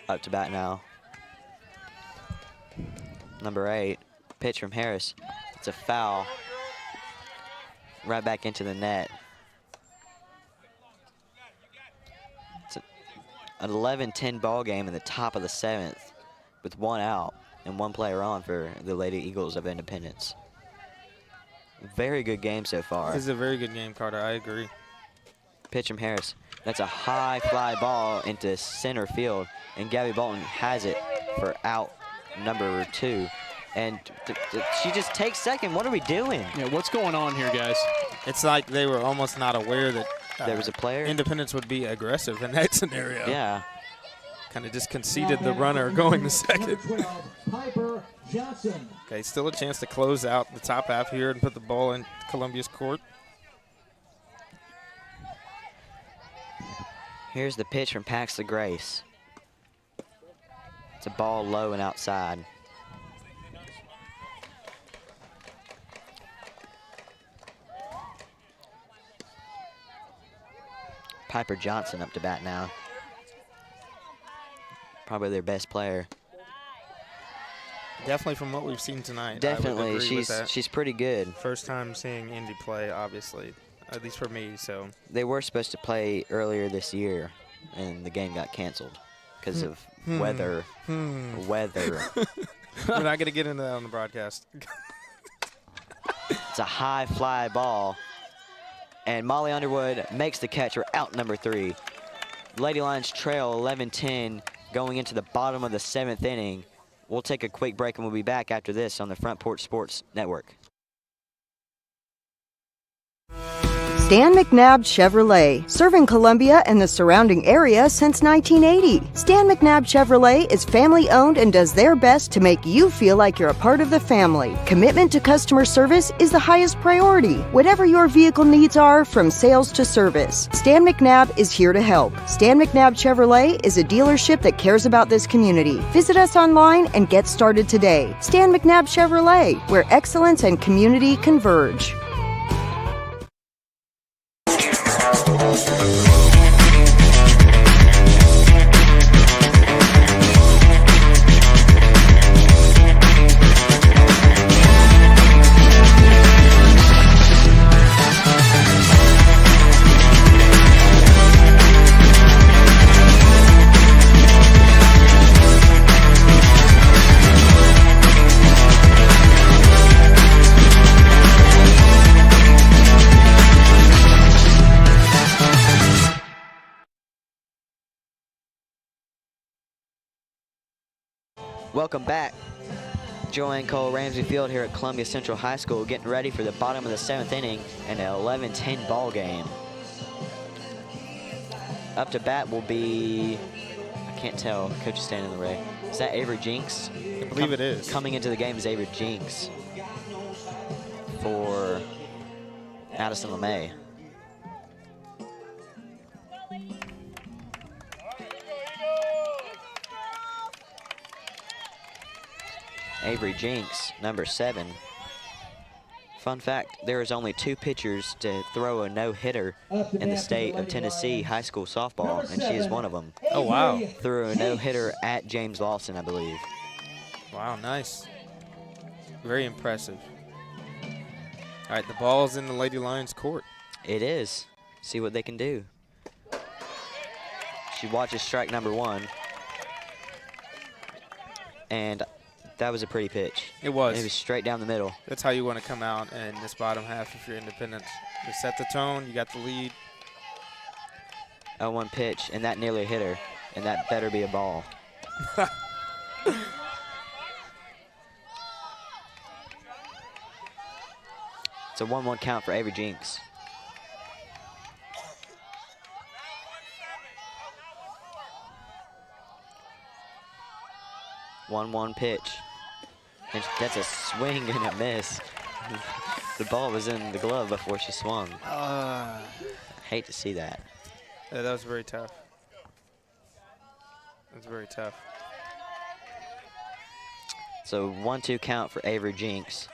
up to bat now. Number 8, pitch from Harris. It's a foul. Right back into the net. It's an 11-10 ball game in the top of the 7th with 1 out and 1 player on for the Lady Eagles of Independence. Very good game so far. This is a very good game, Carter. I agree. Pitch from Harris. That's a high fly ball into center field, and Gabby Bolton has it for out number 2. And she just takes second. What are we doing? Yeah, what's going on here, guys? It's like they were almost not aware that there was a player. Independence would be aggressive in that scenario. Yeah. Kind of just conceded the runner going to second. 12, Piper Johnson. Okay, still a chance to close out the top half here and put the ball in Columbia's court. Here's the pitch from Paxton Grace. It's a ball low and outside. Piper Johnson up to bat now. Probably their best player. Definitely from what we've seen tonight. Definitely, she's pretty good. First time seeing Indy play, obviously, at least for me. So they were supposed to play earlier this year, and the game got canceled because of weather. Weather. We're not gonna get into that on the broadcast. It's a high fly ball. And Molly Underwood makes the catch for out number 3. Lady Lions trail 11-10 going into the bottom of the 7th inning. We'll take a quick break and we'll be back after this on the Front Porch Sports Network. Stan McNabb Chevrolet, serving Columbia and the surrounding area since 1980. Stan McNabb Chevrolet is family owned and does their best to make you feel like you're a part of the family. Commitment to customer service is the highest priority. Whatever your vehicle needs are, from sales to service, Stan McNabb is here to help. Stan McNabb Chevrolet is a dealership that cares about this community. Visit us online and get started today. Stan McNabb Chevrolet, where excellence and community converge. Welcome back. Joanne Cole Ramsey Field here at Columbia Central High School, getting ready for the bottom of the 7th inning and an 11-10 ball game. Up to bat will be, I can't tell, coach is standing in the way. Is that Avery Jinks? I believe it is. Coming into the game is Avery Jinks for Addison LeMay. Avery Jinks, number 7. Fun fact, there is only 2 pitchers to throw a no-hitter in the state of Tennessee high school softball, and she is one of them. Oh, wow. Threw a no-hitter at James Lawson, I believe. Wow, nice. Very impressive. All right, the ball's in the Lady Lions court. It is. See what they can do. She watches strike number 1. And that was a pretty pitch. It was. It was straight down the middle. That's how you want to come out in this bottom half if you're Independence. To set the tone, you got the lead. 0-1 pitch, and that nearly hit her. And that better be a ball. It's a 1-1 count for Avery Jinks. One pitch. And that's a swing and a miss. The ball was in the glove before she swung. I hate to see that. Yeah, that was very tough. That's very tough. So 1-2 count for Avery Jinks.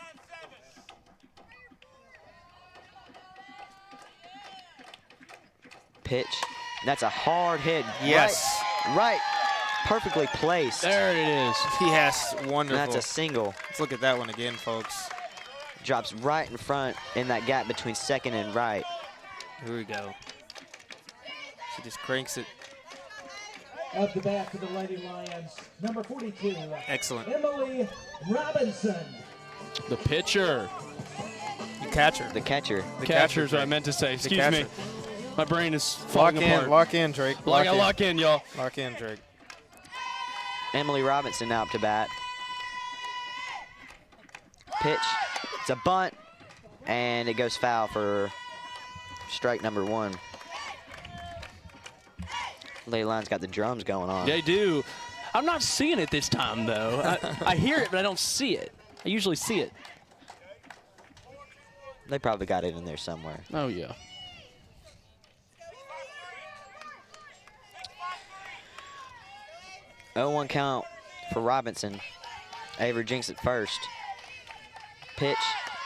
Pitch. That's a hard hit. Yes. Right. Perfectly placed. There it is. Yes, wonderful. That's a single. Let's look at that one again, folks. Drops right in front in that gap between second and right. Here we go. She just cranks it. Up the bat for the Lady Lions, number 42. Excellent. Emily Robinson. The pitcher. The catcher. The catcher. The catcher's what I meant to say. Excuse me. My brain is falling apart. Lock in, Drake. Lock in, y'all. Lock in, Drake. Emily Robinson now up to bat. Pitch. It's a bunt, and it goes foul for strike number 1. Lady Lions got the drums going on. They do. I'm not seeing it this time, though. I hear it, but I don't see it. I usually see it. They probably got it in there somewhere. Oh, yeah. Oh, 1 count for Robinson. Avery Jinks at first. Pitch,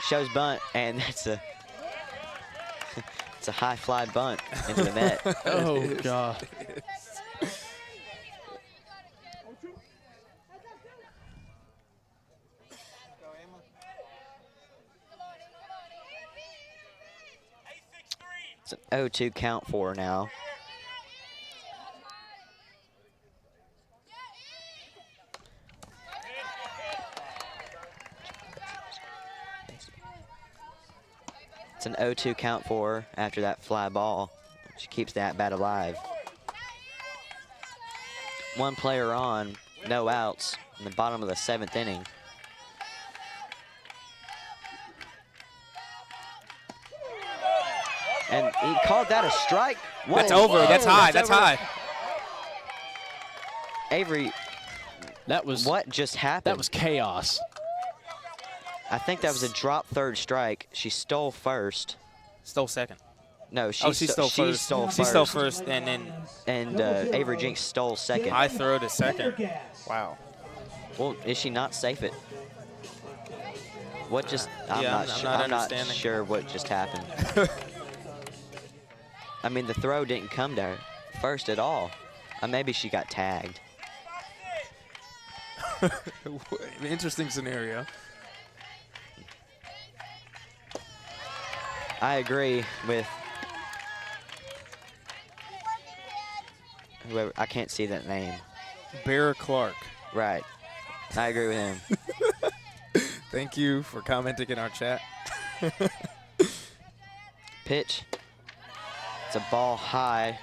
shows bunt, and that's a it's a high fly bunt into the net. Oh, God. It's an 0-2 count for her now. It's an 0-2 count for her after that fly ball. She keeps that bat alive. 1 player on, no outs in the bottom of the 7th inning. And he called that a strike. Whoa, That's over. whoa, That's high. That's over. high. Avery, that was what just happened? That was chaos. I think that was a drop third strike. She stole first. Stole second. No, she stole first. She stole first, and then Avery Jinks stole second. I throw to second. Wow. Well, is she not safe it? What just? I'm not sure what just happened. I mean, the throw didn't come to her first at all. Maybe she got tagged. Interesting scenario. I agree with whoever. I can't see that name. Bear Clark. Right. I agree with him. Thank you for commenting in our chat. Pitch. It's a ball high.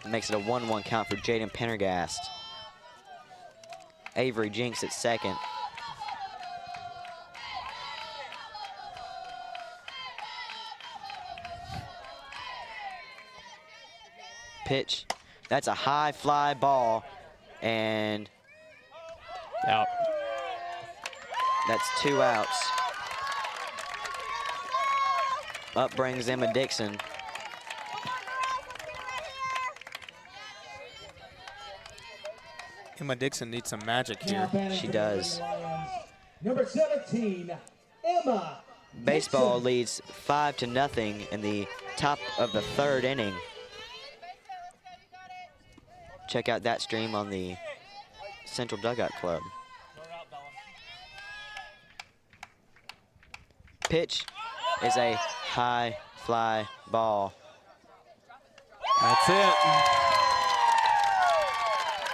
It makes it a 1-1 count for Jaden Pendergast. Avery Jinks at second. Pitch. That's a high fly ball, and out. That's 2 outs. Up brings Emma Dixon. Emma Dixon needs some magic Now here. batting She for the does. Lady Lions, number 17, Emma. Baseball Dixon. leads 5-0 in the top of the 3rd inning. Check out that stream on the Central Dugout Club. Pitch is a high fly ball. That's it.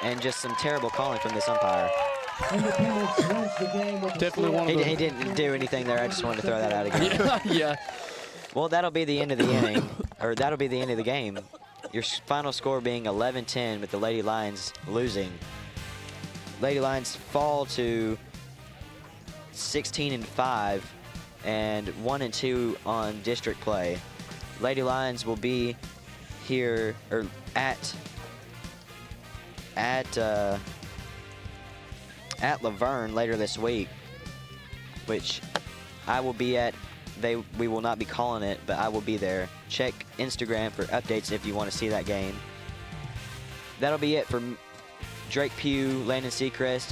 And just some terrible calling from this umpire. Independence wins the game with a Definitely one of He the. didn't do anything there. I just wanted to throw that out again. Yeah. Well, that'll be the end of the inning, or that'll be the end of the game. Your final score being 11-10 with the Lady Lions losing. Lady Lions fall to 16-5 and 1-2 on district play. Lady Lions will be here or at Laverne later this week, which I will be at. We will not be calling it, but I will be there. Check Instagram for updates if you want to see that game. That'll be it for Drake Pugh, Landon Seacrest,